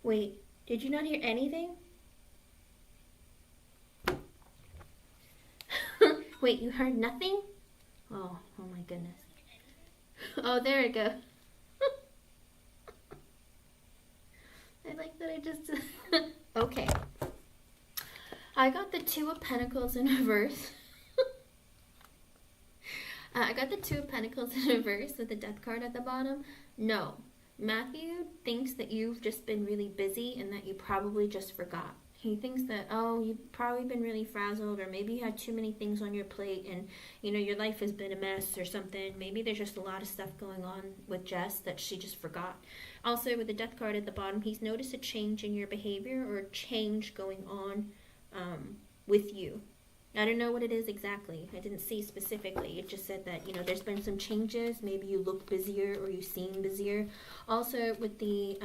Wait, did you not hear anything? Wait, you heard nothing? Oh my goodness. Oh, there it goes. I like that I just. Okay. I got the Two of Pentacles in reverse. I got the Two of Pentacles in reverse with the Death card at the bottom. No. Matthew thinks that you've just been really busy and that you probably just forgot. He thinks that, oh, you've probably been really frazzled, or maybe you had too many things on your plate and, your life has been a mess or something. Maybe there's just a lot of stuff going on with Jess that she just forgot. Also, with the Death card at the bottom, he's noticed a change in your behavior or change going on with you. I don't know what it is exactly. I didn't see specifically. It just said that, there's been some changes. Maybe you look busier or you seem busier. Also, with the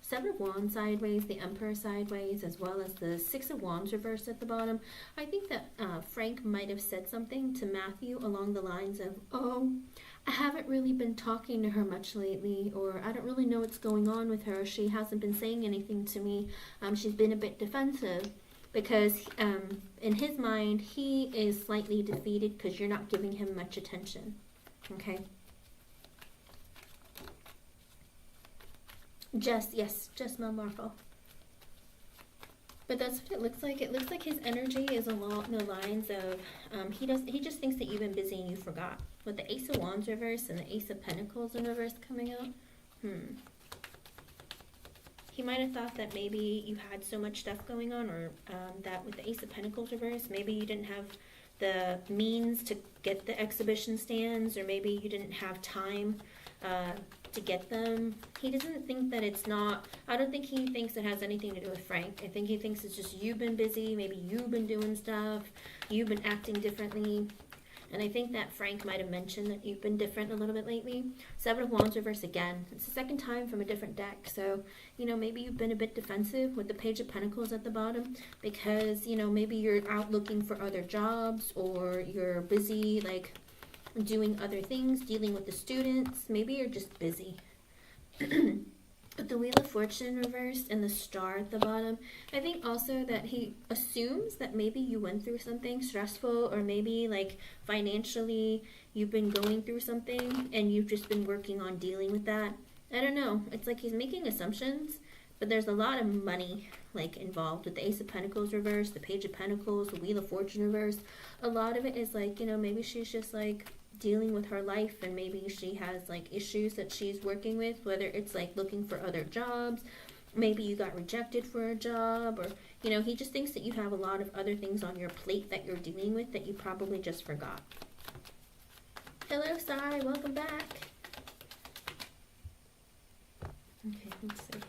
Seven of Wands sideways, the Emperor sideways, as well as the Six of Wands reversed at the bottom, I think that Frank might have said something to Matthew along the lines of, oh, I haven't really been talking to her much lately, or I don't really know what's going on with her. She hasn't been saying anything to me. She's been a bit defensive. Because in his mind, he is slightly defeated because you're not giving him much attention. Okay? Yes, just Mel Markle. But that's what it looks like. It looks like his energy is along the lines of he just thinks that you've been busy and you forgot. With the Ace of Wands reverse and the Ace of Pentacles in reverse coming out. He might have thought that maybe you had so much stuff going on, or that with the Ace of Pentacles reverse, maybe you didn't have the means to get the exhibition stands, or maybe you didn't have time to get them. He doesn't think that it's not, I don't think he thinks it has anything to do with Frank. I think he thinks it's just you've been busy, maybe you've been doing stuff, you've been acting differently. And I think that Frank might have mentioned that you've been different a little bit lately. Seven of Wands reverse again. It's the second time from a different deck. So, maybe you've been a bit defensive with the Page of Pentacles at the bottom because, maybe you're out looking for other jobs, or you're busy, like, doing other things, dealing with the students. Maybe you're just busy. The Wheel of Fortune reversed and the Star at the bottom. I think also that he assumes that maybe you went through something stressful, or maybe like financially you've been going through something and you've just been working on dealing with that. I don't know. It's like he's making assumptions, but there's a lot of money like involved with the Ace of Pentacles reversed, the Page of Pentacles, the Wheel of Fortune reversed. A lot of it is like, maybe she's just like dealing with her life, and maybe she has like issues that she's working with, whether it's like looking for other jobs, maybe you got rejected for a job, or he just thinks that you have a lot of other things on your plate that you're dealing with that you probably just forgot. Hello, Sai, welcome back. Okay, let's see.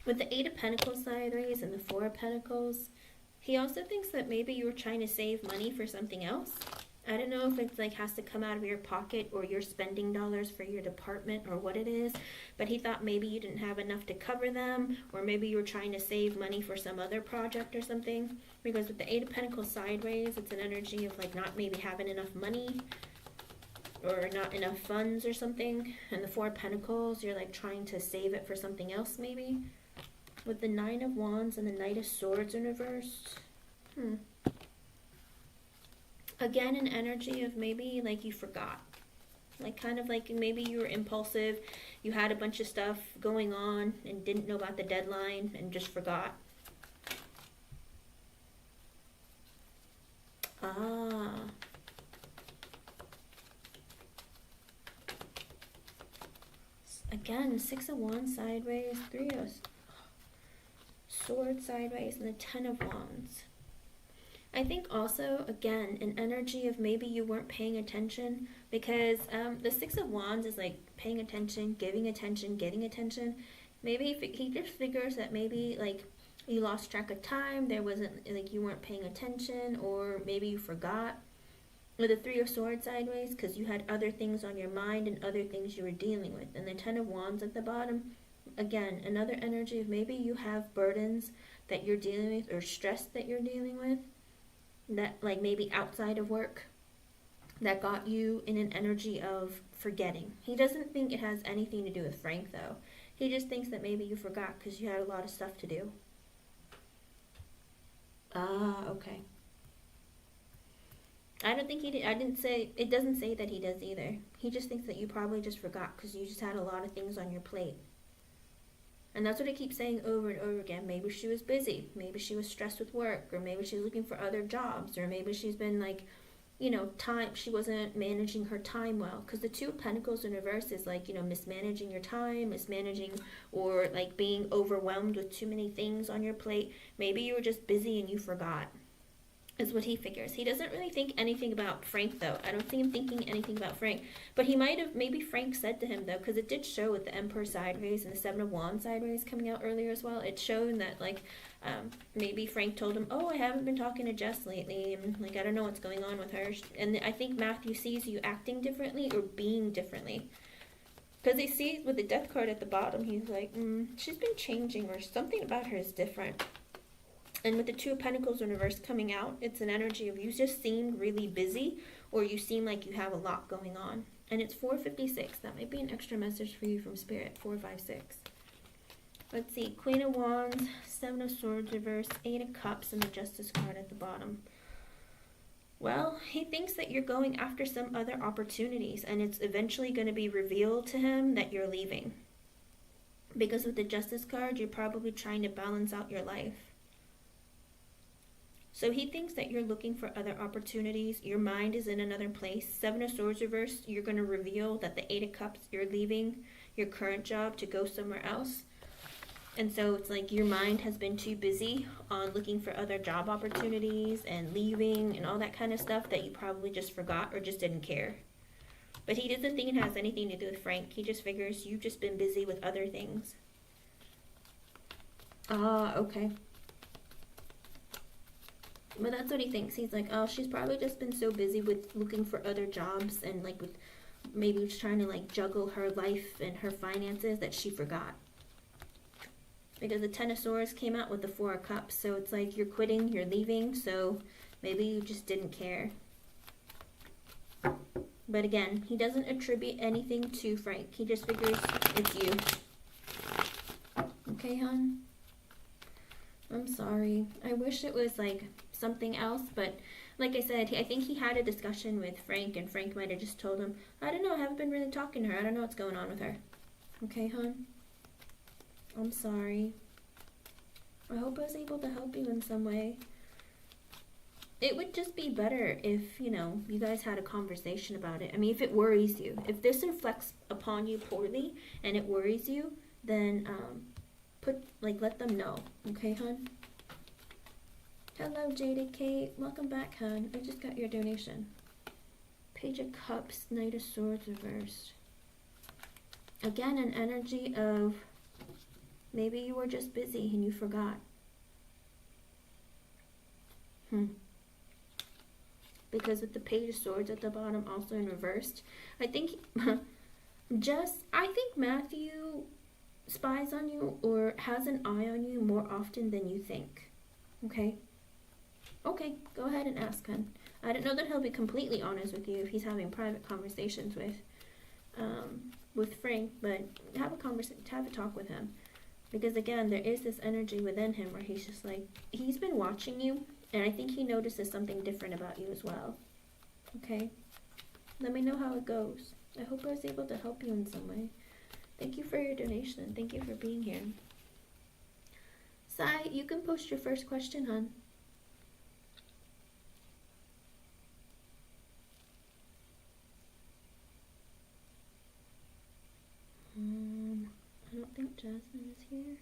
With the Eight of Pentacles sideways and the Four of Pentacles, he also thinks that maybe you were trying to save money for something else. I don't know if it's like has to come out of your pocket, or you're spending dollars for your department, or what it is, but he thought maybe you didn't have enough to cover them, or maybe you were trying to save money for some other project or something. Because with the Eight of Pentacles sideways, it's an energy of like not maybe having enough money, or not enough funds or something. And the Four of Pentacles, you're like trying to save it for something else maybe. With the Nine of Wands and the Knight of Swords in reverse. Again, an energy of maybe like you forgot. Like kind of like maybe you were impulsive. You had a bunch of stuff going on and didn't know about the deadline and just forgot. Again, Six of Wands sideways, Three of Swords sideways, and the Ten of Wands. I think also, again, an energy of maybe you weren't paying attention, because the Six of Wands is like paying attention, getting attention. Maybe he just figures that maybe like you lost track of time, there wasn't, like you weren't paying attention, or maybe you forgot. With the Three of Swords sideways, because you had other things on your mind and other things you were dealing with. And the Ten of Wands at the bottom, again, another energy of maybe you have burdens that you're dealing with, or stress that you're dealing with, that like maybe outside of work. that got you in an energy of forgetting. He doesn't think it has anything to do with Frank, though. He just thinks that maybe you forgot because you had a lot of stuff to do. Ah, okay. I don't think he did. I didn't say, it doesn't say that he does either. He just thinks that you probably just forgot because you just had a lot of things on your plate. And that's what I keep saying over and over again. Maybe she was busy. Maybe she was stressed with work. Or maybe she's looking for other jobs. Or maybe she's been like, time, she wasn't managing her time well. Because the Two of Pentacles in reverse is like, mismanaging your time, mismanaging, or like being overwhelmed with too many things on your plate. Maybe you were just busy and you forgot. Is what he figures. He doesn't really think anything about Frank, though. I don't see him thinking anything about Frank. But he might have, maybe Frank said to him, though, because it did show with the Emperor sideways and the Seven of Wands sideways coming out earlier as well. It showed that, like, maybe Frank told him, oh, I haven't been talking to Jess lately, and, like, I don't know what's going on with her. And I think Matthew sees you acting differently or being differently. Because he sees with the Death card at the bottom, he's like, she's been changing, or something about her is different. And with the Two of Pentacles in reverse coming out, it's an energy of you just seem really busy, or you seem like you have a lot going on. And it's 4:56. That might be an extra message for you from Spirit. 456. Let's see. Queen of Wands, Seven of Swords reverse, Eight of Cups, and the Justice card at the bottom. Well, he thinks that you're going after some other opportunities, and it's eventually going to be revealed to him that you're leaving. Because with the Justice card, you're probably trying to balance out your life. So he thinks that you're looking for other opportunities. Your mind is in another place. Seven of Swords reverse, you're going to reveal that the Eight of Cups, you're leaving your current job to go somewhere else. And so it's like your mind has been too busy on looking for other job opportunities and leaving and all that kind of stuff that you probably just forgot or just didn't care. But he doesn't think it has anything to do with Frank. He just figures you've just been busy with other things. Ah, okay. But that's what he thinks. He's like, oh, she's probably just been so busy with looking for other jobs and like with maybe just trying to like juggle her life and her finances that she forgot. Because the Ten of Swords came out with the Four of Cups. So it's like you're quitting, you're leaving. So maybe you just didn't care. But again, he doesn't attribute anything to Frank. He just figures it's you. Okay, hon? I'm sorry. I wish it was like something else, but like I said, I think he had a discussion with Frank, and Frank might have just told him, I don't know, I haven't been really talking to her. I don't know what's going on with her. Okay, hon? I'm sorry. I hope I was able to help you in some way. It would just be better if, you guys had a conversation about it. I mean, if it worries you. If this reflects upon you poorly and it worries you, then let them know. Okay, hon? Hello, Jaded Kate. Welcome back, hon. I just got your donation. Page of Cups, Knight of Swords reversed. Again, an energy of maybe you were just busy and you forgot. Because with the Page of Swords at the bottom, also in reversed, I think Matthew spies on you or has an eye on you more often than you think. Okay? Okay, go ahead and ask, hon. I don't know that he'll be completely honest with you if he's having private conversations with Frank, but have a talk with him. Because again, there is this energy within him where he's just like, he's been watching you, and I think he notices something different about you as well. Okay? Let me know how it goes. I hope I was able to help you in some way. Thank you for your donation. Thank you for being here. Sai, you can post your first question, hon. I don't think Jasmine is here.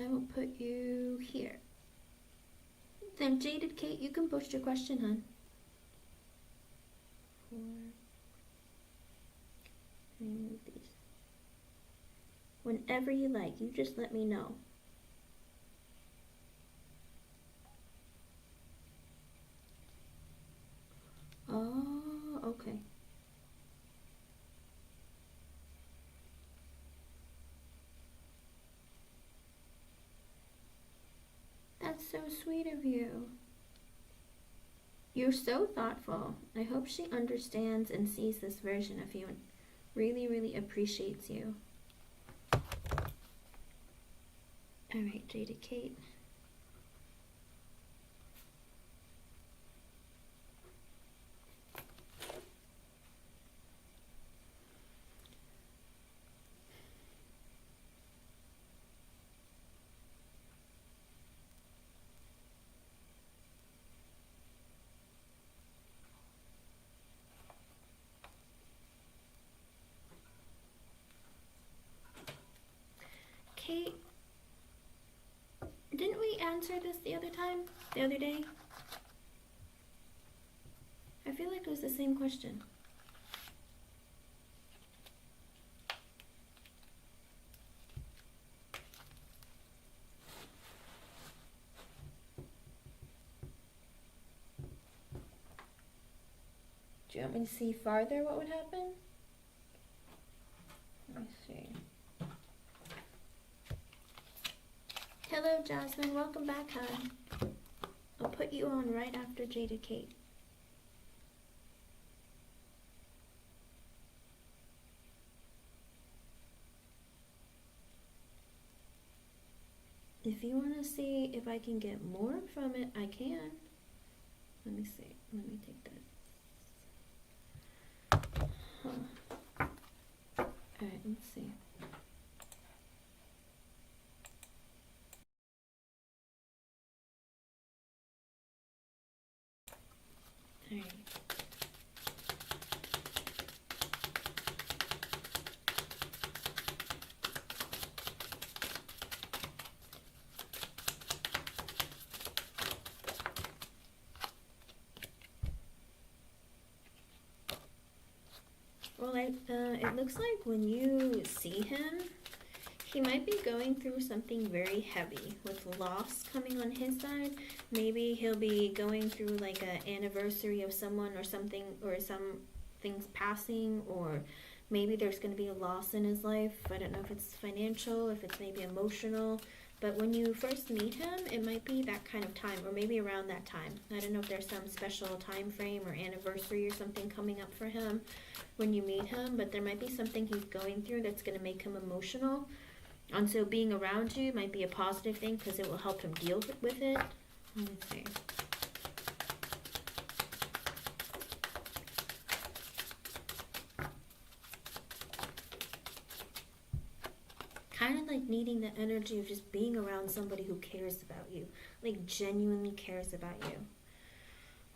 I will put you here. Then Jaded Kate, you can post your question, hon. Remove these. Whenever you like, you just let me know. Oh, okay. That's so sweet of you. You're so thoughtful. I hope she understands and sees this version of you and really, really appreciates you. All right, Jaded Kate. Kate, didn't we answer this the other day? I feel like it was the same question. Do you want me to see farther what would happen? Let me see. Hello, Jasmine. Welcome back, hon. I'll put you on right after Jaded Kate. If you want to see if I can get more from it, I can. Let me see. Let me take this. Huh. Alright, let's see. Alright. Well, it looks like when you see him, he might be going through something very heavy with loss coming on his side. Maybe he'll be going through like an anniversary of someone or something, or some things passing, or maybe there's going to be a loss in his life. I don't know if it's financial, if it's maybe emotional. But when you first meet him, it might be that kind of time, or maybe around that time. I don't know if there's some special time frame or anniversary or something coming up for him when you meet him, but there might be something he's going through that's going to make him emotional. And so being around you might be a positive thing because it will help him deal with it. Let me see. Kind of like needing the energy of just being around somebody who cares about you, like genuinely cares about you.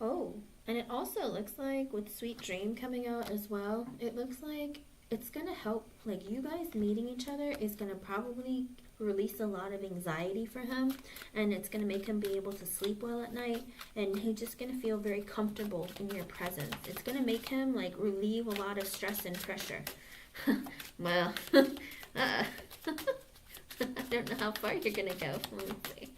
Oh, and it also looks like with Sweet Dream coming out as well, it looks like it's gonna help, like you guys meeting each other is gonna probably release a lot of anxiety for him, and it's gonna make him be able to sleep well at night, and he's just gonna feel very comfortable in your presence. It's gonna make him like relieve a lot of stress and pressure. Well, I don't know how far you're gonna go. Let me see.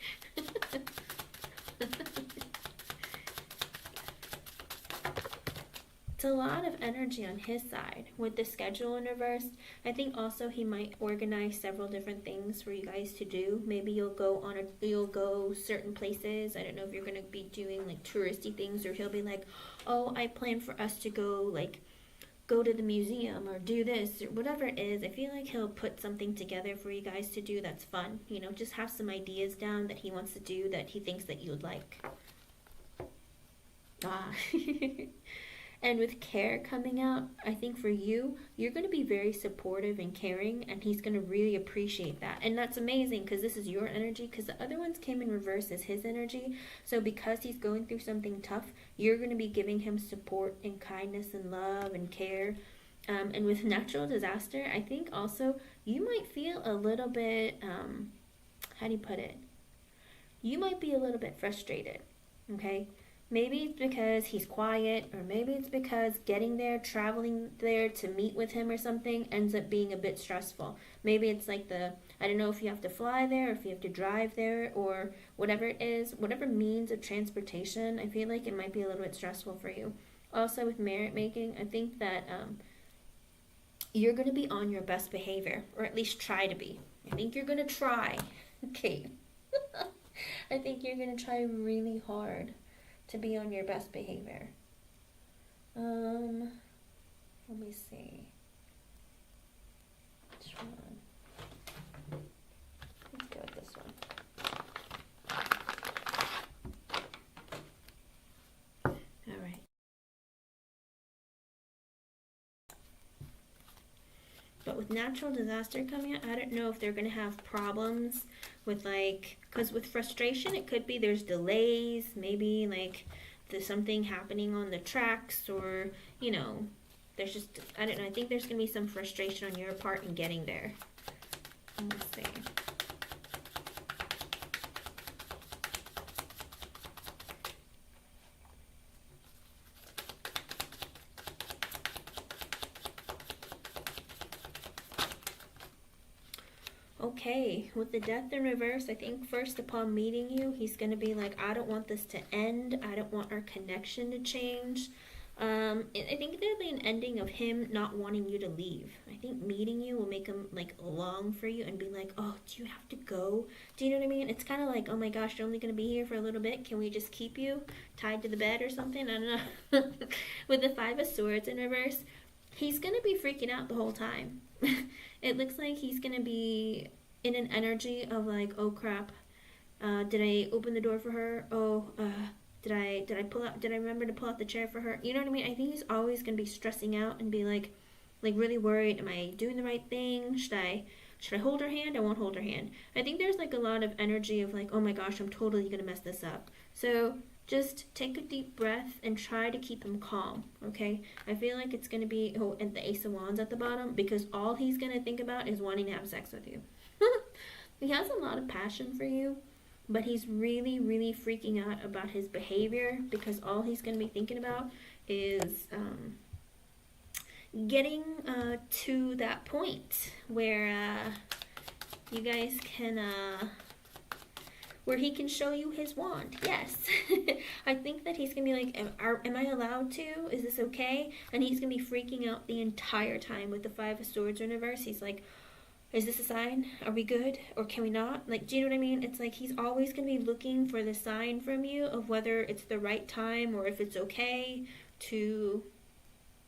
It's a lot of energy on his side with the schedule in reverse. I think also he might organize several different things for you guys to do. Maybe you'll go certain places. I don't know if you're gonna be doing like touristy things, or he'll be like, oh, I plan for us to go to the museum or do this or whatever it is. I feel like he'll put something together for you guys to do that's fun. You know, just have some ideas down that he wants to do that he thinks that you would like. Ah. And with Care coming out, I think for you, you're going to be very supportive and caring, and he's going to really appreciate that. And that's amazing because this is your energy, because the other ones came in reverse as his energy. So because he's going through something tough, you're going to be giving him support and kindness and love and care. And with natural disaster, I think also you might feel a little bit how do you put it? You might be a little bit frustrated, okay? Maybe it's because he's quiet, or maybe it's because getting there, traveling there to meet with him or something ends up being a bit stressful. Maybe it's like I don't know if you have to fly there, or if you have to drive there, or whatever it is, whatever means of transportation, I feel like it might be a little bit stressful for you. Also, with merit making, I think that you're going to be on your best behavior, or at least try to be. I think you're going to try, Kate. I think you're going to try really hard to be on your best behavior. Let me see. Which one? Let's go with this one. All right. But with natural disaster coming out, I don't know if they're going to have problems with because with frustration, it could be there's delays, maybe there's something happening on the tracks, or, there's just, I don't know, I think there's going to be some frustration on your part in getting there. Let's see. Okay, with the death in reverse, I think first upon meeting you, he's going to be like, I don't want this to end. I don't want our connection to change. I think there'll be an ending of him not wanting you to leave. I think meeting you will make him long for you and be like, oh, do you have to go? Do you know what I mean? It's kind of like, oh my gosh, you're only going to be here for a little bit. Can we just keep you tied to the bed or something? I don't know. With the Five of Swords in reverse, he's going to be freaking out the whole time. It looks like he's going to be in an energy of oh crap, did I open the door for her? Oh, did I remember to pull out the chair for her? You know what I mean? I think he's always going to be stressing out and be really worried. Am I doing the right thing? Should I hold her hand? I won't hold her hand. I think there's a lot of energy of oh my gosh, I'm totally going to mess this up. So just take a deep breath and try to keep him calm, okay? I feel like it's going to be, and the Ace of Wands at the bottom, because all he's going to think about is wanting to have sex with you. He has a lot of passion for you, but he's really, really freaking out about his behavior, because all he's going to be thinking about is getting to that point where you guys can... where he can show you his wand. Yes. I think that he's going to be am I allowed to? Is this okay? And he's going to be freaking out the entire time with the Five of Swords in reverse. He's like, is this a sign? Are we good? Or can we not? Do you know what I mean? It's he's always going to be looking for the sign from you of whether it's the right time or if it's okay to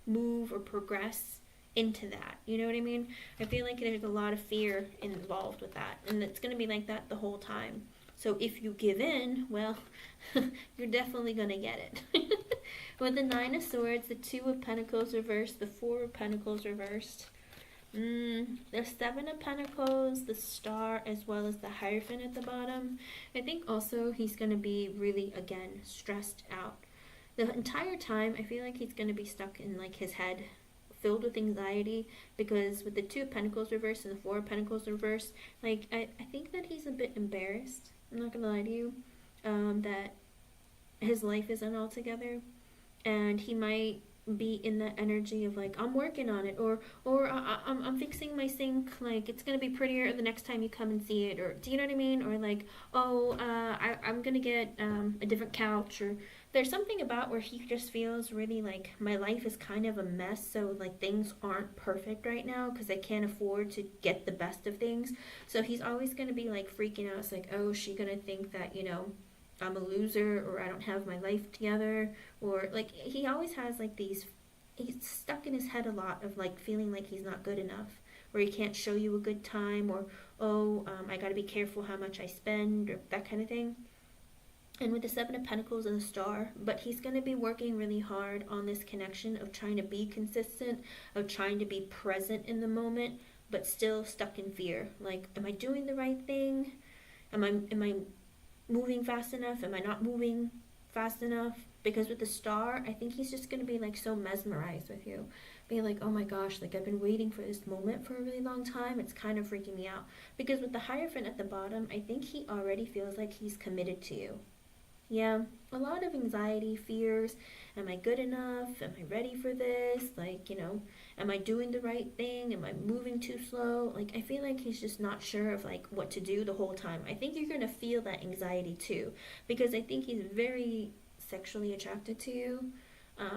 move or progress into that. You know what I mean? I feel like there's a lot of fear involved with that. And it's going to be like that the whole time. So if you give in, well, you're definitely going to get it. With the Nine of Swords, the Two of Pentacles reversed, the Four of Pentacles reversed, the Seven of Pentacles, the Star, as well as the Hierophant at the bottom. I think also he's going to be really, again, stressed out. The entire time, I feel like he's going to be stuck in his head, filled with anxiety, because with the Two of Pentacles reversed and the Four of Pentacles reversed, I think that he's a bit embarrassed. I'm not gonna lie to you, that his life isn't all together, and he might be in that energy of I'm working on it, or I'm fixing my sink, it's gonna be prettier the next time you come and see it, or do you know what I mean? Or I'm gonna get a different couch, or there's something about where he just feels really my life is kind of a mess, so things aren't perfect right now because I can't afford to get the best of things. So he's always going to be freaking out. It's oh, is she going to think that, I'm a loser, or I don't have my life together, or he always has these, he's stuck in his head a lot of feeling he's not good enough, or he can't show you a good time, or I got to be careful how much I spend, or that kind of thing. And with the Seven of Pentacles and the Star, but he's going to be working really hard on this connection of trying to be consistent, of trying to be present in the moment, but still stuck in fear. Am I doing the right thing? Am I moving fast enough? Am I not moving fast enough? Because with the Star, I think he's just going to be so mesmerized with you. be like, oh my gosh, like I've been waiting for this moment for a really long time. It's kind of freaking me out. Because with the Hierophant at the bottom, I think he already feels like he's committed to you. Yeah, a lot of anxiety, fears. Am I good enough? Am I ready for this? Like, am I doing the right thing? Am I moving too slow? Like, I feel like he's just not sure of like what to do the whole time. I think you're gonna feel that anxiety too, because I think he's very sexually attracted to you.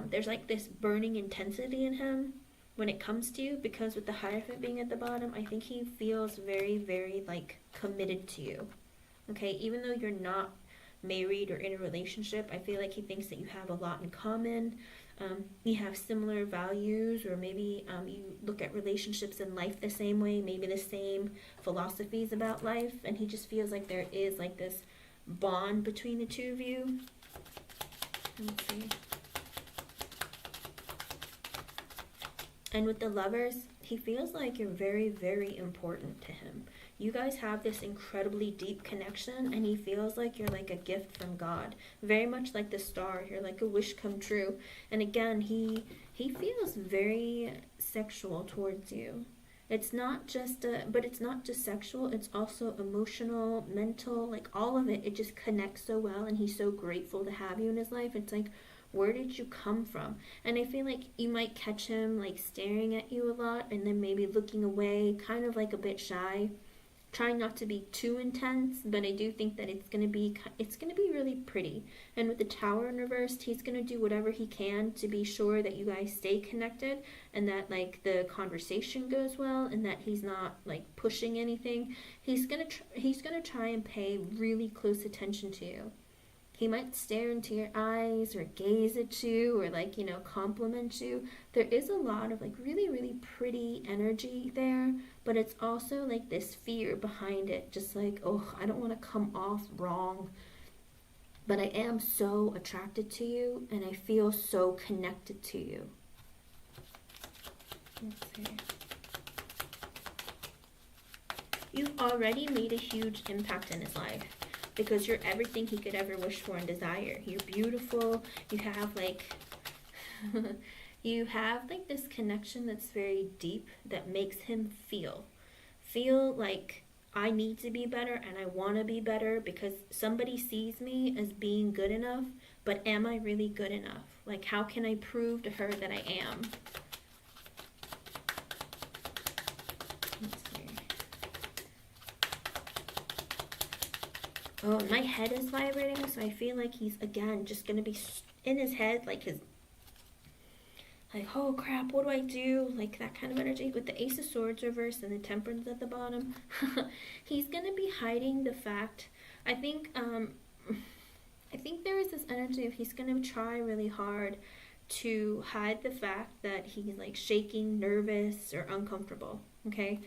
There's like this burning intensity in him when it comes to you, because with the Hierophant being at the bottom, I think he feels very, very like committed to you. Okay, even though you're not married or in a relationship, I feel like he thinks that you have a lot in common. You have similar values, or maybe you look at relationships in life the same way, maybe the same philosophies about life, and he just feels like there is like this bond between the two of you. Let's see. And with the Lovers, he feels like you're very, very important to him. You guys have this incredibly deep connection, and he feels like you're like a gift from God. Very much like the star. You're like a wish come true. And again, he feels very sexual towards you. It's not just but it's not just sexual, it's also emotional, mental, like all of it. It just connects so well, and he's so grateful to have you in his life. It's like, where did you come from? And I feel like you might catch him like staring at you a lot, and then maybe looking away, kind of like a bit shy, trying not to be too intense. But I do think that it's gonna be really pretty. And with the Tower in reversed, he's gonna do whatever he can to be sure that you guys stay connected, and that like the conversation goes well, and that he's not like pushing anything. He's gonna try and pay really close attention to you. He might stare into your eyes or gaze at you, or like, compliment you. There is a lot of like really, really pretty energy there, but it's also like this fear behind it. Just like, oh, I don't want to come off wrong, but I am so attracted to you, and I feel so connected to you. Let's see. You've already made a huge impact in his life, because you're everything he could ever wish for and desire. You're beautiful. You have like you have like this connection that's very deep, that makes him feel like, I need to be better and I want to be better, because somebody sees me as being good enough, but am I really good enough? Like, how can I prove to her that I am? Let's see. Oh, my head is vibrating, so I feel like he's, again, just going to be in his head, like oh crap, what do I do? Like that kind of energy. With the Ace of Swords reversed and the Temperance at the bottom, he's going to be hiding the fact, I think there is this energy of he's going to try really hard to hide the fact that he's like shaking, nervous, or uncomfortable. Okay,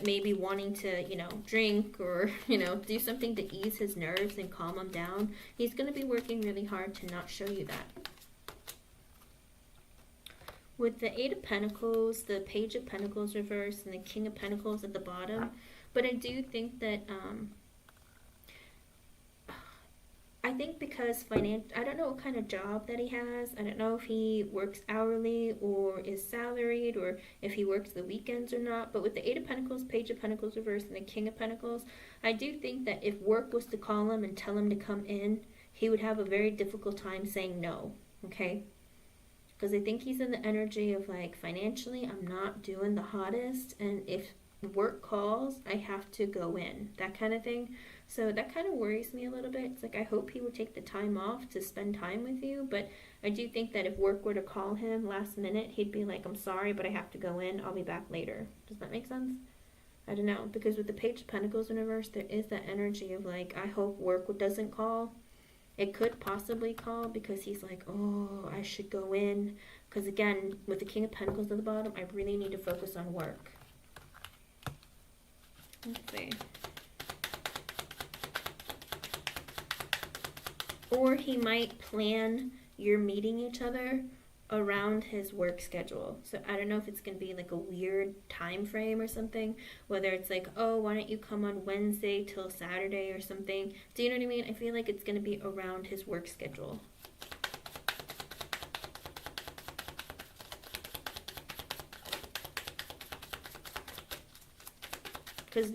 maybe wanting to, drink, or, do something to ease his nerves and calm him down. He's going to be working really hard to not show you that. With the Eight of Pentacles, the Page of Pentacles reversed, and the King of Pentacles at the bottom, but I do think that, I think because I don't know what kind of job that he has. I don't know if he works hourly or is salaried, or if he works the weekends or not. But with the Eight of Pentacles, Page of Pentacles reversed, and the King of Pentacles, I do think that if work was to call him and tell him to come in, he would have a very difficult time saying no, okay? Because I think he's in the energy of like, financially, I'm not doing the hottest, and if work calls, I have to go in, that kind of thing. So that kind of worries me a little bit. It's like, I hope he would take the time off to spend time with you, but I do think that if work were to call him last minute, he'd be like, I'm sorry, but I have to go in, I'll be back later. Does that make sense? I don't know, because with the Page of Pentacles in reverse, there is that energy of like, I hope work doesn't call. It could possibly call, because he's like, oh, I should go in, because again, with the King of Pentacles at the bottom, I really need to focus on work. Let's see. Or he might plan your meeting each other around his work schedule. So I don't know if it's going to be like a weird time frame or something, whether it's like, oh, why don't you come on Wednesday till Saturday or something. Do you know what I mean? I feel like it's going to be around his work schedule. because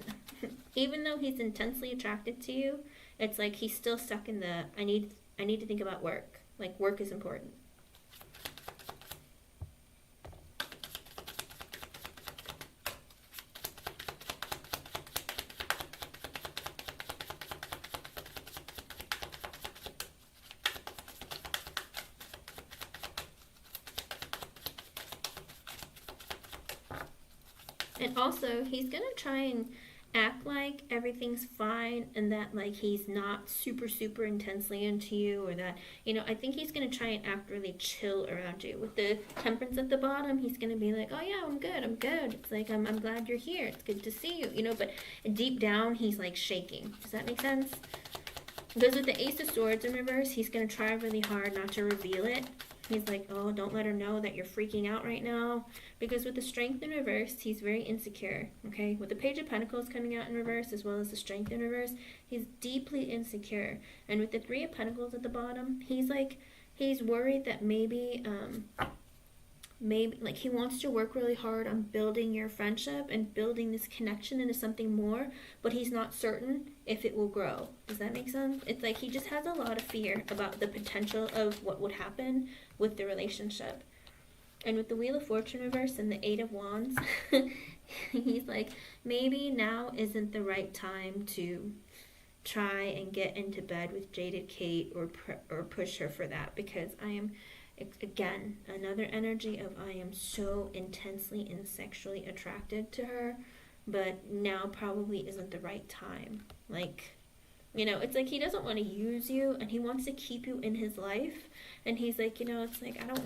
even though he's intensely attracted to you, it's like he's still stuck in the, I need to think about work. Like, work is important. And also, he's gonna try and act like everything's fine and that, like, he's not super, super intensely into you, or that, you know, I think he's gonna try and act really chill around you. With the Temperance at the bottom, he's gonna be like, oh yeah, I'm good. It's like, I'm glad you're here. It's good to see you, you know, but deep down, he's like shaking. Does that make sense? Because with the Ace of Swords in reverse, he's gonna try really hard not to reveal it. He's like, oh, don't let her know that you're freaking out right now. Because with the Strength in reverse, he's very insecure, okay? With the Page of Pentacles coming out in reverse, as well as the Strength in reverse, he's deeply insecure. And with the Three of Pentacles at the bottom, he's like, he's worried that maybe like he wants to work really hard on building your friendship and building this connection into something more, but he's not certain if it will grow. Does that make sense? It's like he just has a lot of fear about the potential of what would happen with the relationship. And with the Wheel of Fortune reverse and the Eight of Wands, he's like, maybe now isn't the right time to try and get into bed with Jaded Kate or push her for that, because I am, again, another energy of I am so intensely and sexually attracted to her, but now probably isn't the right time. Like, you know, it's like he doesn't want to use you and he wants to keep you in his life. And he's like, you know, it's like, I don't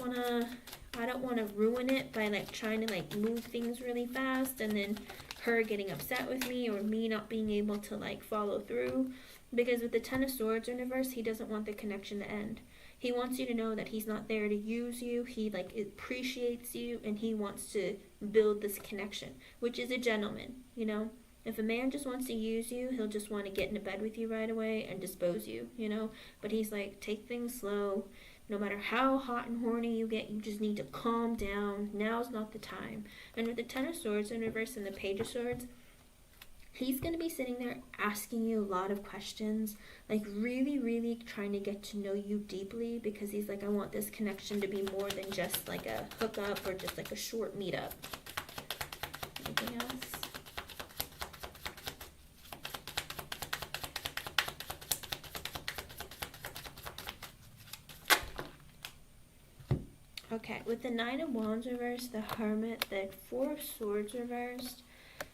want to ruin it by like trying to like move things really fast and then her getting upset with me or me not being able to like follow through. Because with the Ten of Swords in reverse, he doesn't want the connection to end. He wants you to know that he's not there to use you. He like appreciates you and he wants to build this connection, which is a gentleman, you know. If a man just wants to use you, he'll just want to get into bed with you right away and dispose you, you know. But he's like, take things slow. No matter how hot and horny you get, you just need to calm down. Now's not the time. And with the Ten of Swords in reverse and the Page of Swords, he's going to be sitting there asking you a lot of questions, like really, really trying to get to know you deeply, because he's like, I want this connection to be more than just like a hookup or just like a short meetup. Anything else? Okay, with the Nine of Wands reversed, the Hermit, the Four of Swords reversed,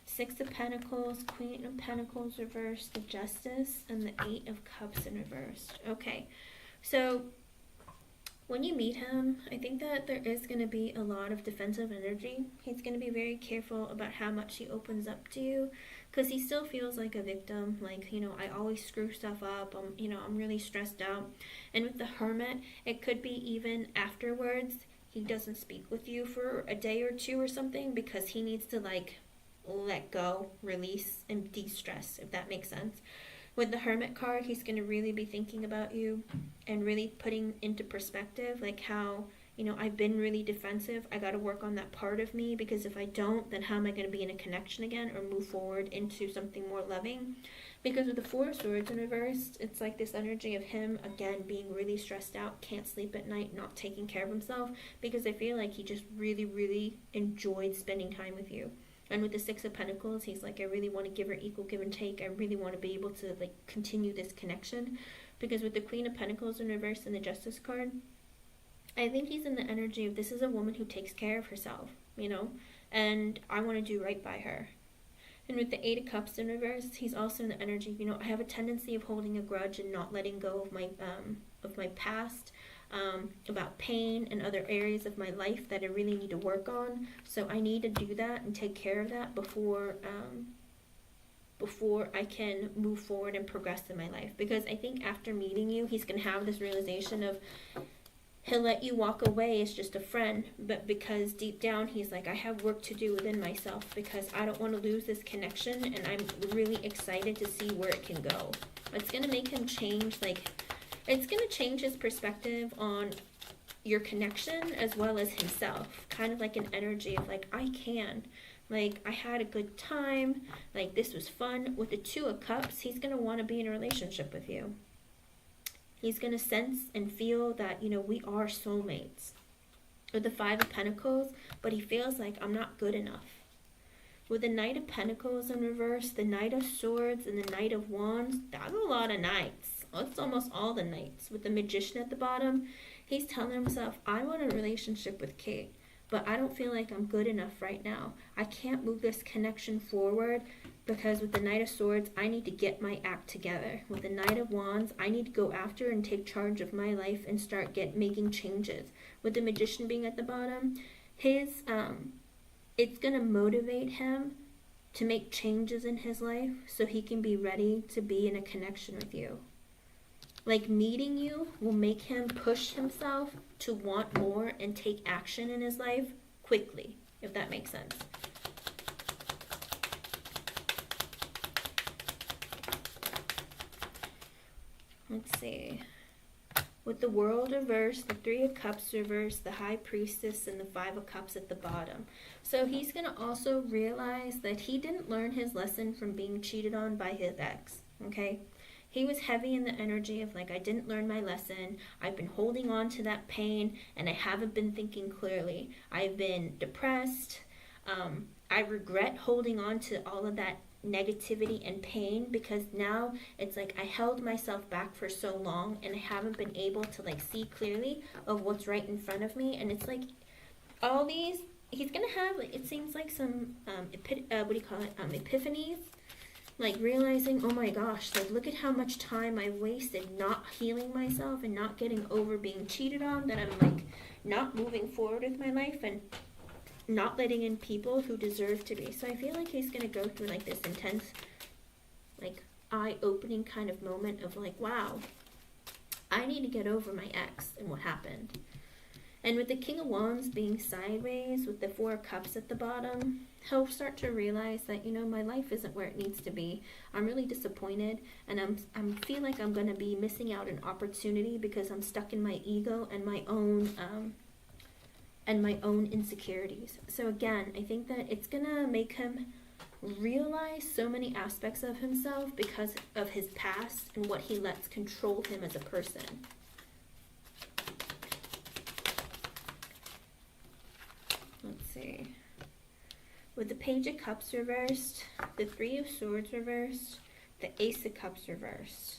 Six of Pentacles, Queen of Pentacles reversed, the Justice, and the Eight of Cups in reversed. Okay, so when you meet him, I think that there is going to be a lot of defensive energy. He's going to be very careful about how much he opens up to you, because he still feels like a victim. Like, you know, I always screw stuff up. I'm really stressed out. And with the Hermit, it could be even afterwards, he doesn't speak with you for a day or two or something, because he needs to like let go, release, and de-stress, if that makes sense. With the Hermit card, he's going to really be thinking about you and really putting into perspective like how, you know, I've been really defensive. I got to work on that part of me, because if I don't, then how am I going to be in a connection again or move forward into something more loving? Because with the Four of Swords in reverse, it's like this energy of him, again, being really stressed out, can't sleep at night, not taking care of himself, because I feel like he just really, really enjoyed spending time with you. And with the Six of Pentacles, he's like, I really want to give her equal give and take. I really want to be able to like continue this connection. Because with the Queen of Pentacles in reverse and the Justice card, I think he's in the energy of this is a woman who takes care of herself, you know, and I want to do right by her. And with the Eight of Cups in reverse, he's also in the energy, you know, I have a tendency of holding a grudge and not letting go of my past, about pain and other areas of my life that I really need to work on. So I need to do that and take care of that before I can move forward and progress in my life. Because I think after meeting you, he's going to have this realization of he'll let you walk away as just a friend, but because deep down he's like, I have work to do within myself, because I don't want to lose this connection, and I'm really excited to see where it can go. It's going to make him change, like, it's going to change his perspective on your connection as well as himself. Kind of like an energy of like, I can. Like, I had a good time. Like, this was fun. With the Two of Cups, he's going to want to be in a relationship with you. He's going to sense and feel that, we are soulmates. With the Five of Pentacles, but he feels like I'm not good enough. With the Knight of Pentacles in reverse, the Knight of Swords, and the Knight of Wands, that's a lot of knights. That's almost all the knights. With the Magician at the bottom, he's telling himself, I want a relationship with Kate, but I don't feel like I'm good enough right now. I can't move this connection forward because with the Knight of Swords, I need to get my act together. With the Knight of Wands, I need to go after and take charge of my life and start making changes. With the Magician being at the bottom, it's going to motivate him to make changes in his life so he can be ready to be in a connection with you. Like, meeting you will make him push himself to want more and take action in his life quickly, if that makes sense. Let's see. With the World reversed, the Three of Cups reversed, the High Priestess, and the Five of Cups at the bottom. So he's going to also realize that he didn't learn his lesson from being cheated on by his ex, okay? He was heavy in the energy of like, I didn't learn my lesson. I've been holding on to that pain, and I haven't been thinking clearly. I've been depressed. I regret holding on to all of that negativity and pain because now it's like I held myself back for so long and I haven't been able to like see clearly of what's right in front of me. And it's like all these, he's gonna have, like, it seems like some epiphanies, like realizing, oh my gosh, like look at how much time I wasted not healing myself and not getting over being cheated on, that I'm like not moving forward with my life and not letting in people who deserve to be. So I feel like he's going to go through like this intense, like eye-opening kind of moment of like, wow, I need to get over my ex and what happened. And with the King of Wands being sideways with the Four of Cups at the bottom, he'll start to realize that, my life isn't where it needs to be. I'm really disappointed, and I feel like I'm going to be missing out an opportunity because I'm stuck in my ego and my own insecurities. So again, I think that it's gonna make him realize so many aspects of himself because of his past and what he lets control him as a person. Let's see. With the Page of Cups reversed, the Three of Swords reversed, the Ace of Cups reversed.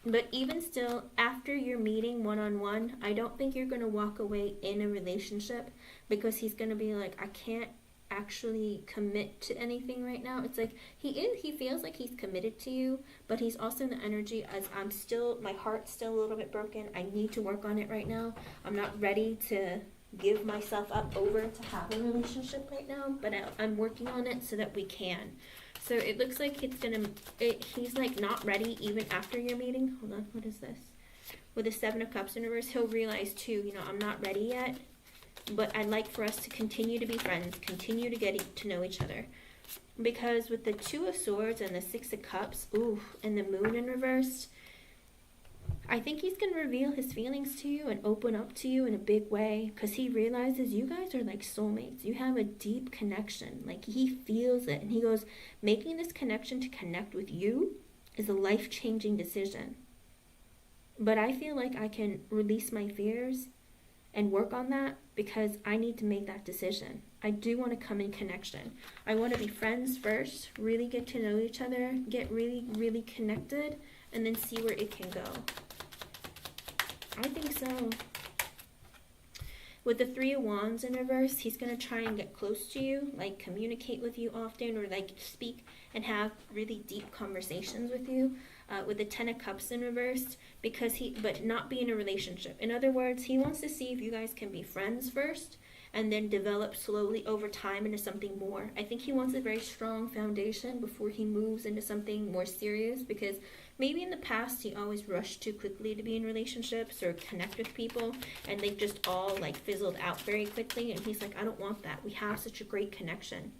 But even still, after your meeting one-on-one, I don't think you're going to walk away in a relationship because he's going to be like, I can't actually commit to anything right now. It's like he feels like he's committed to you, but he's also in the energy as my heart's still a little bit broken. I need to work on it right now. I'm not ready to give myself up over to have a relationship right now, but I'm working on it so that we can. So it looks like he's like not ready even after your meeting. Hold on, what is this? With the Seven of Cups in reverse, he'll realize too, I'm not ready yet, but I'd like for us to continue to be friends, continue to get to know each other. Because with the Two of Swords and the Six of Cups, and the Moon in reverse, I think he's going to reveal his feelings to you and open up to you in a big way because he realizes you guys are like soulmates. You have a deep connection. Like, he feels it. And he goes, making this connection to connect with you is a life-changing decision. But I feel like I can release my fears and work on that because I need to make that decision. I do want to come in connection. I want to be friends first, really get to know each other, get really, really connected, and then see where it can go. I think so. With the Three of Wands in reverse, he's going to try and get close to you, like communicate with you often, or like speak and have really deep conversations with you. With the Ten of Cups in reverse, but not be in a relationship. In other words, he wants to see if you guys can be friends first and then develop slowly over time into something more. I think he wants a very strong foundation before he moves into something more serious, because maybe in the past he always rushed too quickly to be in relationships or connect with people, and they just all like fizzled out very quickly, and he's like, I don't want that. We have such a great connection.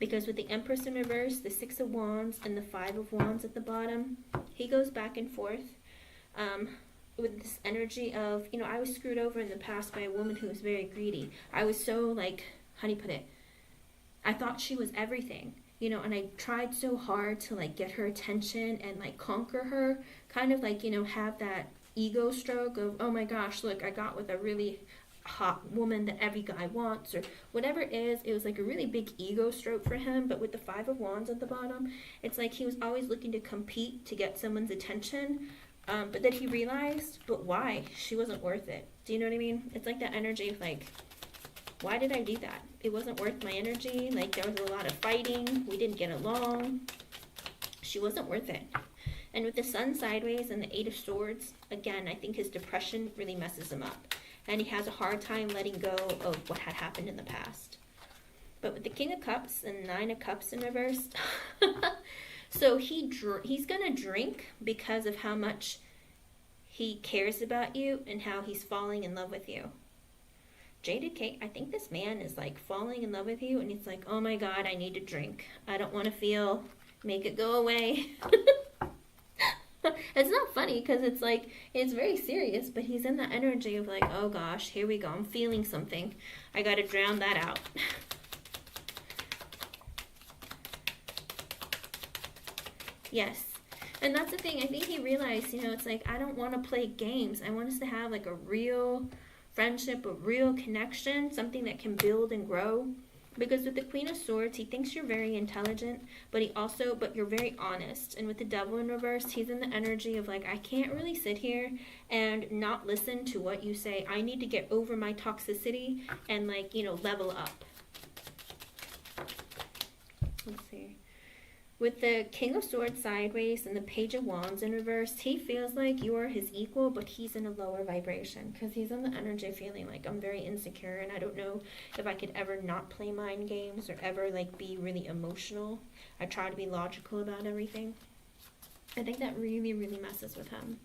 Because with the Empress in reverse, the Six of Wands, and the Five of Wands at the bottom, he goes back and forth with this energy of, I was screwed over in the past by a woman who was very greedy. I was so, like, how do you put it? I thought she was everything, you know, and I tried so hard to like get her attention and like conquer her, kind of like, you know, have that ego stroke of, oh my gosh, look, I got with a really hot woman that every guy wants, or whatever it is. It was like a really big ego stroke for him. But with the Five of Wands at the bottom, it's like he was always looking to compete to get someone's attention, but then he realized, but why? She wasn't worth it. Do you know what I mean? It's like that energy of like, why did I do that? It wasn't worth my energy. Like, there was a lot of fighting, we didn't get along, she wasn't worth it. And with the Sun sideways and the Eight of Swords, again, I think his depression really messes him up. And he has a hard time letting go of what had happened in the past. But with the King of Cups and Nine of Cups in reverse, so he's going to drink because of how much he cares about you and how he's falling in love with you. Jaded Kate, I think this man is like falling in love with you, and he's like, oh my God, I need to drink. I don't want to feel, make it go away. It's not funny because it's like, it's very serious, but he's in the energy of like, oh gosh, here we go. I'm feeling something. I got to drown that out. Yes. And that's the thing. I think he realized, you know, it's like, I don't want to play games. I want us to have like a real friendship, a real connection, something that can build and grow. Because with the Queen of Swords, he thinks you're very intelligent, but you're very honest. And with the Devil in reverse, he's in the energy of like, I can't really sit here and not listen to what you say. I need to get over my toxicity and like, you know, level up. Let's see. With the King of Swords sideways and the Page of Wands in reverse, he feels like you are his equal, but he's in a lower vibration because he's in the energy feeling like, I'm very insecure and I don't know if I could ever not play mind games or ever like be really emotional. I try to be logical about everything. I think that really, really messes with him.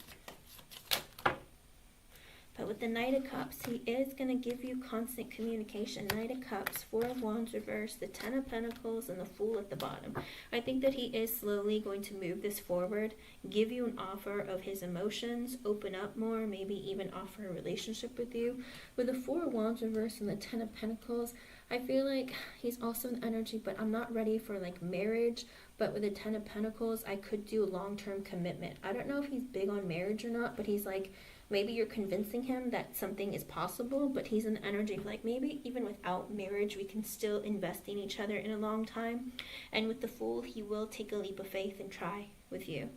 But with the Knight of Cups, he is going to give you constant communication. Knight of Cups, Four of Wands reverse, the Ten of Pentacles, and the Fool at the bottom. I think that he is slowly going to move this forward, give you an offer of his emotions, open up more, maybe even offer a relationship with you. With the Four of Wands reverse and the Ten of Pentacles, I feel like he's also in energy, but I'm not ready for like marriage. But with the Ten of Pentacles, I could do a long-term commitment. I don't know if he's big on marriage or not, but he's like, maybe you're convincing him that something is possible, but he's in the energy of like, maybe even without marriage, we can still invest in each other in a long time. And with the Fool, he will take a leap of faith and try with you.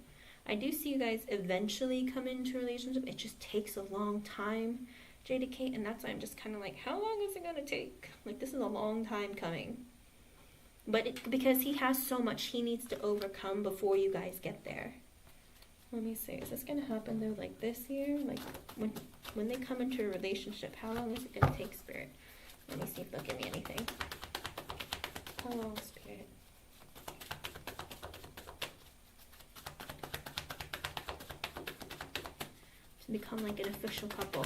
I do see you guys eventually come into a relationship. It just takes a long time, Jada Kate, and that's why I'm just kind of like, how long is it going to take? Like, this is a long time coming. But because he has so much he needs to overcome before you guys get there. Let me see, is this going to happen though like this year? Like when they come into a relationship, how long is it going to take, Spirit? Let me see if they'll give me anything. How long, Spirit? To become like an official couple.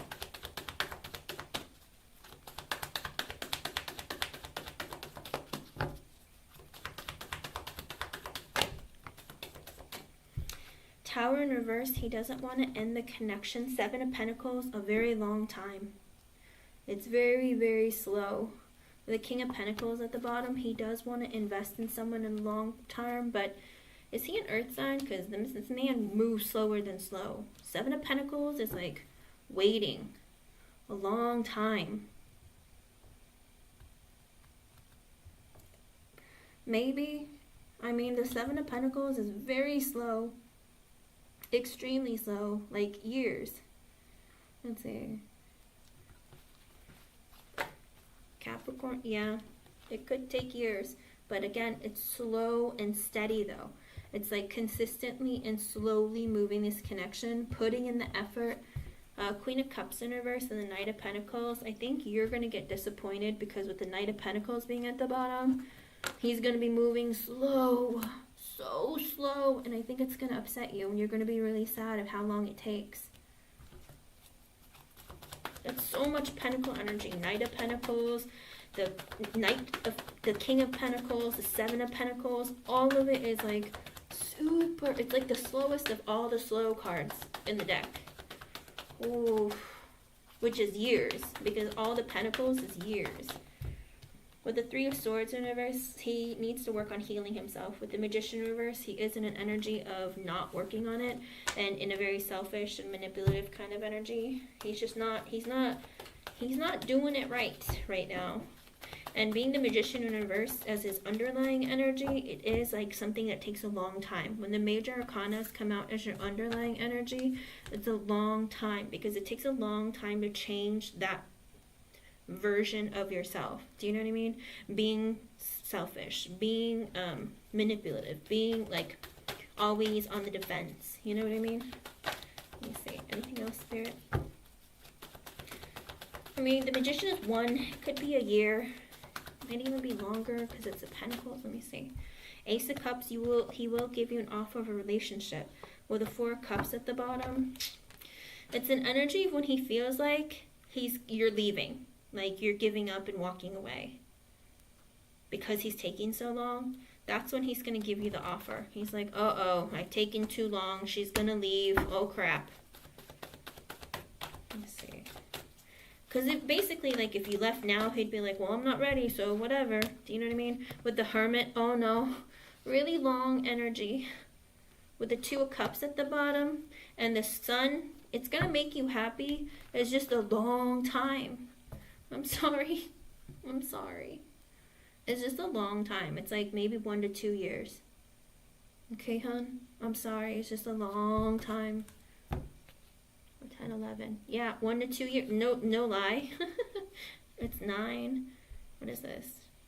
Tower in reverse, he doesn't want to end the connection. Seven of Pentacles, a very long time. It's very, very slow. With the King of Pentacles at the bottom, he does want to invest in someone in the long term, but is he an earth sign? Because this man moves slower than slow. Seven of Pentacles is like waiting a long time. Maybe. I mean, the Seven of Pentacles is very slow. Extremely slow, like years. Let's see. Capricorn, yeah, it could take years, but again, it's slow and steady though. It's like consistently and slowly moving this connection, putting in the effort. Queen of Cups in reverse and the Knight of Pentacles. I think you're going to get disappointed because with the Knight of Pentacles being at the bottom, he's going to be moving slow. So slow, and I think it's going to upset you, and you're going to be really sad of how long it takes. That's so much Pentacle energy. Knight of Pentacles, the King of Pentacles, the Seven of Pentacles, all of it is like super, it's like the slowest of all the slow cards in the deck. Ooh, which is years, because all the Pentacles is years. With the Three of Swords in reverse, he needs to work on healing himself. With the Magician in reverse, he is in an energy of not working on it, and in a very selfish and manipulative kind of energy. He's not doing it right now. And being the Magician in reverse as his underlying energy, it is like something that takes a long time. When the major arcanas come out as your underlying energy, it's a long time because it takes a long time to change that version of yourself. Do you know what I mean? Being selfish, being manipulative, being like always on the defense. You know what I mean? Let me see. Anything else, Spirit? I mean, the Magician is 1. It could be a year. Might even be longer because it's a Pentacles. Let me see. Ace of Cups, he will give you an offer of a relationship. With the 4 of Cups at the bottom, it's an energy of when he feels like you're leaving, like you're giving up and walking away. Because he's taking so long, that's when he's going to give you the offer. He's like, uh-oh, I've taken too long. She's going to leave. Oh, crap. Let me see. Because if basically, like, if you left now, he'd be like, well, I'm not ready, so whatever. Do you know what I mean? With the Hermit, oh no. Really long energy. With the 2 of Cups at the bottom and the Sun, it's going to make you happy. It's just a long time. I'm sorry. I'm sorry. It's just a long time. It's like maybe 1 to 2 years. Okay, hon? I'm sorry. It's just a long time. 10, 11. Yeah, 1 to 2 years. No lie. It's 9. What is this?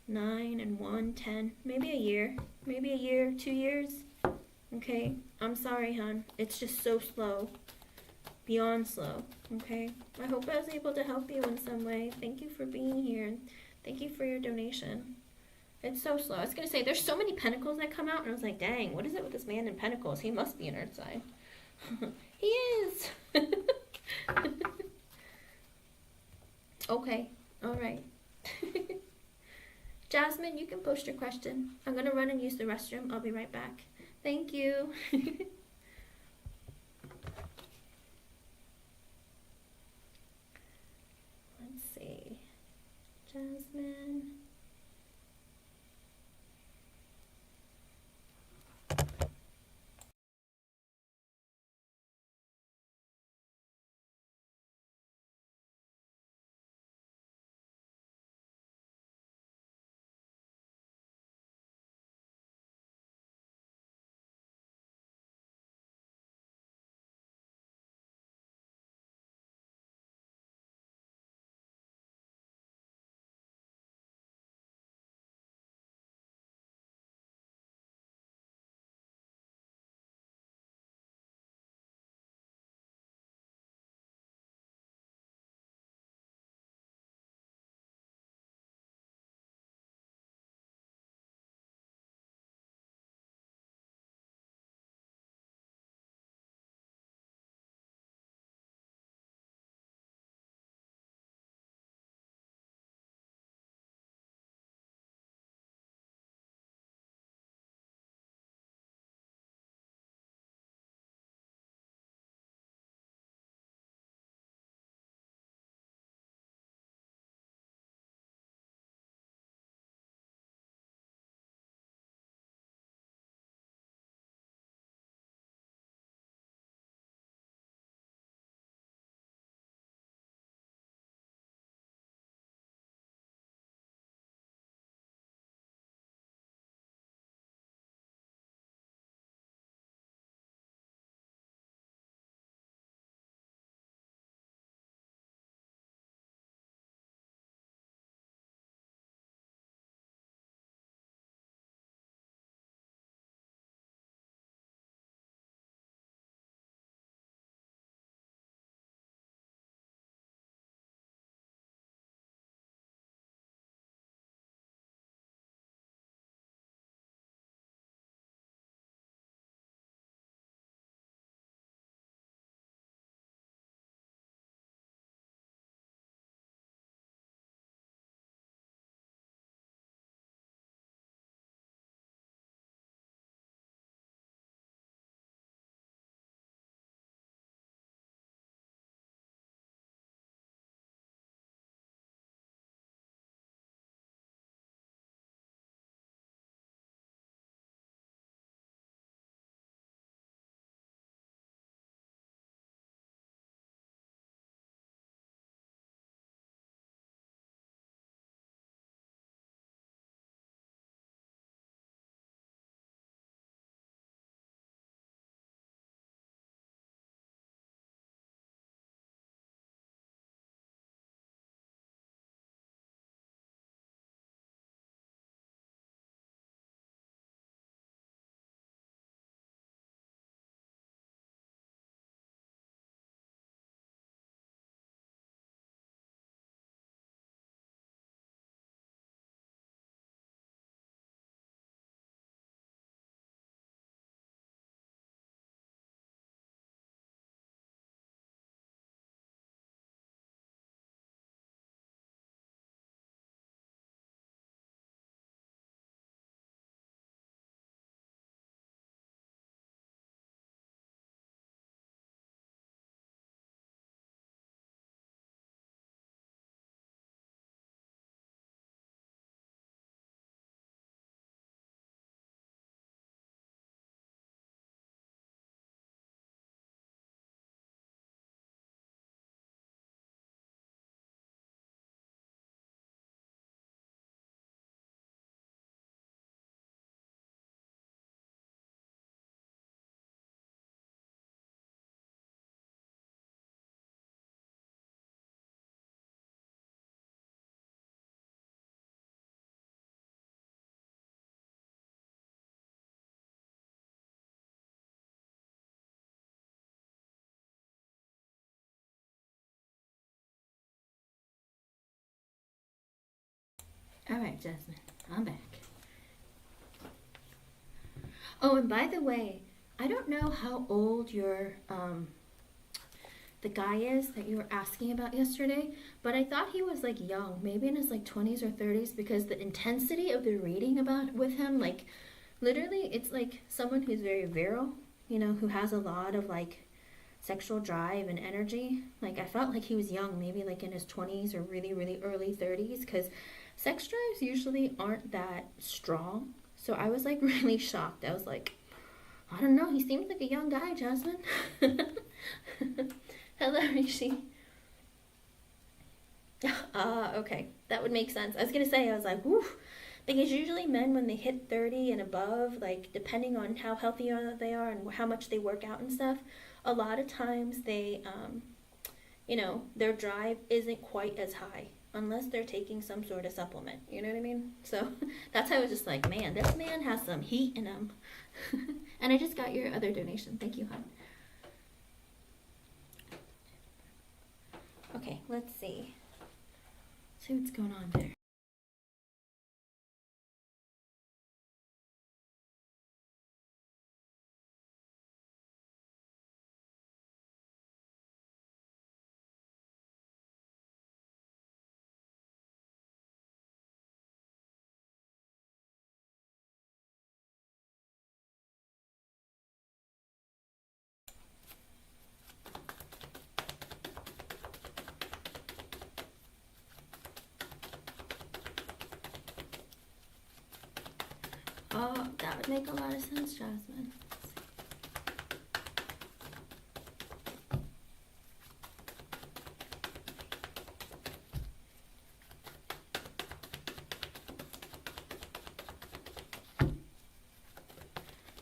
9 and 1, 10. Maybe a year. Maybe a year, 2 years. Okay? I'm sorry, hon. It's just so slow. Beyond slow. Okay? I hope I was able to help you in some way. Thank you for being here. Thank you for your donation. It's so slow. I was going to say, there's so many pentacles that come out, and I was like, dang, what is it with this man in pentacles? He must be an earth sign. He is. Okay. All right. Jasmine, you can post your question. I'm going to run and use the restroom. I'll be right back. Thank you. Let's see. Jasmine. All right, Jasmine, I'm back. Oh, and by the way, I don't know how old your the guy is that you were asking about yesterday, but I thought he was like young, maybe in his like 20s or 30s, because the intensity of the reading about with him, like literally, it's like someone who's very virile, you know, who has a lot of like sexual drive and energy. Like I felt like he was young, maybe like in his 20s or really, really early 30s, because sex drives usually aren't that strong. So I was like really shocked. I was like, I don't know, he seems like a young guy, Jasmine. Hello, Rishi. Okay. That would make sense. I was gonna say, I was like, whew. Because usually men, when they hit 30 and above, like, depending on how healthy they are and how much they work out and stuff, a lot of times they, you know, their drive isn't quite as high unless they're taking some sort of supplement. You know what I mean? So that's how I was just like, man, this man has some heat in him. And I just got your other donation. Thank you, hon. Okay, let's see. See what's going on there. Oh, that would make a lot of sense, Jasmine.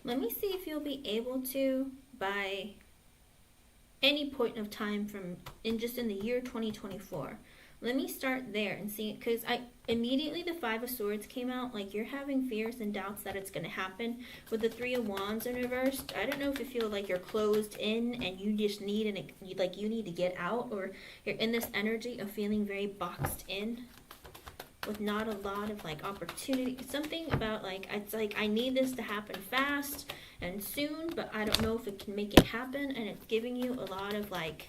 Let me see if you'll be able to, by any point of time from in the year 2024. Let me start there and see, because I immediately the Five of Swords came out, like you're having fears and doubts that it's going to happen. With the Three of Wands in reverse, I don't know if you feel like you're closed in and you just need you need to get out, or you're in this energy of feeling very boxed in with not a lot of like opportunity. Something about like, it's like I need this to happen fast and soon, but I don't know if it can make it happen, and it's giving you a lot of like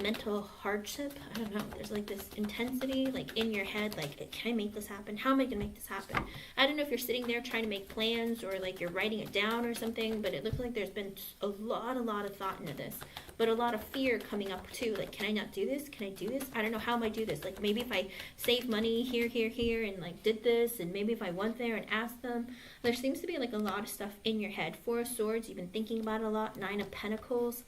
mental hardship. I don't know, there's like this intensity like in your head, like, can I make this happen? How am I gonna make this happen? I don't know if you're sitting there trying to make plans or like you're writing it down or something, but it looks like there's been a lot of thought into this, but a lot of fear coming up too. Like, can I not do this? Can I do this? I don't know, how am I do this? Like, maybe if I save money here and like did this, and maybe if I went there and asked them. There seems to be like a lot of stuff in your head. Four of Swords, you've been thinking about it a lot. Nine of Pentacles,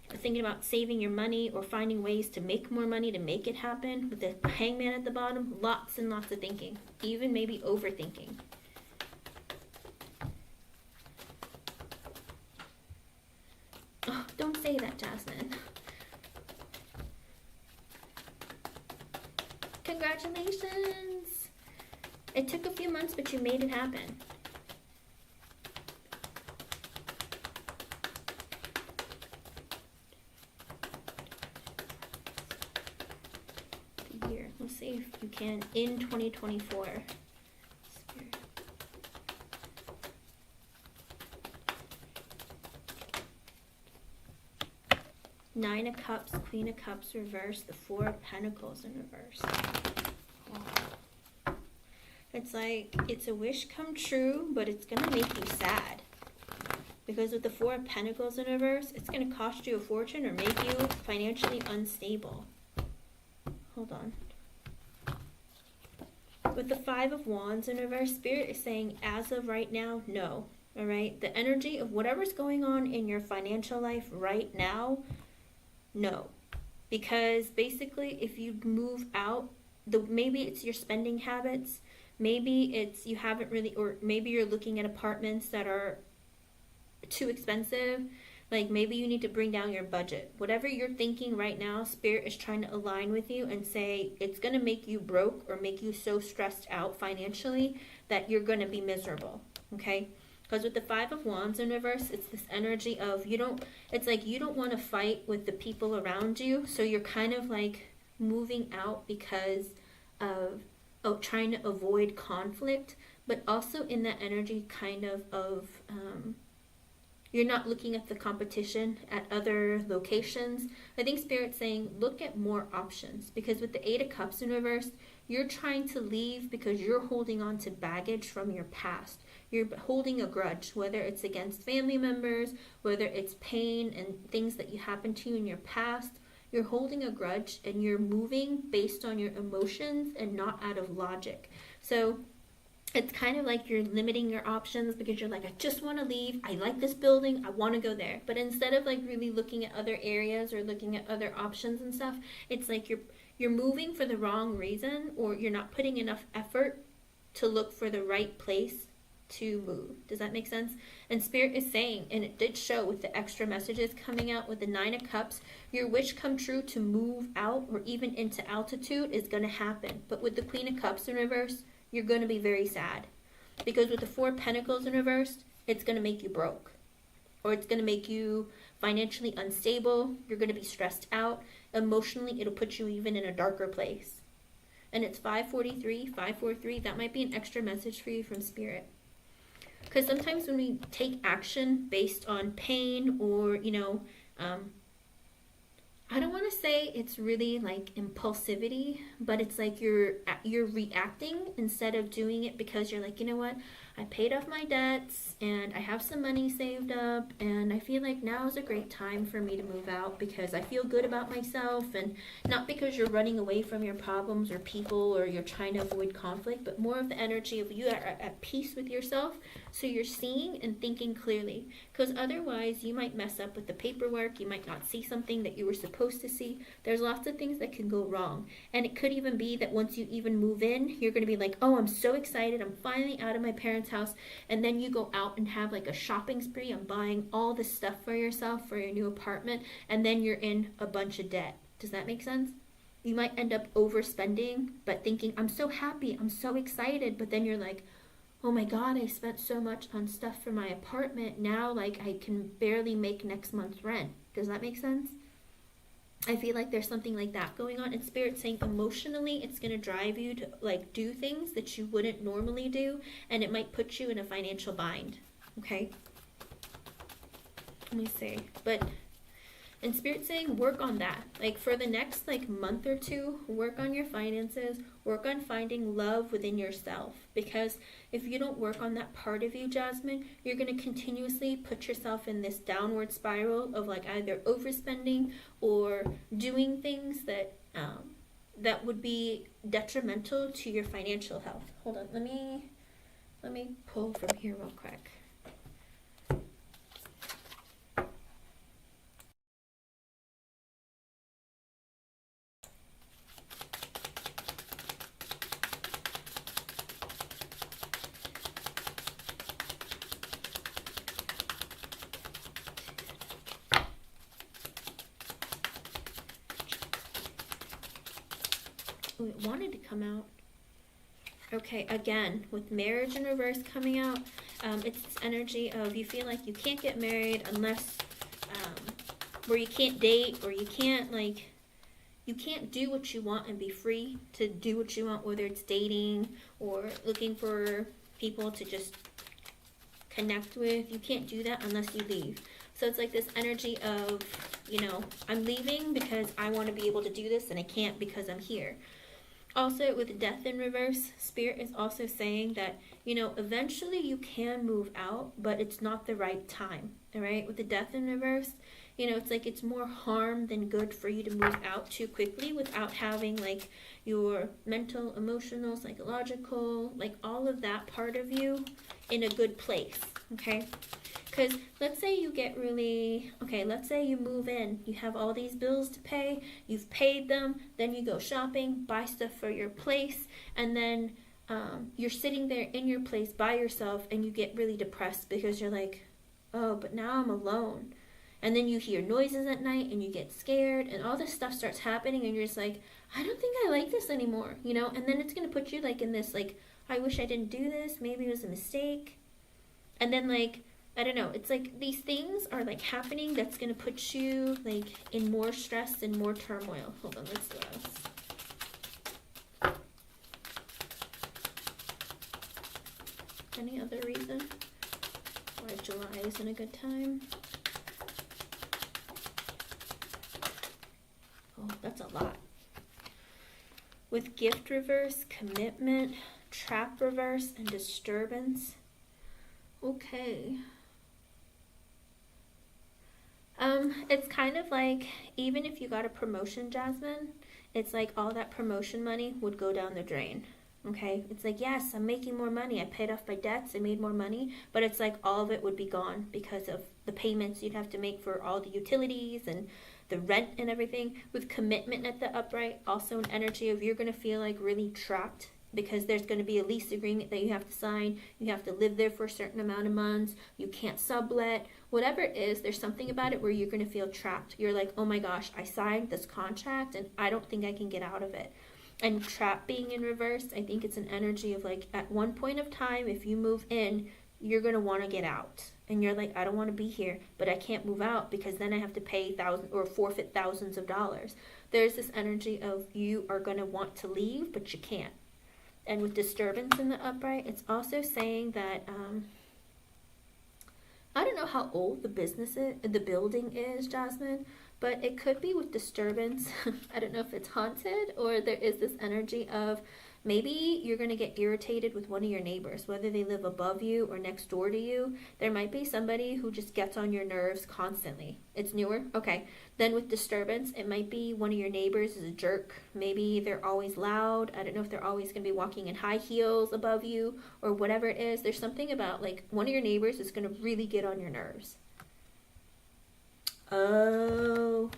thinking about saving your money or finding ways to make more money to make it happen. With the Hangman at the bottom, lots and lots of thinking, even maybe overthinking. Oh, don't say that, Jasmine. Congratulations! It took a few months, but you made it happen. Here, let's see if you can in 2024. Spirit. Nine of Cups, Queen of Cups reverse, the Four of Pentacles in reverse. Wow. It's like, it's a wish come true, but it's gonna make you sad. Because with the Four of Pentacles in reverse, it's gonna cost you a fortune or make you financially unstable. Hold on. With the Five of Wands in reverse, Spirit is saying, as of right now, no. All right? The energy of whatever's going on in your financial life right now, no. Because basically, if you move out, maybe it's your spending habits. Maybe it's you haven't really, or maybe you're looking at apartments that are too expensive. Like, maybe you need to bring down your budget. Whatever you're thinking right now, Spirit is trying to align with you and say it's going to make you broke or make you so stressed out financially that you're going to be miserable, okay? Because with the Five of Wands in reverse, it's this energy of it's like you don't want to fight with the people around you, so you're kind of like moving out because of trying to avoid conflict, but also in that energy kind of you're not looking at the competition at other locations. I think Spirit's saying look at more options, because with the Eight of Cups in reverse, you're trying to leave because you're holding on to baggage from your past. You're holding a grudge, whether it's against family members, whether it's pain and things that you happened to you in your past. You're holding a grudge and you're moving based on your emotions and not out of logic. So it's kind of like you're limiting your options because you're like, I just want to leave. I like this building. I want to go there. But instead of like really looking at other areas or looking at other options and stuff, it's like you're moving for the wrong reason, or you're not putting enough effort to look for the right place to move. Does that make sense? And Spirit is saying, and it did show with the extra messages coming out with the Nine of Cups, your wish come true to move out or even into altitude is going to happen. But with the Queen of Cups in reverse, you're going to be very sad, because with the Four of Pentacles in reverse, it's going to make you broke, or it's going to make you financially unstable. You're going to be stressed out. Emotionally, it'll put you even in a darker place. And it's 543. That might be an extra message for you from Spirit. Because sometimes when we take action based on pain or, I don't want to say it's really like impulsivity, but it's like you're reacting instead of doing it because you're like, you know what, I paid off my debts and I have some money saved up and I feel like now is a great time for me to move out because I feel good about myself, and not because you're running away from your problems or people or you're trying to avoid conflict, but more of the energy of you are at peace with yourself, so you're seeing and thinking clearly, because otherwise you might mess up with the paperwork, you might not see something that you were supposed to see. There's lots of things that can go wrong, and it could even be that once you even move in, you're going to be like, oh, I'm so excited, I'm finally out of my parents' house, and then you go out and have like a shopping spree on buying all this stuff for yourself for your new apartment, and then you're in a bunch of debt. Does that make sense? You might end up overspending, but thinking, I'm so happy, I'm so excited, but then you're like, oh my god, I spent so much on stuff for my apartment, now like I can barely make next month's rent. Does that make sense? I feel like there's something like that going on, and Spirit saying emotionally it's going to drive you to like do things that you wouldn't normally do, and it might put you in a financial bind. Okay, let me see. But and Spirit saying work on that, like for the next like month or two, work on your finances, work on finding love within yourself, because if you don't work on that part of you, Jasmine, you're going to continuously put yourself in this downward spiral of like either overspending or doing things that that would be detrimental to your financial health. Hold on, let me pull from here real quick. Oh, it wanted to come out. Okay, again, with marriage in reverse coming out, it's this energy of you feel like you can't get married unless, where you can't date, or you can't do what you want and be free to do what you want, whether it's dating or looking for people to just connect with. You can't do that unless you leave. So it's like this energy of, I'm leaving because I want to be able to do this and I can't because I'm here. Also, with death in reverse, Spirit is also saying that, eventually you can move out, but it's not the right time, all right? With the death in reverse, it's like it's more harm than good for you to move out too quickly without having, like, your mental, emotional, psychological, like, all of that part of you in a good place, okay? Because let's say you get let's say you move in, you have all these bills to pay, you've paid them, then you go shopping, buy stuff for your place, and then you're sitting there in your place by yourself and you get really depressed because you're like, oh, but now I'm alone. And then you hear noises at night and you get scared and all this stuff starts happening and you're just like, I don't think I like this anymore, and then it's going to put you like in this, like, I wish I didn't do this, maybe it was a mistake. And then like, I don't know, it's like these things are like happening that's going to put you like in more stress and more turmoil. Hold on, let's do this. Any other reason why July isn't a good time? Oh, that's a lot. With gift reverse, commitment, trap reverse, and disturbance. Okay. It's kind of like, even if you got a promotion, Jasmine, it's like all that promotion money would go down the drain. Okay, it's like, yes, I'm making more money, I paid off my debts, I made more money, but it's like all of it would be gone because of the payments you'd have to make for all the utilities and the rent and everything. With commitment at the upright, also an energy of you're going to feel like really trapped because there's going to be a lease agreement that you have to sign. You have to live there for a certain amount of months. You can't sublet. Whatever it is, there's something about it where you're going to feel trapped. You're like, oh my gosh, I signed this contract and I don't think I can get out of it. And trap being in reverse, I think it's an energy of like, at one point of time, if you move in, you're going to want to get out. And you're like, I don't want to be here, but I can't move out because then I have to pay thousands or forfeit thousands of dollars. There's this energy of you are going to want to leave, but you can't. And with disturbance in the upright, it's also saying that, I don't know how old the building is, Jasmine, but it could be with disturbance. I don't know if it's haunted or there is this energy of maybe you're going to get irritated with one of your neighbors, whether they live above you or next door to you. There might be somebody who just gets on your nerves constantly. It's newer? Okay. Then with disturbance, it might be one of your neighbors is a jerk. Maybe they're always loud. I don't know if they're always going to be walking in high heels above you or whatever it is. There's something about like one of your neighbors is going to really get on your nerves. Oh,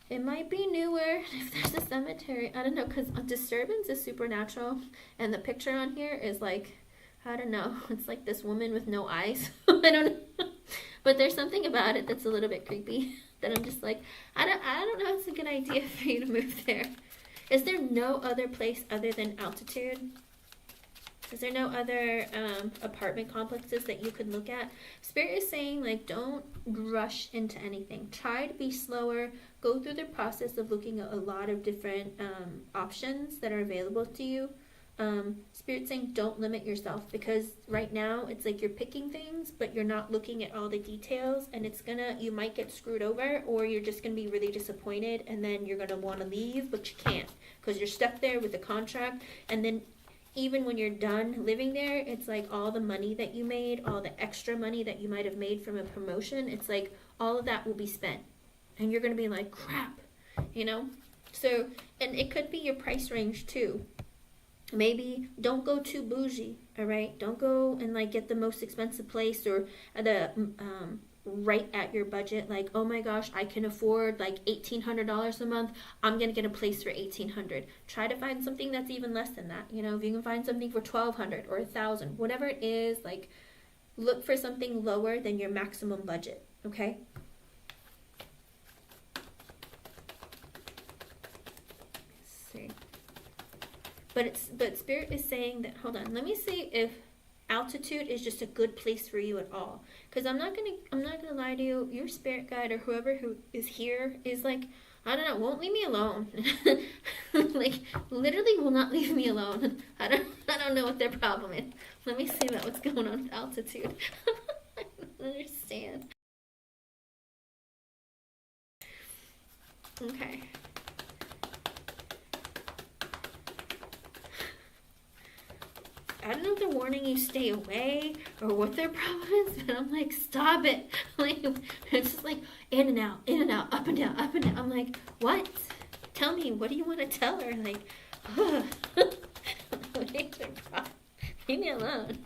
it might be newer if there's a cemetery. I don't know, because disturbance is supernatural. And the picture on here is like, I don't know. It's like this woman with no eyes. I don't know. But there's something about it that's a little bit creepy. That I'm just like, I don't know if it's a good idea for you to move there. Is there no other place other than Altitude? Is there no other apartment complexes that you could look at? Spirit is saying, like, don't rush into anything. Try to be slower. Go through the process of looking at a lot of different options that are available to you. Spirit saying, don't limit yourself, because right now it's like you're picking things, but you're not looking at all the details, and you might get screwed over, or you're just gonna be really disappointed, and then you're gonna want to leave, but you can't, because you're stuck there with the contract, and then even when you're done living there, it's like all the money that you made, all the extra money that you might have made from a promotion, it's like all of that will be spent. And you're going to be like, crap, you know? So, and it could be your price range too. Maybe don't go too bougie, all right? Don't go and like get the most expensive place or the right at your budget, like, oh my gosh, I can afford like $1,800 a month, I'm gonna get a place for $1,800. Try to find something that's even less than that. You know, if you can find something for $1,200 or $1,000, whatever it is, like, look for something lower than your maximum budget. Okay. Let's see. But Spirit is saying that, hold on, let me see if Altitude is just a good place for you at all. Because I'm not gonna lie to you, your spirit guide or whoever who is here is like, I don't know, won't leave me alone. Like, literally will not leave me alone. I don't know what their problem is. Let me see about what's going on with Altitude. I don't understand. Okay. I don't know if they're warning you stay away or what their problem is, but I'm like, stop it. Like, it's just like in and out, up and down, up and down. I'm like, what? Tell me, what do you want to tell her? Like, ugh. What is your problem? Leave me alone.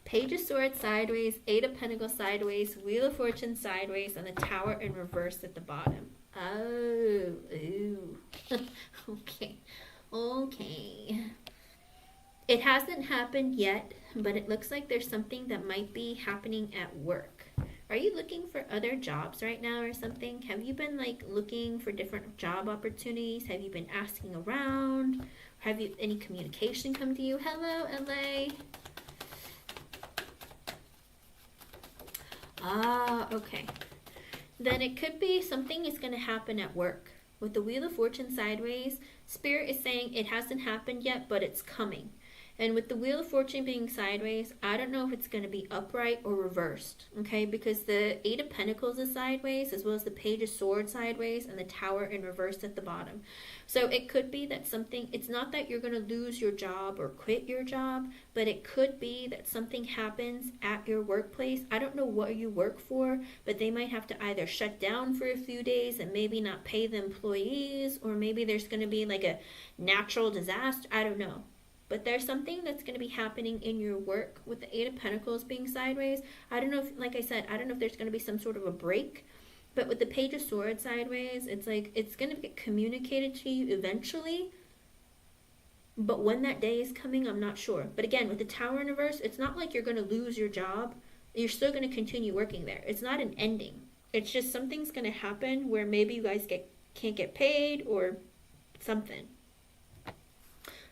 Page of Swords sideways, Eight of Pentacles sideways, Wheel of Fortune sideways, and the Tower in reverse at the bottom. Oh, ooh. Okay. It hasn't happened yet, but it looks like there's something that might be happening at work. Are you looking for other jobs right now or something? Have you been like looking for different job opportunities? Have you been asking around? Have you any communication come to you? Hello, LA. Ah, okay. Then it could be something is going to happen at work. With the Wheel of Fortune sideways, Spirit is saying it hasn't happened yet, but it's coming. And with the Wheel of Fortune being sideways, I don't know if it's going to be upright or reversed, okay? Because the Eight of Pentacles is sideways, as well as the Page of Swords sideways, and the Tower in reverse at the bottom. So it could be that something, it's not that you're going to lose your job or quit your job, but it could be that something happens at your workplace. I don't know what you work for, but they might have to either shut down for a few days and maybe not pay the employees, or maybe there's going to be like a natural disaster. I don't know. But there's something that's going to be happening in your work with the Eight of Pentacles being sideways. I don't know if, like I said, I don't know if there's going to be some sort of a break. But with the Page of Swords sideways, it's like it's going to get communicated to you eventually. But when that day is coming, I'm not sure. But again, with the Tower in reverse, it's not like you're going to lose your job. You're still going to continue working there. It's not an ending. It's just something's going to happen where maybe you guys can't get paid or something.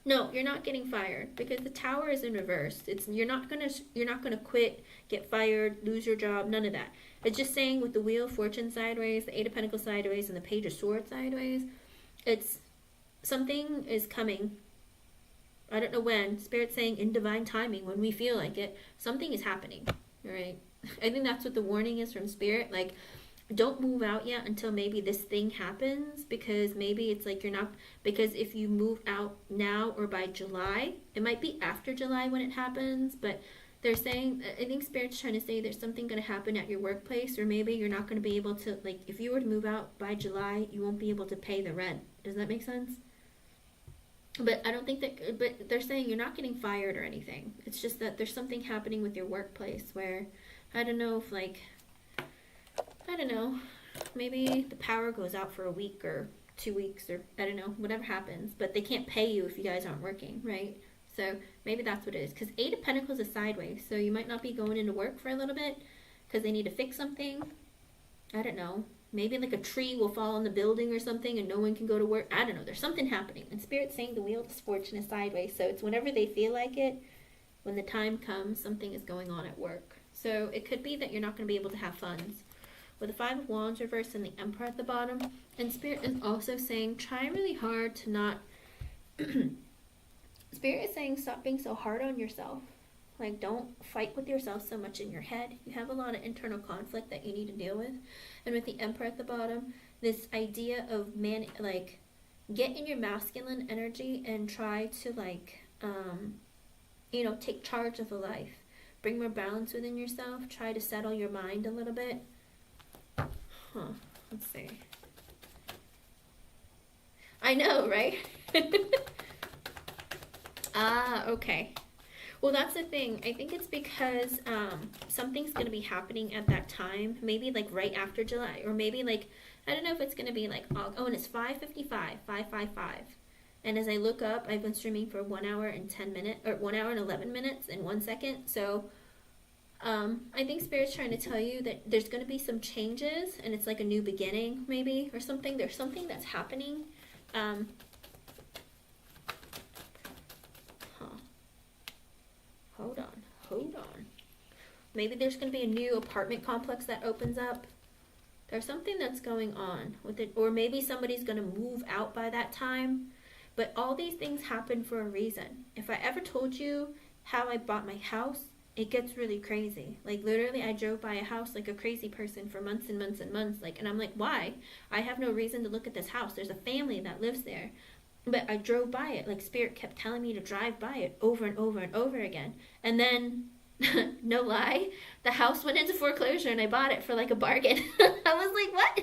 No, you're not getting fired because the Tower is in reverse. You're not gonna quit, get fired, lose your job, none of that. It's just saying with the Wheel of Fortune sideways, the Eight of Pentacles sideways, and the Page of Swords sideways, it's something is coming. I don't know when. Spirit's saying in divine timing, when we feel like it, something is happening. All right. I think that's what the warning is from Spirit. Like, don't move out yet until maybe this thing happens, because maybe it's like you're not, because if you move out now or by July, it might be after July when it happens, but they're saying, I think Spirit's trying to say there's something going to happen at your workplace, or maybe you're not going to be able to, like, if you were to move out by July, you won't be able to pay the rent. Does that make sense? But I don't think that, but they're saying you're not getting fired or anything. It's just that there's something happening with your workplace where, I don't know if, like, I don't know, maybe the power goes out for a week or 2 weeks, or I don't know, whatever happens, but they can't pay you if you guys aren't working, right? So maybe that's what it is, because Eight of Pentacles is sideways, so you might not be going into work for a little bit because they need to fix something. I don't know, maybe like a tree will fall on the building or something and no one can go to work. I don't know, there's something happening, and Spirit's saying the Wheel of Fortune is sideways, so it's whenever they feel like it, when the time comes, something is going on at work. So it could be that you're not going to be able to have funds. With the Five of Wands reversed and the Emperor at the bottom. And Spirit is also saying, try really hard to not... Spirit is saying, stop being so hard on yourself. Like, don't fight with yourself so much in your head. You have a lot of internal conflict that you need to deal with. And with the Emperor at the bottom, this idea of, get in your masculine energy and try to, take charge of the life. Bring more balance within yourself. Try to settle your mind a little bit. Let's see. I know, right? Okay. Well, that's the thing. I think it's because something's going to be happening at that time. Maybe like right after July. Or maybe like, I don't know if it's going to be like, and it's 5:55, 5:55. And as I look up, I've been streaming for 1 hour and 10 minutes, or 1 hour and 11 minutes and 1 second. So I think Spirit's trying to tell you that there's going to be some changes, and it's like a new beginning, maybe, or something. There's something that's happening. Hold on. Maybe there's going to be a new apartment complex that opens up. There's something that's going on with it, or maybe somebody's going to move out by that time. But all these things happen for a reason. If I ever told you how I bought my house, it gets really crazy. Like, literally, I drove by a house like a crazy person for months and months and months. Like, and I'm like, why? I have no reason to look at this house. There's a family that lives there. But I drove by it. Like, Spirit kept telling me to drive by it over and over and over again. And then, no lie, the house went into foreclosure and I bought it for like a bargain. I was like, what?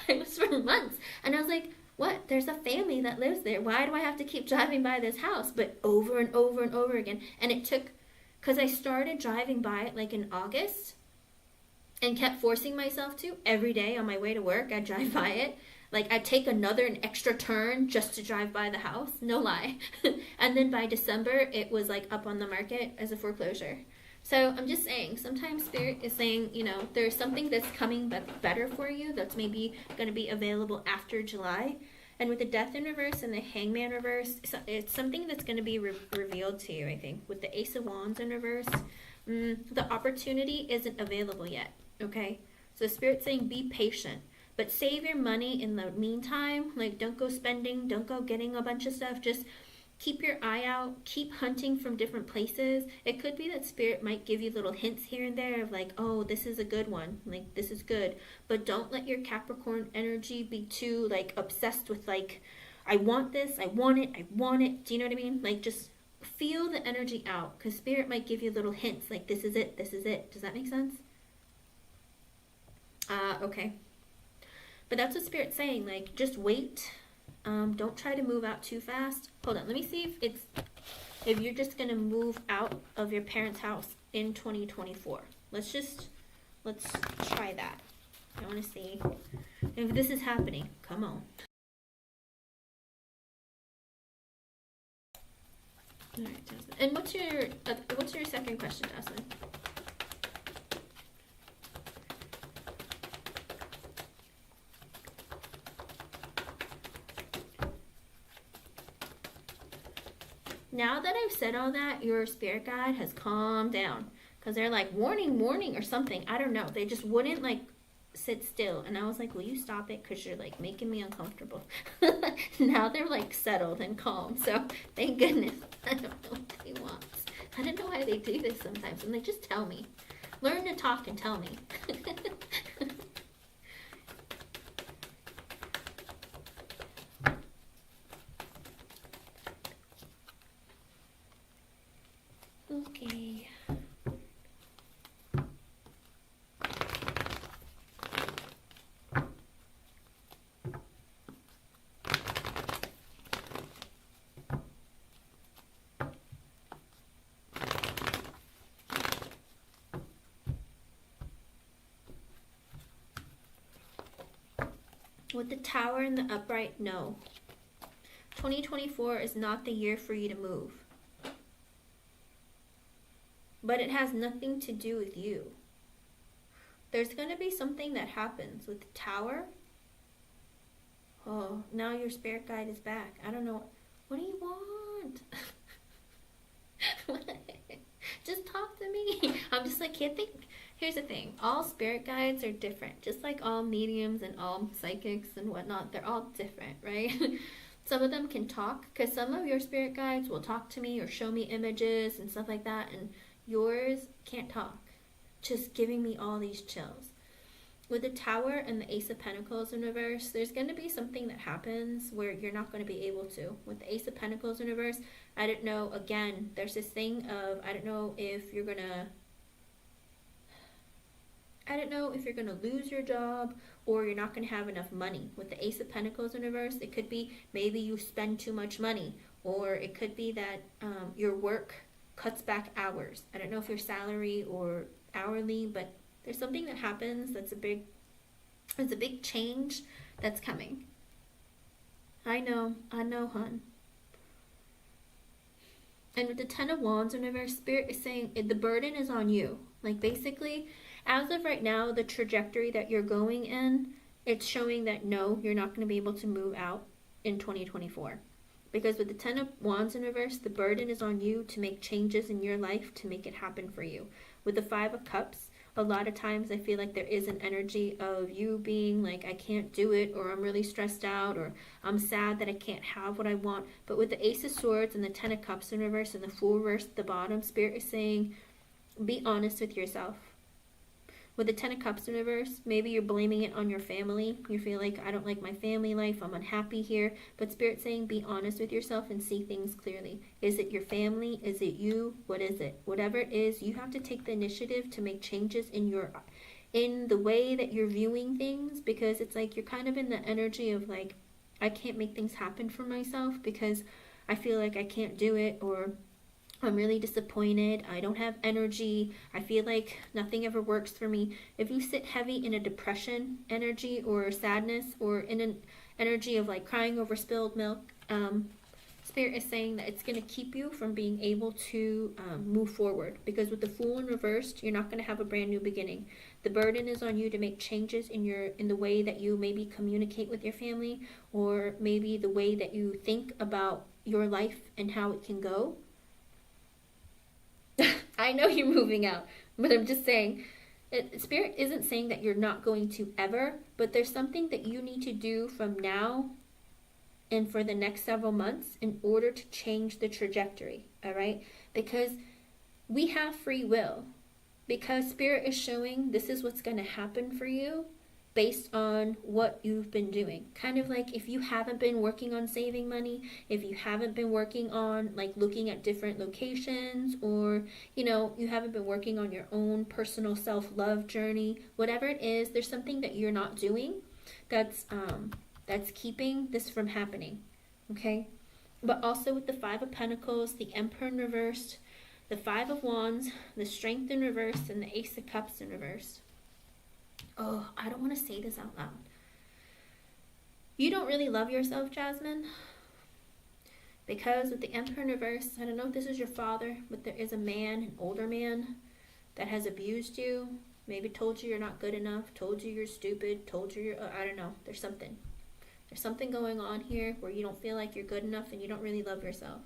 It was for months. And I was like, what? There's a family that lives there. Why do I have to keep driving by this house? But over and over and over again. And it took... Because I started driving by it like in August and kept forcing myself to. Every day on my way to work, I'd drive by it. Like, I'd take an extra turn just to drive by the house. No lie. And then by December, it was like up on the market as a foreclosure. So I'm just saying, sometimes Spirit is saying, there's something that's coming better for you that's maybe going to be available after July. And with the Death in reverse and the Hangman reverse, it's something that's going to be revealed to you, I think. With the Ace of Wands in reverse, the opportunity isn't available yet, okay? So Spirit's saying be patient, but save your money in the meantime. Like, don't go spending, don't go getting a bunch of stuff. Just keep your eye out, keep hunting from different places. It could be that spirit might give you little hints here and there of like, oh, this is a good one, like this is good. But don't let your Capricorn energy be too like obsessed with like, I want this, I want it, I want it. Do you know what I mean? Like just feel the energy out, because spirit might give you little hints like, this is it, this is it. Does that make sense? Okay. But that's what spirit's saying, like just wait. Don't try to move out too fast. Hold on, let me see if you're just gonna move out of your parents' house in 2024. Let's try that. I want to see if this is happening. Come on. All right, Jasmine. And what's your second question, Jasmine? Now that I've said all that, your spirit guide has calmed down, because they're like, warning, warning, or something. I don't know. They just wouldn't like sit still. And I was like, will you stop it? Because you're like making me uncomfortable. Now they're like settled and calm. So thank goodness. I don't know what they want. I don't know why they do this sometimes. And they just tell me. Learn to talk and tell me. Okay. With the Tower and the upright, no. 2024 is not the year for you to move. But it has nothing to do with you. There's going to be something that happens with the Tower. Oh, now your spirit guide is back. I don't know. What do you want? Just talk to me. I'm just like, can't think. Here's the thing. All spirit guides are different. Just like all mediums and all psychics and whatnot. They're all different, right? Some of them can talk, because some of your spirit guides will talk to me or show me images and stuff like that. And yours can't talk. Just giving me all these chills. With the Tower and the Ace of Pentacles in reverse, there's going to be something that happens where you're not going to be able to. With the Ace of Pentacles in reverse, I don't know, again, there's this thing of, I don't know if you're going to lose your job, or you're not going to have enough money. With the Ace of Pentacles in reverse, it could be maybe you spend too much money, or it could be that your work cuts back hours. I don't know if you're salary or hourly, but there's something that happens that's a big change that's coming. I know, hun. And with the Ten of Wands in reverse, Spirit is saying the burden is on you. Like basically, as of right now, the trajectory that you're going in, it's showing that no, you're not going to be able to move out in 2024. Because with the Ten of Wands in reverse, the burden is on you to make changes in your life to make it happen for you. With the Five of Cups, a lot of times I feel like there is an energy of you being like, I can't do it, or I'm really stressed out, or I'm sad that I can't have what I want. But with the Ace of Swords and the Ten of Cups in reverse and the Fool reverse at the bottom, Spirit is saying, be honest with yourself. With the Ten of Cups in reverse, maybe you're blaming it on your family. You feel like, I don't like my family life, I'm unhappy here. But Spirit's saying, be honest with yourself and see things clearly. Is it your family? Is it you? What is it? Whatever it is, you have to take the initiative to make changes in the way that you're viewing things, because it's like you're kind of in the energy of like, I can't make things happen for myself because I feel like I can't do it, or I'm really disappointed, I don't have energy, I feel like nothing ever works for me. If you sit heavy in a depression energy or sadness, or in an energy of like crying over spilled milk, Spirit is saying that it's going to keep you from being able to move forward. Because with the Fool in reversed, you're not going to have a brand new beginning. The burden is on you to make changes in the way that you maybe communicate with your family, or maybe the way that you think about your life and how it can go. I know you're moving out, but I'm just saying, Spirit isn't saying that you're not going to ever, but there's something that you need to do from now and for the next several months in order to change the trajectory, all right? Because we have free will. Because Spirit is showing this is what's going to happen for you based on what you've been doing. Kind of like if you haven't been working on saving money, if you haven't been working on like looking at different locations, or you haven't been working on your own personal self-love journey, whatever it is, there's something that you're not doing that's keeping this from happening. Okay? But also with the Five of Pentacles, the Emperor in reverse, the Five of Wands, the Strength in reverse, and the Ace of Cups in reverse. Oh, I don't want to say this out loud. You don't really love yourself, Jasmine. Because with the Emperor in reverse, I don't know if this is your father, but there is a man, an older man, that has abused you. Maybe told you you're not good enough, told you you're stupid, told you you're, I don't know. There's something. There's something going on here where you don't feel like you're good enough and you don't really love yourself.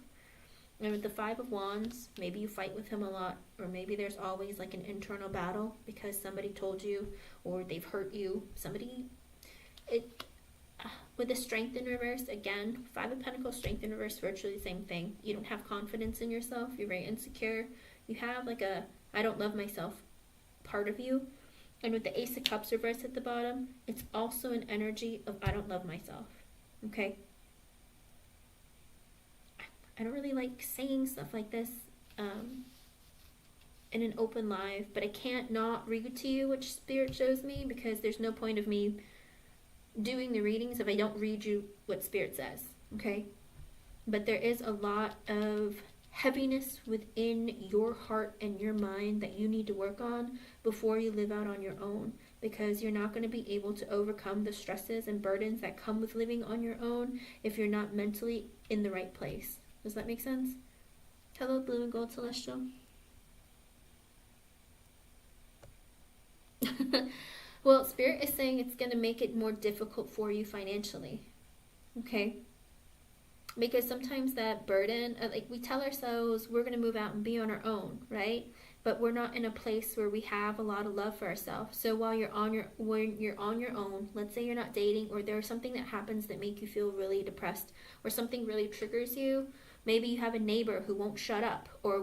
And with the Five of Wands, maybe you fight with him a lot, or maybe there's always like an internal battle because somebody told you or they've hurt you. With the Strength in reverse, again, Five of Pentacles, Strength in reverse, virtually the same thing. You don't have confidence in yourself. You're very insecure. You have like a I don't love myself part of you. And with the Ace of Cups reverse at the bottom, it's also an energy of I don't love myself. Okay? I don't really like saying stuff like this in an open live, but I can't not read to you what Spirit shows me, because there's no point of me doing the readings if I don't read you what Spirit says, okay? But there is a lot of heaviness within your heart and your mind that you need to work on before you live out on your own, because you're not going to be able to overcome the stresses and burdens that come with living on your own if you're not mentally in the right place. Does that make sense? Hello, Blue and Gold Celestial. Well, Spirit is saying it's going to make it more difficult for you financially. Okay? Because sometimes that burden, like we tell ourselves we're going to move out and be on our own, right? But we're not in a place where we have a lot of love for ourselves. So when you're on your own, let's say you're not dating, or there's something that happens that make you feel really depressed, or something really triggers you. Maybe you have a neighbor who won't shut up, or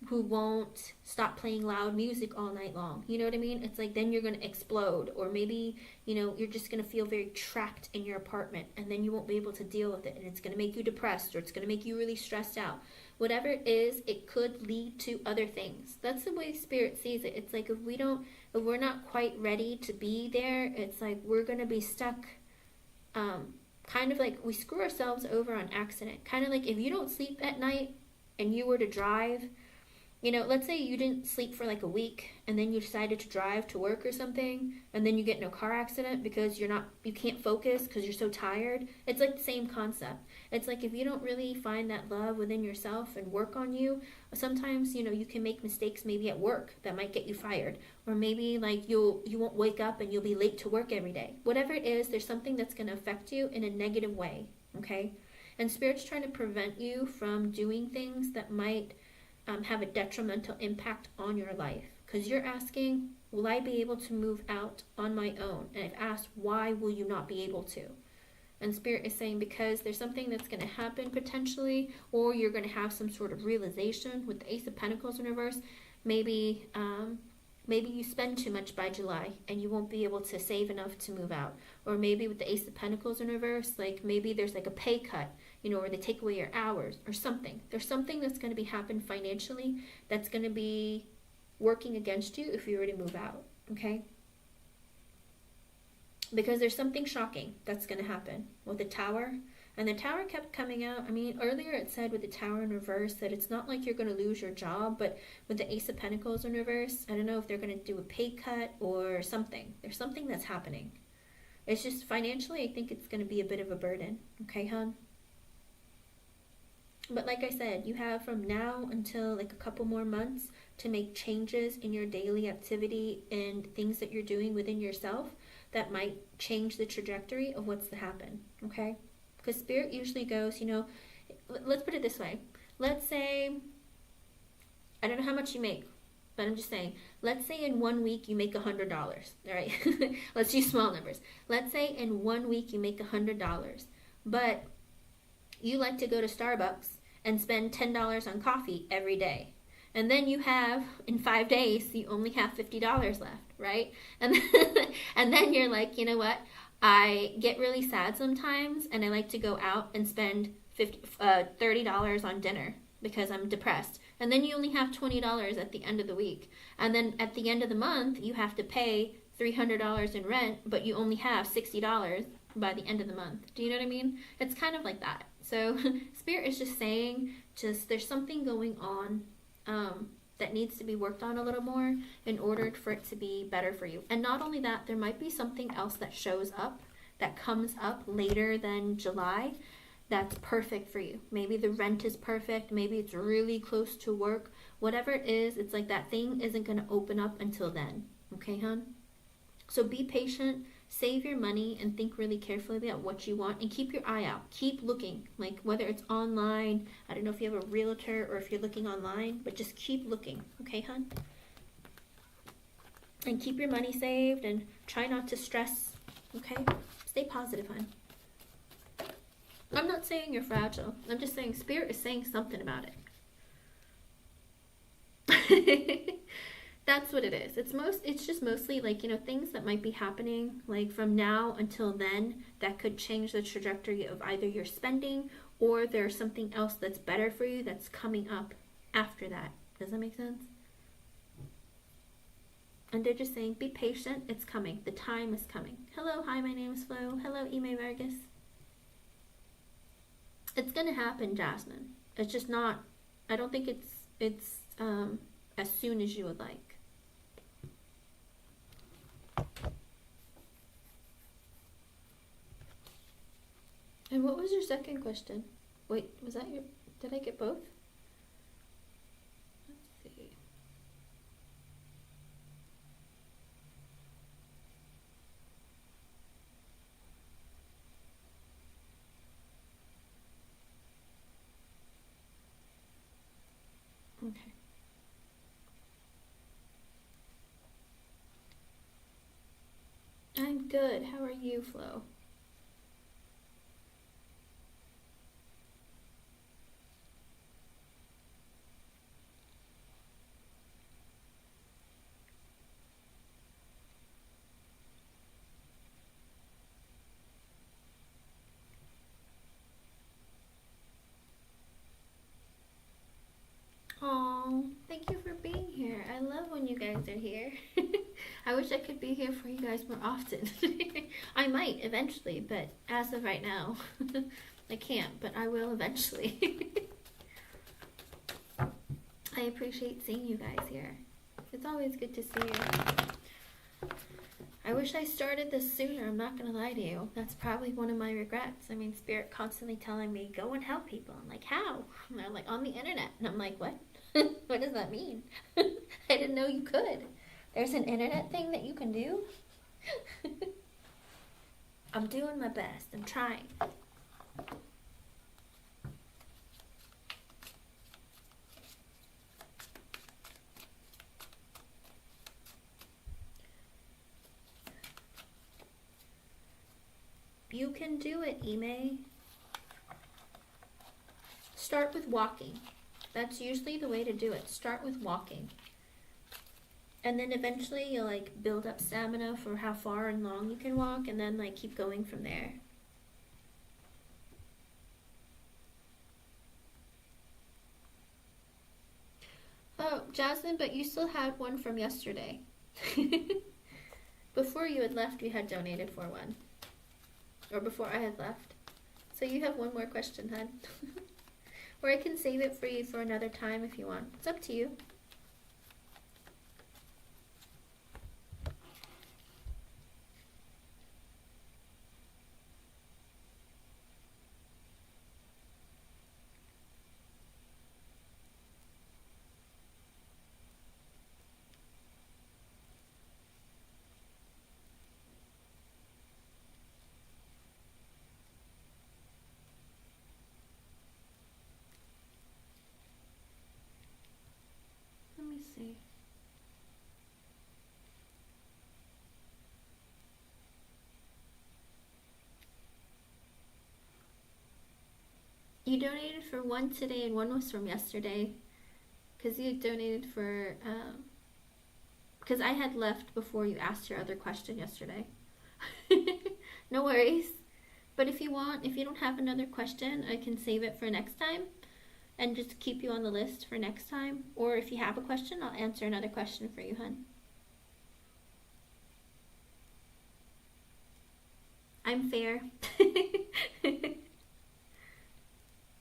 who won't stop playing loud music all night long. You know what I mean? It's like then you're going to explode. Or maybe, you're just going to feel very trapped in your apartment, and then you won't be able to deal with it, and it's going to make you depressed, or it's going to make you really stressed out. Whatever it is, it could lead to other things. That's the way Spirit sees it. It's like if we're not quite ready to be there, it's like we're going to be stuck. Kind of like we screw ourselves over on accident. Kind of like if you don't sleep at night and you were to drive, let's say you didn't sleep for like a week, and then you decided to drive to work or something, and then you get in a car accident because you can't focus because you're so tired. It's like the same concept. It's like if you don't really find that love within yourself and work on you, sometimes, you can make mistakes maybe at work that might get you fired. Or maybe like you won't wake up and you'll be late to work every day. Whatever it is, there's something that's going to affect you in a negative way, okay? And Spirit's trying to prevent you from doing things that might have a detrimental impact on your life. Because you're asking, will I be able to move out on my own? And I've asked, why will you not be able to? And Spirit is saying because there's something that's going to happen potentially, or you're going to have some sort of realization with the Ace of Pentacles in reverse. Maybe you spend too much by July and you won't be able to save enough to move out. Or maybe with the Ace of Pentacles in reverse, like maybe there's like a pay cut, or they take away your hours or something. There's something that's going to be happen financially that's going to be working against you if you were to move out, okay? Because there's something shocking that's going to happen with the Tower. And the Tower kept coming out. I mean, earlier it said with the Tower in reverse that it's not like you're going to lose your job, but with the Ace of Pentacles in reverse, I don't know if they're going to do a pay cut or something. There's something that's happening. It's just financially, I think it's going to be a bit of a burden. Okay, hon? But like I said, you have from now until like a couple more months to make changes in your daily activity and things that you're doing within yourself that might change the trajectory of what's to happen, okay? Because Spirit usually goes, let's put it this way. Let's say, I don't know how much you make, but I'm just saying, let's say in 1 week you make $100, all right? Let's use small numbers. Let's say in 1 week you make $100. but you like to go to Starbucks and spend $10 on coffee every day. And then you have, in 5 days, you only have $50 left, right? And and then you're like, you know what? I get really sad sometimes, and I like to go out and spend $30 on dinner because I'm depressed. And then you only have $20 at the end of the week. And then at the end of the month, you have to pay $300 in rent, but you only have $60 by the end of the month. Do you know what I mean? It's kind of like that. So Spirit is just saying, there's something going on that needs to be worked on a little more in order for it to be better for you. And not only that, there might be something else that shows up, that comes up later than July, that's perfect for you. Maybe the rent is perfect, maybe it's really close to work. Whatever it is, it's like that thing isn't going to open up until then. Okay, hon? So be patient, save your money, and think really carefully about what you want, and keep your eye out. Keep looking, like whether it's online. I don't know if you have a realtor or if you're looking online, but just keep looking. Okay, hon? And keep your money saved and try not to stress. Okay? Stay positive, hon. I'm not saying you're fragile. I'm just saying Spirit is saying something about it. That's what it is. It's just mostly like, things that might be happening like from now until then that could change the trajectory of either your spending or there's something else that's better for you that's coming up after that. Does that make sense? And they're just saying, be patient. It's coming. The time is coming. Hello, hi, my name is Flo. Hello, Ime Vargas. It's going to happen, Jasmine. It's just not, I don't think it's as soon as you would like. And what was your second question? Wait, was that did I get both? Let's see. Okay. I'm good. How are you, Flo? Oh, thank you for being here. I love when you guys are here. I wish I could be here for you guys more often. I might eventually, but as of right now, I can't, but I will eventually. I appreciate seeing you guys here. It's always good to see you. I wish I started this sooner, I'm not going to lie to you. That's probably one of my regrets. I mean, Spirit constantly telling me, go and help people. I'm like, how? And they're like, on the internet. And I'm like, what? What does that mean? I didn't know you could. There's an internet thing that you can do? I'm doing my best. I'm trying. You can do it, Ime. Start with walking. That's usually the way to do it. Start with walking. And then eventually you'll like build up stamina for how far and long you can walk, and then like keep going from there. Oh, Jasmine, but you still had one from yesterday. Before you had left, you had donated for one. Or before I had left. So you have one more question, hon. Or I can save it for you for another time if you want. It's up to you. you donated for one today and one was from yesterday. Because you donated for, because I had left before you asked your other question yesterday. No worries. But if you want, if you don't have another question, I can save it for next time and just keep you on the list for next time. Or if you have a question, I'll answer another question for you, hun. I'm fair.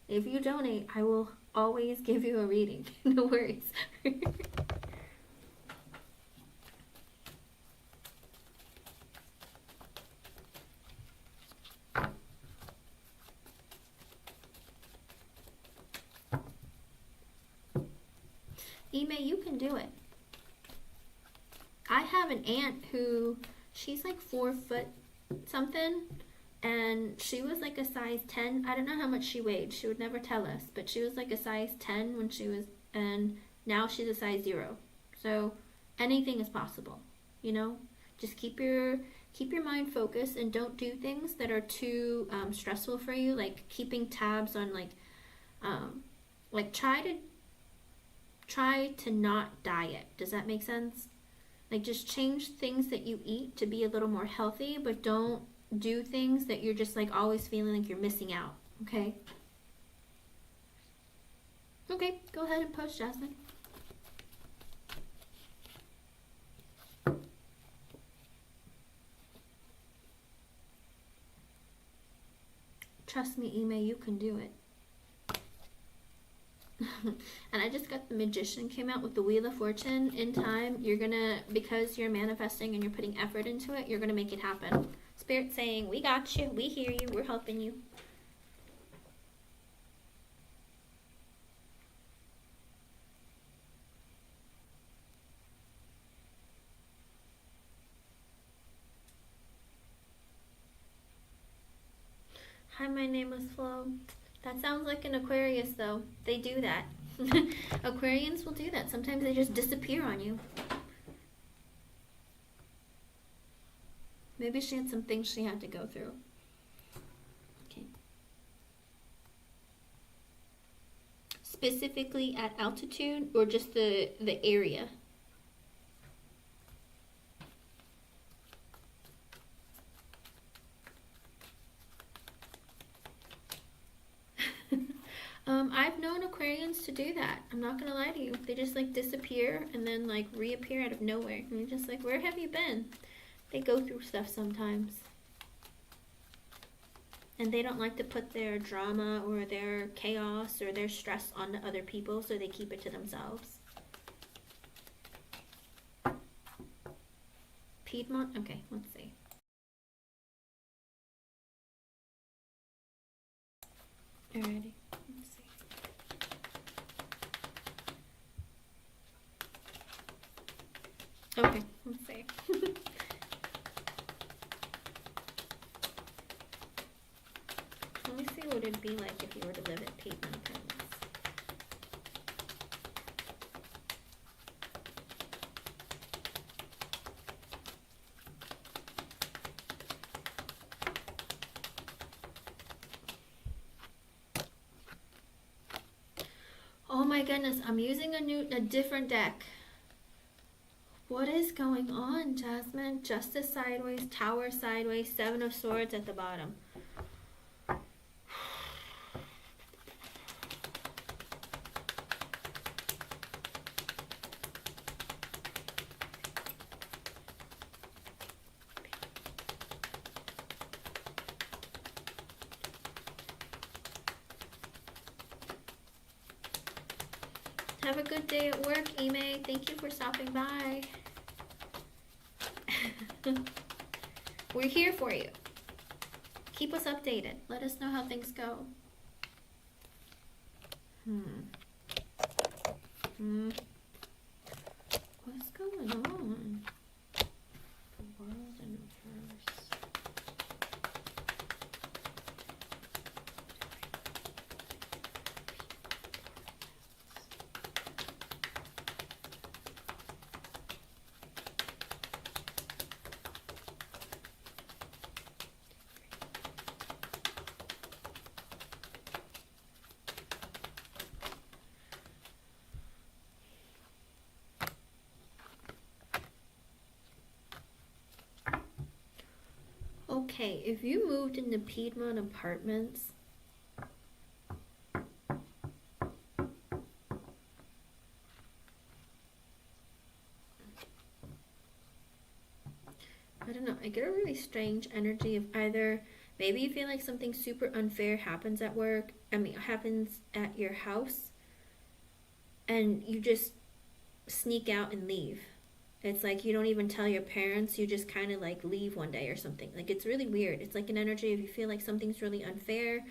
If you donate, I will always give you a reading. No worries. Ime, you can do it. I have an aunt who, she's like 4 foot something, and she was like a size 10. I don't know how much she weighed. She would never tell us, but she was like a size 10 when she was, and now she's a size 0. So anything is possible, you know? Just keep your mind focused and don't do things that are too stressful for you, like keeping tabs on like try to not diet. Does that make sense? Like just change things that you eat to be a little more healthy, but don't do things that you're just like always feeling like you're missing out. Okay? Okay, go ahead and post, Jasmine. Trust me, Ime, you can do it. And I just got the Magician came out with the Wheel of Fortune. In time, you're gonna, because you're manifesting and you're putting effort into it, you're gonna make it happen. Spirit saying, we got you, we hear you, we're helping you. Hi, my name is Flo. That sounds like an Aquarius, though. They do that. Aquarians will do that. Sometimes they just disappear on you. Maybe she had some things she had to go through. Okay. Specifically at altitude or just the area? I've known Aquarians to do that. I'm not gonna lie to you. They just like disappear and then like reappear out of nowhere. And you're just like, where have you been? They go through stuff sometimes. And they don't like to put their drama or their chaos or their stress onto other people, so they keep it to themselves. Piedmont? Okay, let's see. Alrighty. Okay, let's see. Let me see what it'd be like if you were to live at Piedmont Pines. Oh my goodness, I'm using a different deck. What is going on, Jasmine? Justice sideways, Tower sideways, 7 of Swords at the bottom. Have a good day at work, Ime. Thank you for stopping by. We're here for you. Keep us updated. Let us know how things go. What's going on? The world in reverse. Okay, if you moved into Piedmont Apartments, I don't know, I get a really strange energy of either maybe you feel like something super unfair happens at work, happens at your house, and you just sneak out and leave. It's like you don't even tell your parents, you just kind of like leave one day or something. Like it's really weird. It's like an energy if you feel like something's really unfair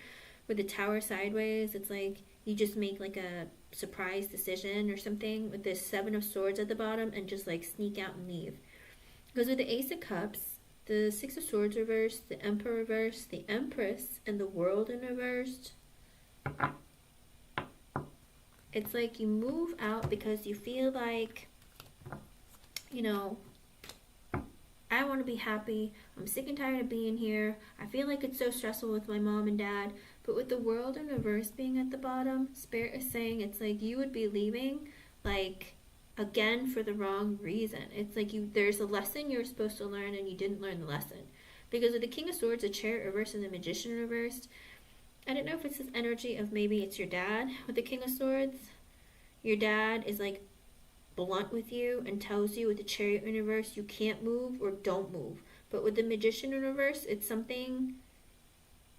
with the tower sideways, it's like you just make like a surprise decision or something with this 7 of Swords at the bottom and just like sneak out and leave. Because with the Ace of Cups, the 6 of Swords reversed, the Emperor reversed, the Empress, and the World in reversed, it's like you move out because you feel like, you know, I want to be happy. I'm sick and tired of being here. I feel like it's so stressful with my mom and dad. But with the World in reverse being at the bottom, Spirit is saying it's like you would be leaving, like, again for the wrong reason. It's like there's a lesson you're supposed to learn and you didn't learn the lesson. Because with the King of Swords, the Chariot reversed, and the Magician reversed, I don't know if it's this energy of maybe it's your dad with the King of Swords. Your dad is like blunt with you and tells you with the Chariot in reverse you can't move or don't move. But with the Magician in reverse, it's something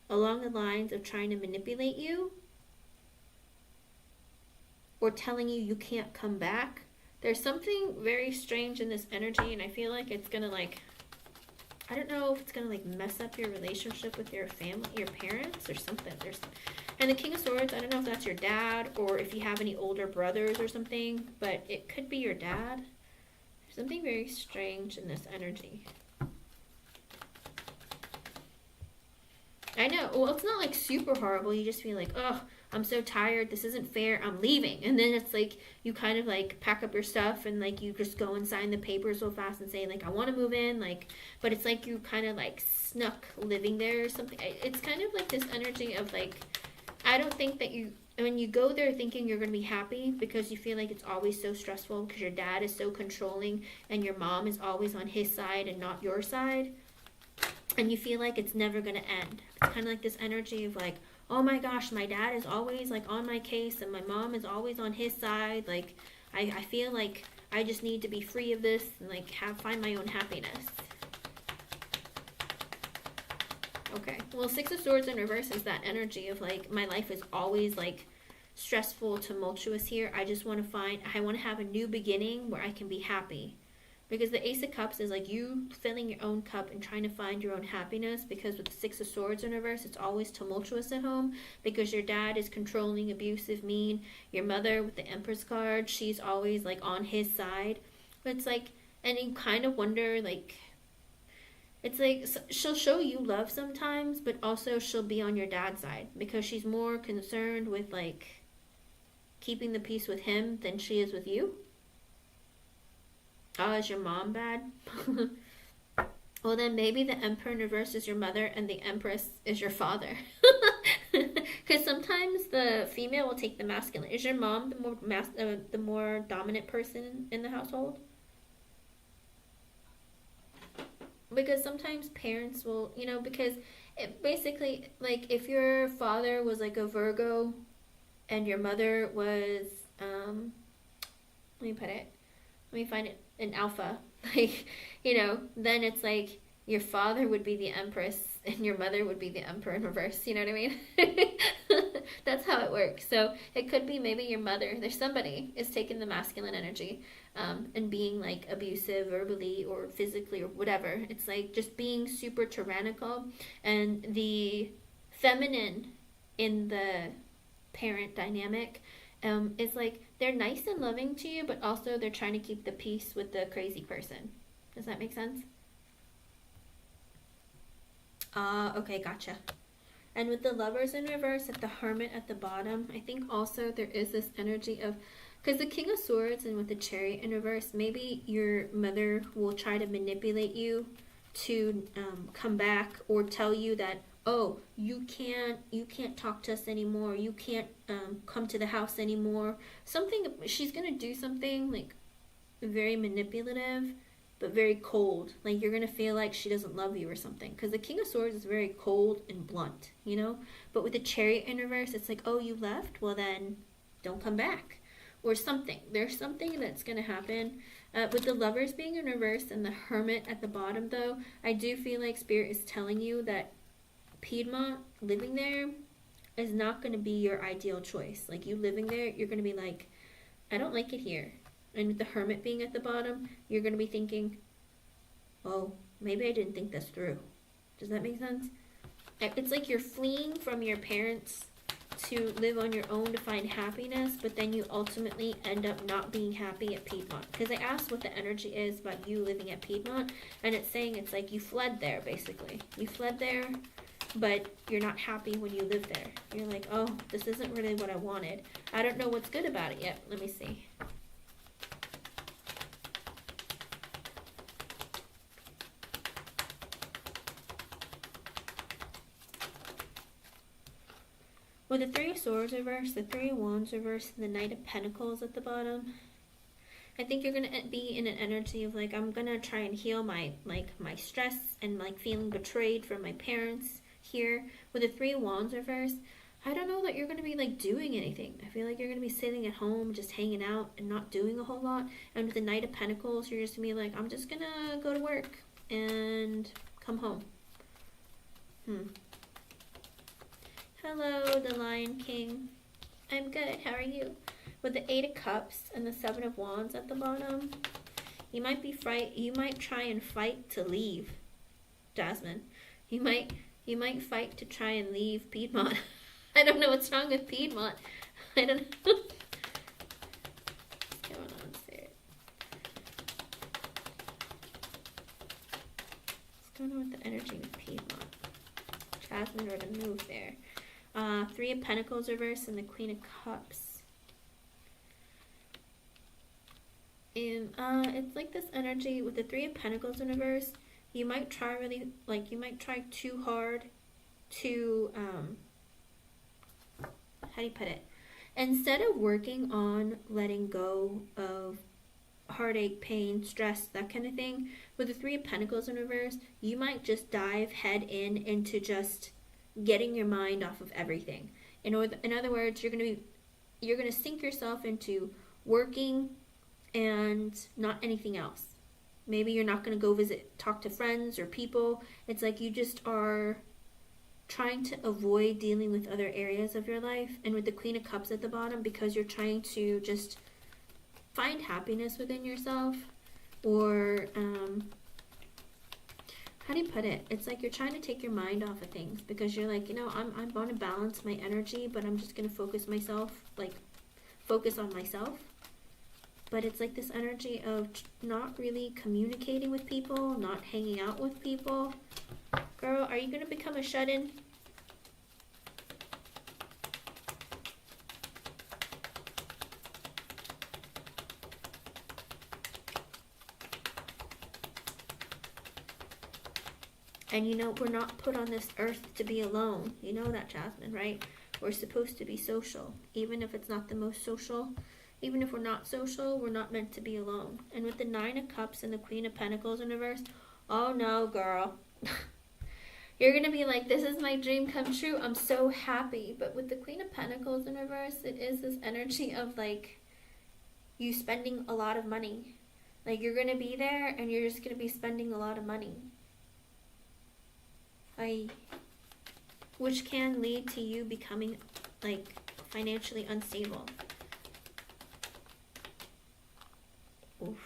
along the lines of trying to manipulate you or telling you you can't come back. There's something very strange in this energy, and I feel like it's gonna like, I don't know if it's gonna like mess up your relationship with your family, your parents or something. And the King of Swords, I don't know if that's your dad or if you have any older brothers or something, but it could be your dad. There's something very strange in this energy. I know. Well, it's not like super horrible. You just feel like, oh, I'm so tired. This isn't fair. I'm leaving. And then it's like you kind of like pack up your stuff and like you just go and sign the papers so fast and say like I want to move in. Like, but it's like you kind of like snuck living there or something. It's kind of like this energy of like, I don't think that when you go there thinking you're going to be happy because you feel like it's always so stressful because your dad is so controlling and your mom is always on his side and not your side. And you feel like it's never going to end. It's kind of like this energy of like, oh my gosh, my dad is always like on my case and my mom is always on his side. Like, I feel like I just need to be free of this and like find my own happiness. Okay, well, 6 of Swords in reverse is that energy of like, my life is always like stressful, tumultuous here. I want to have a new beginning where I can be happy. Because the Ace of Cups is like you filling your own cup and trying to find your own happiness. Because with the 6 of Swords in reverse, it's always tumultuous at home. Because your dad is controlling, abusive, mean. Your mother with the Empress card, she's always like on his side. But it's like, and you kind of wonder like, it's like she'll show you love sometimes, but also she'll be on your dad's side. Because she's more concerned with like keeping the peace with him than she is with you. Oh, is your mom bad? Well, then maybe the Emperor in reverse is your mother and the Empress is your father. Because sometimes the female will take the masculine. Is your mom the more dominant person in the household? Because sometimes parents will, because it basically, like, if your father was like a Virgo and your mother was, let me find it, an Alpha, like, then it's like your father would be the Empress and your mother would be the Emperor in reverse, you know what I mean? That's how it works. So it could be maybe your mother, there's somebody is taking the masculine energy and being like abusive verbally or physically or whatever. It's like just being super tyrannical, and the feminine in the parent dynamic is like they're nice and loving to you, but also they're trying to keep the peace with the crazy person. Does that make sense? Okay, gotcha. And with the Lovers in reverse at the Hermit at the bottom, I think also there is this energy of, because the King of Swords and with the Chariot in reverse, maybe your mother will try to manipulate you to come back or tell you that, oh, you can't talk to us anymore. You can't come to the house anymore. She's going to do something like very manipulative but very cold. Like you're gonna feel like she doesn't love you or something. Because the King of Swords is very cold and blunt, you know? But with the Chariot in reverse, it's like, oh, you left? Well then, don't come back. Or something. There's something that's gonna happen. With the Lovers being in reverse and the Hermit at the bottom though, I do feel like Spirit is telling you that Piedmont, living there, is not gonna be your ideal choice. Like you living there, you're gonna be like, I don't like it here. And with the Hermit being at the bottom, you're going to be thinking, oh, maybe I didn't think this through. Does that make sense? It's like you're fleeing from your parents to live on your own to find happiness, but then you ultimately end up not being happy at Piedmont. Because I asked what the energy is about you living at Piedmont, and it's saying it's like you fled there, basically. You fled there, but you're not happy when you live there. You're like, oh, this isn't really what I wanted. I don't know what's good about it yet. Let me see. With the Three of Swords reversed, the Three of Wands reversed, and the Knight of Pentacles at the bottom, I think you're going to be in an energy of like, I'm going to try and heal my stress and like feeling betrayed from my parents here. With the Three of Wands reversed, I don't know that you're going to be like doing anything. I feel like you're going to be sitting at home just hanging out and not doing a whole lot. And with the Knight of Pentacles, you're just going to be like, I'm just going to go to work and come home. Hello, the Lion King. I'm good. How are you? With the Eight of Cups and the Seven of Wands at the bottom, you might try and fight to leave, Jasmine. You might fight to try and leave Piedmont. I don't know what's wrong with Piedmont. I don't know. What's going on, Spirit? What's going on with the energy with Piedmont? Jasmine were to move there. Three of Pentacles reverse and the Queen of Cups. And it's like this energy with the Three of Pentacles in reverse. You might try too hard to, how do you put it? Instead of working on letting go of heartache, pain, stress, that kind of thing, with the Three of Pentacles in reverse, you might just dive head into just getting your mind off of everything. In other words, you're gonna sink yourself into working and not anything else. Maybe you're not gonna go talk to friends or people. It's like you just are trying to avoid dealing with other areas of your life. And with the Queen of Cups at the bottom, because you're trying to just find happiness within yourself, or how do you put it? It's like you're trying to take your mind off of things because you're like, I want to balance my energy, but I'm just going to focus on myself. But it's like this energy of not really communicating with people, not hanging out with people. Girl, are you going to become a shut-in? And we're not put on this earth to be alone. You know that, Jasmine, right? We're supposed to be social. Even if it's not the most social, even if we're not social, we're not meant to be alone. And with the Nine of Cups and the Queen of Pentacles in reverse, oh no, girl. You're going to be like, this is my dream come true. I'm so happy. But with the Queen of Pentacles in reverse, it is this energy of like you spending a lot of money. Like you're going to be there and you're just going to be spending a lot of money. Which can lead to you becoming like financially unstable. Oof.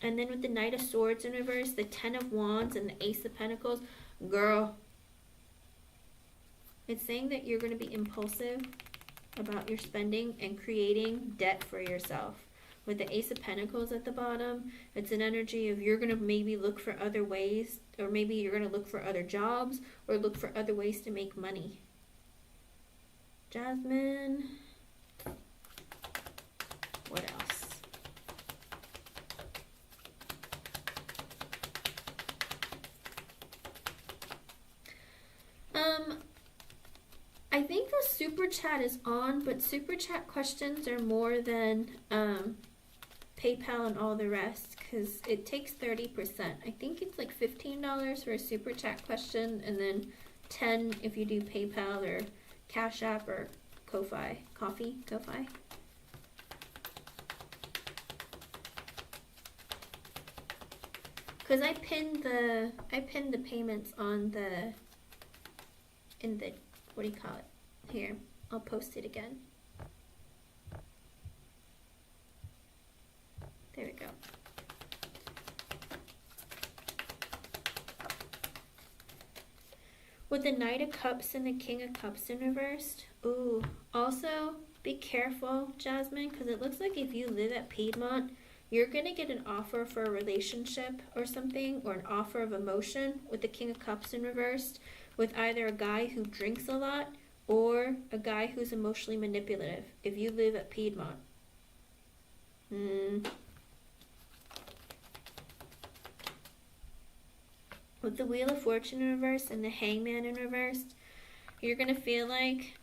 And then with the Knight of Swords in reverse, the Ten of Wands and the Ace of Pentacles, girl, it's saying that you're going to be impulsive about your spending and creating debt for yourself. With the Ace of Pentacles at the bottom, it's an energy of you're going to maybe look for other ways, or maybe you're going to look for other jobs, or look for other ways to make money. Jasmine. What else? I think the super chat is on, but super chat questions are more than PayPal and all the rest, because it takes 30%. I think it's like $15 for a super chat question, and then 10 if you do PayPal or Cash App or Ko-Fi. Ko-Fi. Because I pinned the payments on in the, what do you call it? Here, I'll post it again. There we go. With the Knight of Cups and the King of Cups in reversed. Ooh, also be careful, Jasmine, because it looks like if you live at Piedmont, you're going to get an offer for a relationship or something, or an offer of emotion with the King of Cups in reversed, with either a guy who drinks a lot or a guy who's emotionally manipulative, if you live at Piedmont. With the Wheel of Fortune in reverse and the Hangman in reverse, you're going to feel like,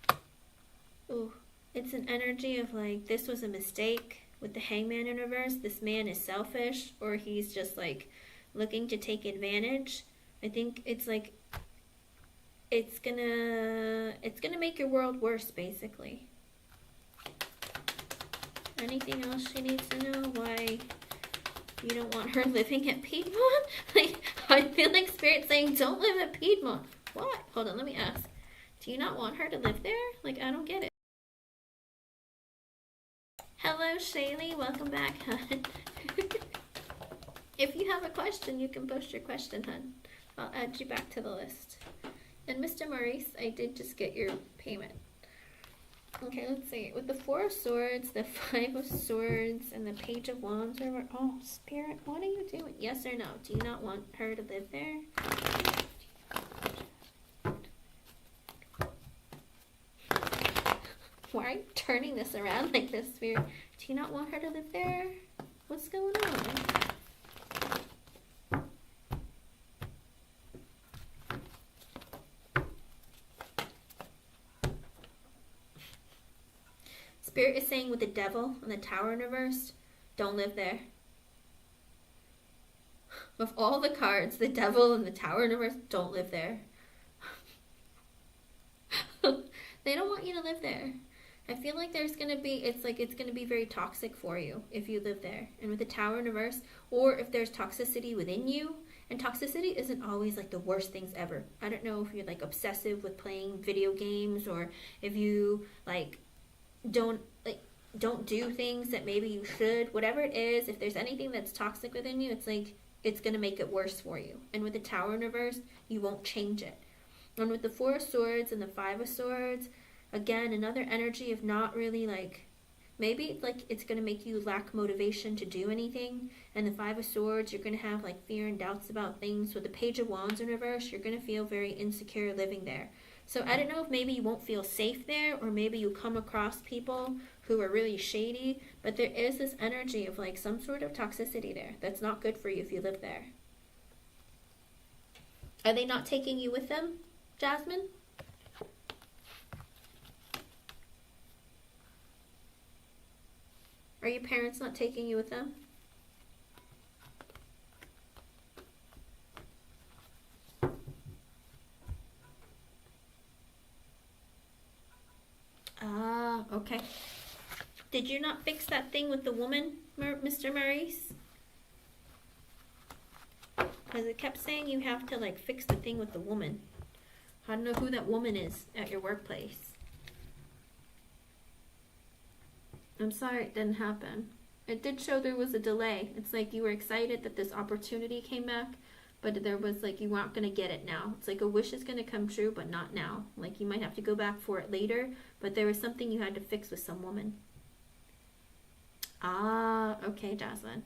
ooh, it's an energy of like, this was a mistake. With the Hangman in reverse, this man is selfish, or he's just like looking to take advantage. I think it's like, it's gonna make your world worse, basically. Anything else she needs to know? Why you don't want her living at Piedmont? Like, I feel like Spirit saying, don't live at Piedmont. What? Hold on, let me ask. Do you not want her to live there? Like, I don't get it. Hello, Shaylee. Welcome back, hun. If you have a question, you can post your question, hun. I'll add you back to the list. And Mr. Maurice, I did just get your payment. Okay, let's see. With the Four of Swords, the Five of Swords, and the Page of Wands, oh, Spirit, what are you doing? Yes or no? Do you not want her to live there? Why are you turning this around like this, Spirit? Do you not want her to live there? What's going on? Spirit is saying with the Devil and the Tower in reverse, don't live there. Of all the cards, the Devil and the Tower in reverse, don't live there. They don't want you to live there. I feel like there's going to be, it's going to be very toxic for you if you live there. And with the Tower in reverse, or if there's toxicity within you, and toxicity isn't always like the worst things ever. I don't know if you're like obsessive with playing video games, or if you like don't do things that maybe you should. Whatever it is, if there's anything that's toxic within you, it's like it's going to make it worse for you. And with the Tower in reverse, you won't change it. And with the Four of Swords and the Five of Swords, again, another energy of not really like, maybe like it's going to make you lack motivation to do anything. And the Five of Swords, you're going to have like fear and doubts about things. With the Page of Wands in reverse, you're going to feel very insecure living there. So I don't know if maybe you won't feel safe there, or maybe you come across people who are really shady, but there is this energy of like some sort of toxicity there that's not good for you if you live there. Are they not taking you with them, Jasmine? Are your parents not taking you with them? Ah, okay. Did you not fix that thing with the woman, Mr. Maurice? Because it kept saying you have to like fix the thing with the woman. I don't know who that woman is at your workplace. I'm sorry it didn't happen. It did show there was a delay. It's like you were excited that this opportunity came back, but there was like you weren't going to get it now. It's like a wish is going to come true, but not now. Like you might have to go back for it later, but there was something you had to fix with some woman. Ah, okay, Jocelyn.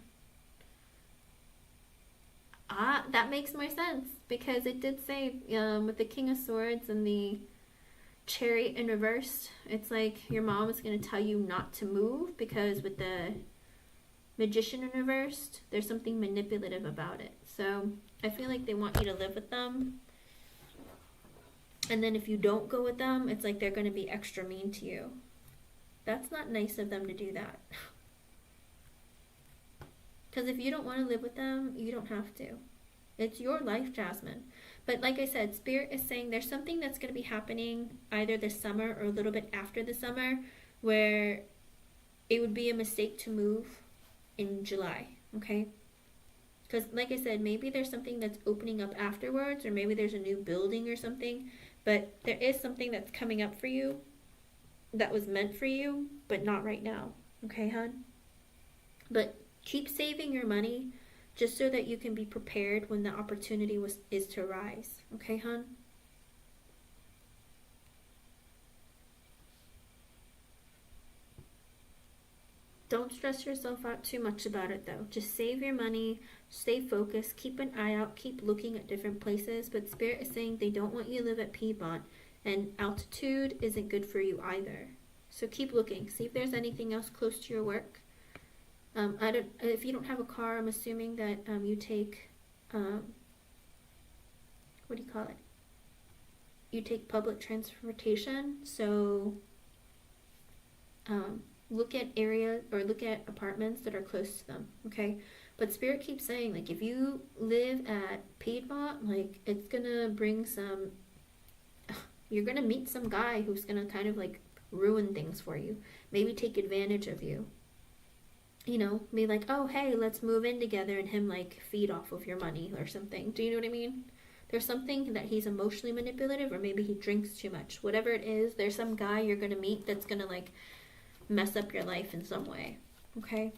Ah, that makes more sense, because it did say with the King of Swords and the Chariot in reverse, it's like your mom is going to tell you not to move, because with the Magician in reversed, there's something manipulative about it. So I feel like they want you to live with them, and then if you don't go with them, it's like they're going to be extra mean to you. That's not nice of them to do that. Because if you don't want to live with them, you don't have to. It's your life, Jasmine. But like I said, Spirit is saying there's something that's going to be happening either this summer or a little bit after the summer where it would be a mistake to move in July, okay? Because like I said, maybe there's something that's opening up afterwards, or maybe there's a new building or something, but there is something that's coming up for you that was meant for you, but not right now, okay, hon? But keep saving your money just so that you can be prepared when the opportunity is to rise, okay, hon? Don't stress yourself out too much about it though. Just save your money, stay focused, keep an eye out, keep looking at different places. But Spirit is saying they don't want you to live at Piedmont, and altitude isn't good for you either. So keep looking. See if there's anything else close to your work. If you don't have a car, I'm assuming that you take, what do you call it? You take public transportation. So look at areas or look at apartments that are close to them, okay? But Spirit keeps saying, like, if you live at Piedmont, like, it's gonna bring some, you're gonna meet some guy who's gonna kind of like ruin things for you, maybe take advantage of you, you know, be like, oh hey, let's move in together, and him like feed off of your money or something. Do you know what I mean? There's something that he's emotionally manipulative, or maybe he drinks too much. Whatever it is, there's some guy you're gonna meet that's gonna like mess up your life in some way, okay?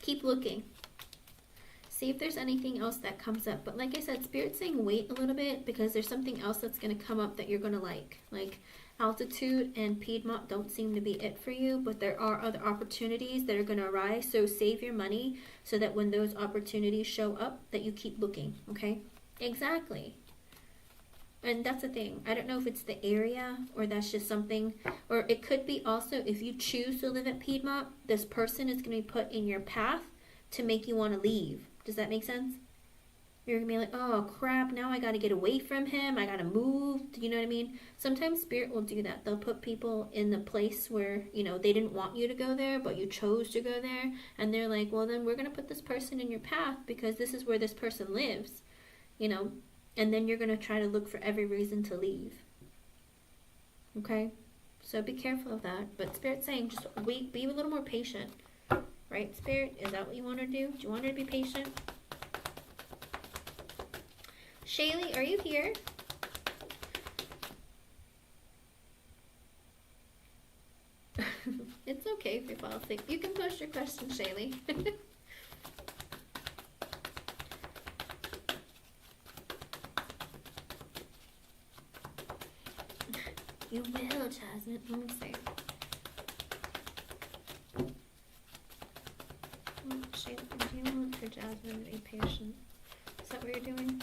Keep looking. See if there's anything else that comes up. But like I said, Spirit's saying wait a little bit because there's something else that's going to come up that you're going to like. Like altitude and Piedmont don't seem to be it for you, but there are other opportunities that are going to arise. So save your money so that when those opportunities show up, that you keep looking, okay? Exactly. And that's the thing. I don't know if it's the area or that's just something, or it could be also if you choose to live at Piedmont, this person is going to be put in your path to make you want to leave. Does that make sense? You're going to be like, oh crap, now I got to get away from him. I got to move. You know what I mean? Sometimes Spirit will do that. They'll put people in the place where, you know, they didn't want you to go there, but you chose to go there. And they're like, well, then we're going to put this person in your path because this is where this person lives, you know? And then you're going to try to look for every reason to leave. Okay? So be careful of that. But Spirit's saying just wait, be a little more patient. Right, Spirit? Is that what you want her to do? Do you want her to be patient? Shaylee, are you here? It's okay if you fall asleep. You can post your question, Shaylee. You will, Jasmine. Let me see. Do you want for Jasmine to be patient? Is that what you're doing?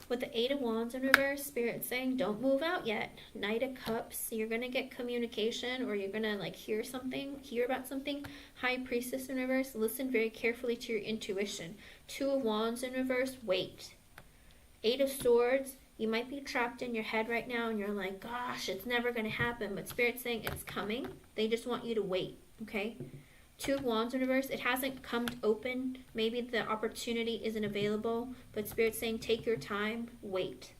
With the Eight of Wands in reverse, Spirit's saying don't move out yet. Knight of Cups, you're going to get communication, or you're going to like hear about something. High Priestess in reverse, listen very carefully to your intuition. Two of Wands in reverse, wait. Eight of Swords, you might be trapped in your head right now and you're like, gosh, it's never going to happen. But Spirit's saying it's coming. They just want you to wait, okay? Two of Wands in reverse, it hasn't come open. Maybe the opportunity isn't available. But Spirit's saying take your time, wait.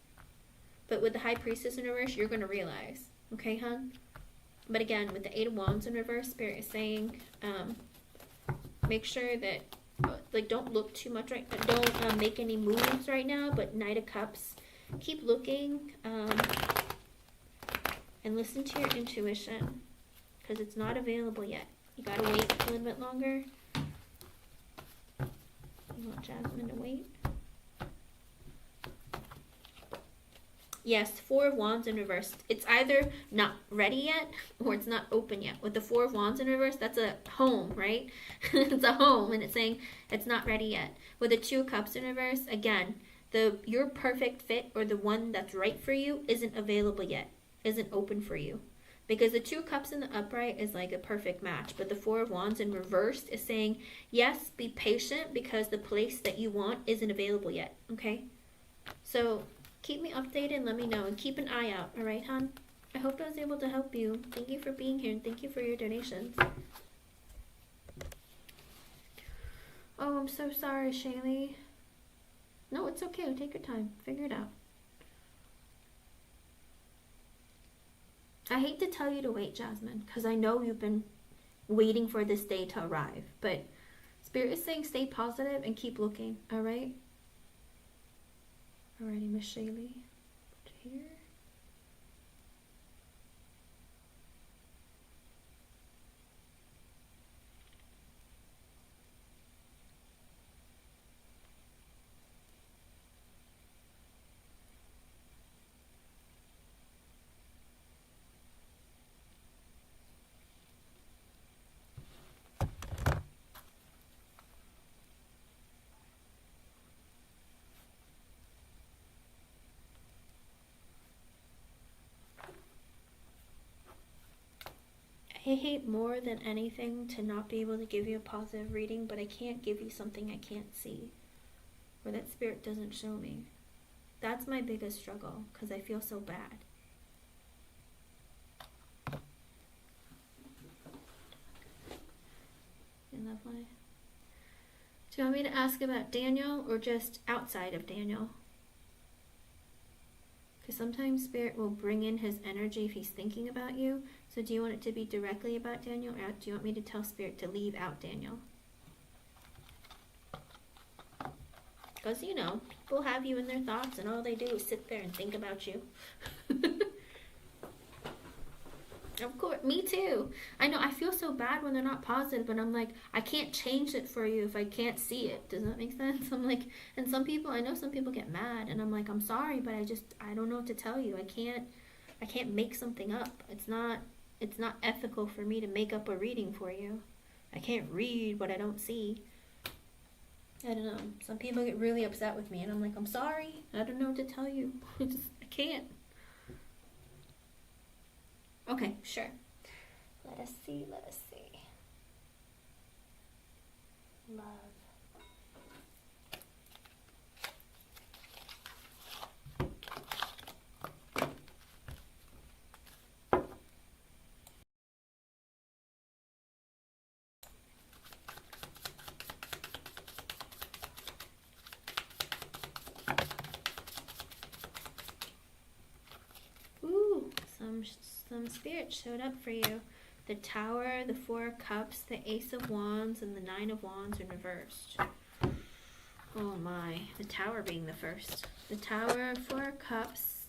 But with the High Priestess in reverse, you're going to realize, okay, hon? But again, with the Eight of Wands in reverse, Spirit is saying make sure that, like, don't look too much right now. Don't make any moves right now. But Knight of Cups, keep looking and listen to your intuition because it's not available yet. You gotta wait a little bit longer. You want Jasmine to wait? Yes, Four of Wands in reverse. It's either not ready yet or it's not open yet. With the Four of Wands in reverse, that's a home, right? It's a home and it's saying it's not ready yet. With the Two of Cups in reverse, again, your perfect fit or the one that's right for you isn't available yet, isn't open for you. Because the Two of Cups in the upright is like a perfect match. But the Four of Wands in reverse is saying, yes, be patient because the place that you want isn't available yet. Okay? So keep me updated and let me know. And keep an eye out. All right, hon? I hope I was able to help you. Thank you for being here and thank you for your donations. Oh, I'm so sorry, Shaylee. No, it's okay. Take your time. Figure it out. I hate to tell you to wait, Jasmine, because I know you've been waiting for this day to arrive. But Spirit is saying stay positive and keep looking, alright? Alrighty, Miss Shaylee. Put it here. I hate more than anything to not be able to give you a positive reading, but I can't give you something I can't see, or that Spirit doesn't show me. That's my biggest struggle, because I feel so bad. Lovely. Do you want me to ask about Daniel, or just outside of Daniel? Because sometimes Spirit will bring in his energy if he's thinking about you. So do you want it to be directly about Daniel, or do you want me to tell Spirit to leave out Daniel? Because, you know, people have you in their thoughts and all they do is sit there and think about you. Of course, me too. I know, I feel so bad when they're not positive, but I'm like, I can't change it for you if I can't see it. Does that make sense? I'm like, and some people, I know some people get mad, and I'm like, I'm sorry, but I don't know what to tell you. I can't make something up. It's not ethical for me to make up a reading for you. I can't read what I don't see. I don't know. Some people get really upset with me, and I'm like, I'm sorry. I don't know what to tell you. I can't. Okay, sure. Let us see. Love. Ooh, some spirit showed up for you. The Tower, the Four of Cups, the Ace of Wands, and the Nine of Wands in reversed. Oh my, the Tower being the first. The Tower, Four of Cups,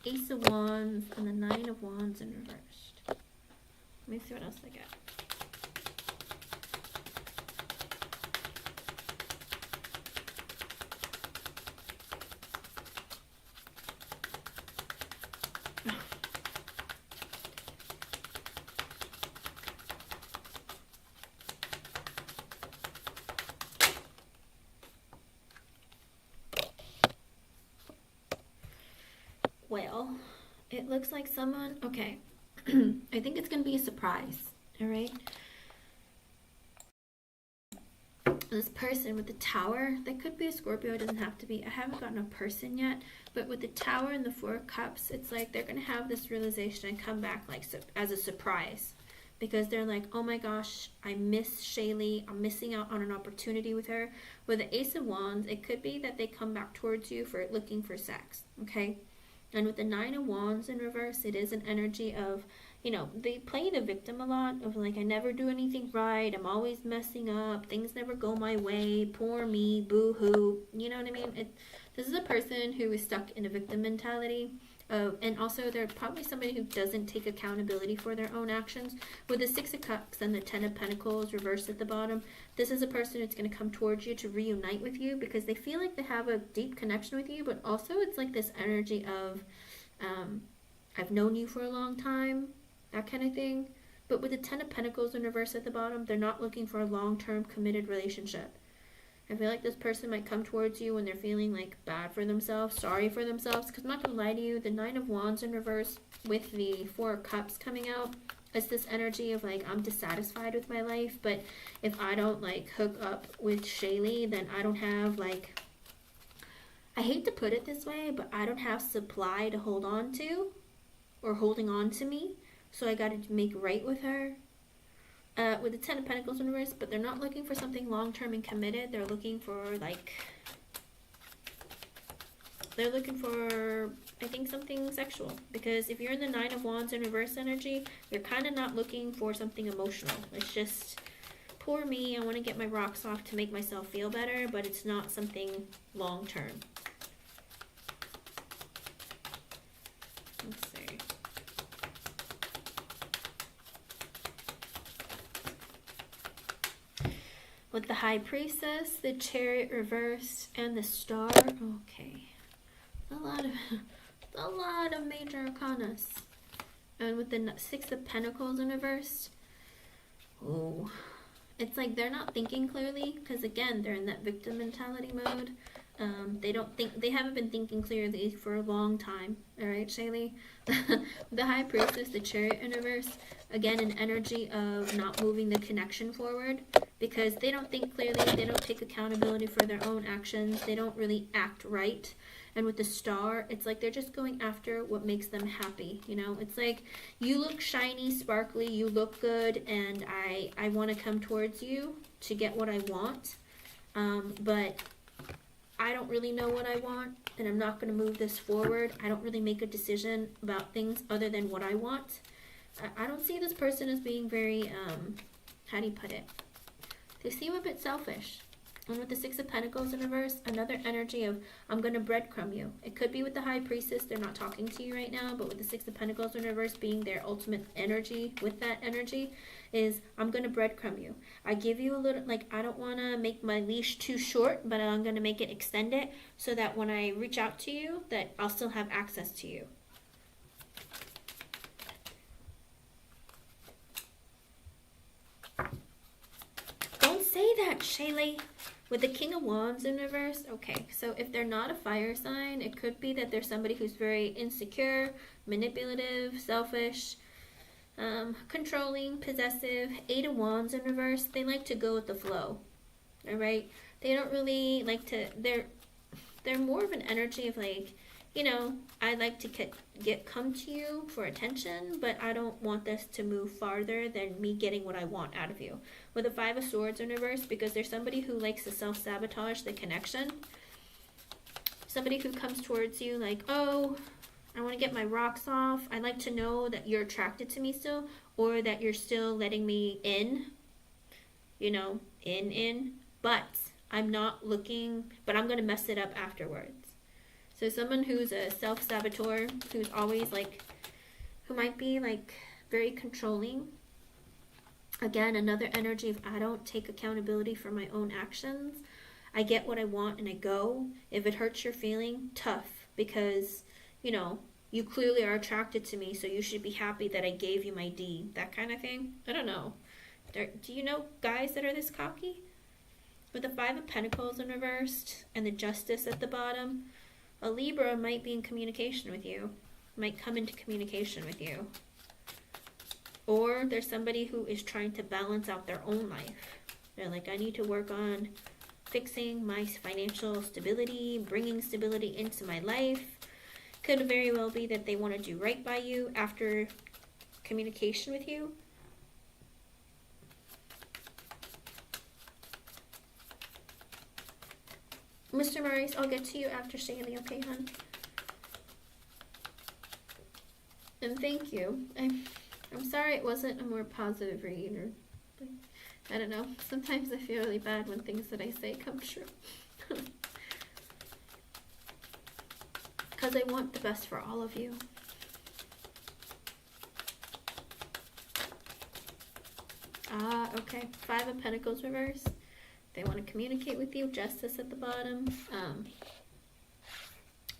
Ace of Wands, and the Nine of Wands in reversed. Let me see what else I got. Well, it looks like someone, okay, I think it's going to be a surprise, all right? This person with the Tower, that could be a Scorpio, it doesn't have to be. I haven't gotten a person yet, but with the Tower and the Four of Cups, it's like they're going to have this realization and come back like as a surprise. Because they're like, oh my gosh, I miss Shaylee. I'm missing out on an opportunity with her. With the Ace of Wands, it could be that they come back towards you for looking for sex, okay? And with the Nine of Wands in reverse, it is an energy of, you know, they play the victim a lot of like, I never do anything right. I'm always messing up. Things never go my way. Poor me. Boo-hoo. You know what I mean? This is a person who is stuck in a victim mentality. And also they're probably somebody who doesn't take accountability for their own actions. With the Six of Cups and the Ten of Pentacles reversed at the bottom, this is a person who's going to come towards you to reunite with you because they feel like they have a deep connection with you, but also it's like this energy of, I've known you for a long time, that kind of thing. But with the Ten of Pentacles in reverse at the bottom, they're not looking for a long-term committed relationship. I feel like this person might come towards you when they're feeling like bad for themselves, sorry for themselves. Because I'm not going to lie to you, the Nine of Wands in reverse with the Four of Cups coming out is this energy of like, I'm dissatisfied with my life. But if I don't like hook up with Shaylee, then I don't have like, I hate to put it this way, but I don't have supply to hold on to. or holding on to me, so I got to make right with her. With the Ten of Pentacles in reverse, but they're not looking for something long-term and committed. They're looking for, like, they're looking for, I think, something sexual. Because if you're in the Nine of Wands in reverse energy, you're kind of not looking for something emotional. It's just, poor me, I want to get my rocks off to make myself feel better, but it's not something long-term. Let's see. With the High Priestess, the Chariot reversed, and the Star. Okay. A lot of major arcanas. And with the Six of Pentacles in reverse. Oh. It's like they're not thinking clearly, because again, they're in that victim mentality mode. They haven't been thinking clearly for a long time. Alright, Shaylee? The High Priestess, the Chariot in reverse. Again, an energy of not moving the connection forward. Because they don't think clearly, they don't take accountability for their own actions, they don't really act right. And with the Star, it's like they're just going after what makes them happy, you know? It's like, you look shiny, sparkly, you look good, and I want to come towards you to get what I want. But I don't really know what I want, and I'm not going to move this forward. I don't really make a decision about things other than what I want. I don't see this person as being very, how do you put it? They seem a bit selfish. And with the Six of Pentacles in reverse, another energy of, I'm going to breadcrumb you. It could be with the High Priestess, they're not talking to you right now, but with the Six of Pentacles in reverse being their ultimate energy, with that energy, is, I'm going to breadcrumb you. I give you a little, like, I don't want to make my leash too short, but I'm going to make it extend it, so that when I reach out to you, that I'll still have access to you. Don't say that, Shaylee. With the King of Wands in reverse, okay, so if they're not a fire sign, it could be that there's somebody who's very insecure, manipulative, selfish, controlling, possessive. Eight of Wands in reverse, they like to go with the flow, all right? They don't really like to, they're more of an energy of like, you know, I like to come to you for attention, but I don't want this to move farther than me getting what I want out of you. With the Five of Swords in reverse, because there's somebody who likes to self-sabotage the connection. Somebody who comes towards you like, oh, I want to get my rocks off. I like to know that you're attracted to me still, or that you're still letting me in, you know, but I'm not looking, but I'm going to mess it up afterwards. So someone who's a self-saboteur, who's always like, who might be like very controlling. Again, another energy of, I don't take accountability for my own actions. I get what I want and I go. If it hurts your feeling, tough. Because, you know, you clearly are attracted to me, so you should be happy that I gave you my D. That kind of thing. I don't know. Do you know guys that are this cocky? With the Five of Pentacles in reversed and the Justice at the bottom, a Libra might be in communication with you, might come into communication with you. Or there's somebody who is trying to balance out their own life. They're like, I need to work on fixing my financial stability, bringing stability into my life. Could very well be that they want to do right by you after communication with you. Mr. Maurice, I'll get to you after Shaylee, okay, hon? And thank you. I'm sorry it wasn't a more positive read, or I don't know. Sometimes I feel really bad when things that I say come true. Because I want the best for all of you. Ah, okay. Five of Pentacles reverse. They want to communicate with you. Justice at the bottom.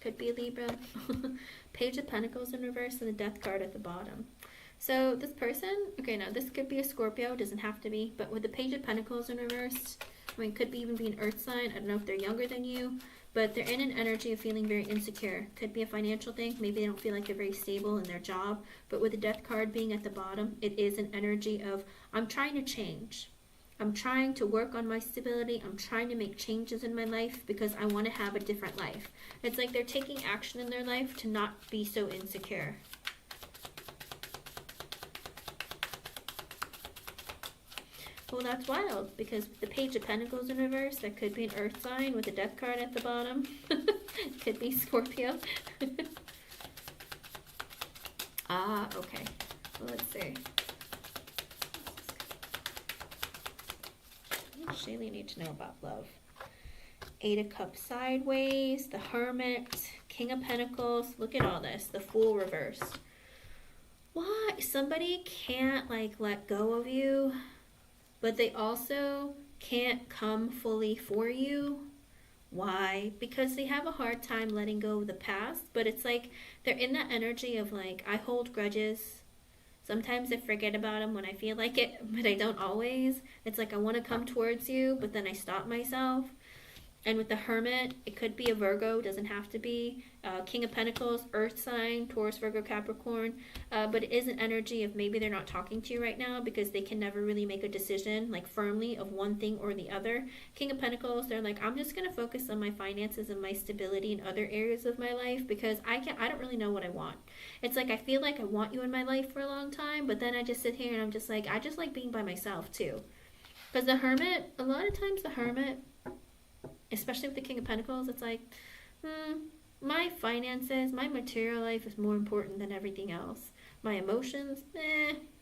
Could be a Libra. Page of Pentacles in reverse and the Death card at the bottom. So this person, okay, now this could be a Scorpio, doesn't have to be, but with the Page of Pentacles in reverse, I mean, could be even be an Earth sign. I don't know if they're younger than you, but they're in an energy of feeling very insecure. Could be a financial thing. Maybe they don't feel like they're very stable in their job, but with the Death card being at the bottom, it is an energy of, I'm trying to change. I'm trying to work on my stability. I'm trying to make changes in my life because I want to have a different life. It's like they're taking action in their life to not be so insecure. Well, that's wild, because the Page of Pentacles in reverse, that could be an earth sign with a death card at the bottom. Could be Scorpio. Ah, okay. Well, let's see. What does Shaylee need to know about love? Eight of Cups sideways, the Hermit, King of Pentacles. Look at all this. The Fool reversed. Why? Somebody can't, like, let go of you, but they also can't come fully for you. Why? Because they have a hard time letting go of the past, but it's like they're in that energy of, like, I hold grudges. Sometimes I forget about them when I feel like it, but I don't always. It's like I want to come towards you, but then I stop myself. And with the Hermit, it could be a Virgo, doesn't have to be. King of Pentacles, Earth sign, Taurus, Virgo, Capricorn. But it is an energy of maybe they're not talking to you right now because they can never really make a decision, like firmly, of one thing or the other. King of Pentacles, they're like, I'm just going to focus on my finances and my stability in other areas of my life because I don't really know what I want. It's like I feel like I want you in my life for a long time, but then I just sit here and I'm just like, I just like being by myself too. Because the Hermit, a lot of times the Hermit, especially with the King of Pentacles, it's like, my finances, my material life is more important than everything else. My emotions,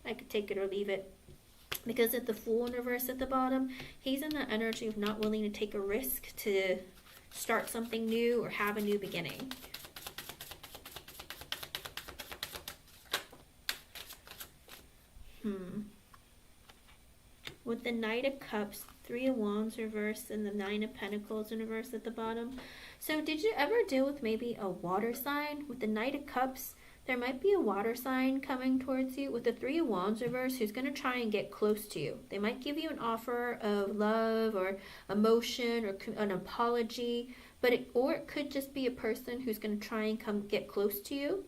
I could take it or leave it. Because at the Fool in reverse at the bottom, he's in the energy of not willing to take a risk to start something new or have a new beginning. With the Knight of Cups, Three of Wands reversed, and the Nine of Pentacles in reverse at the bottom. So did you ever deal with maybe a water sign? With the Knight of Cups, there might be a water sign coming towards you. With the Three of Wands reverse, who's going to try and get close to you. They might give you an offer of love or emotion or an apology, but it could just be a person who's going to try and come get close to you.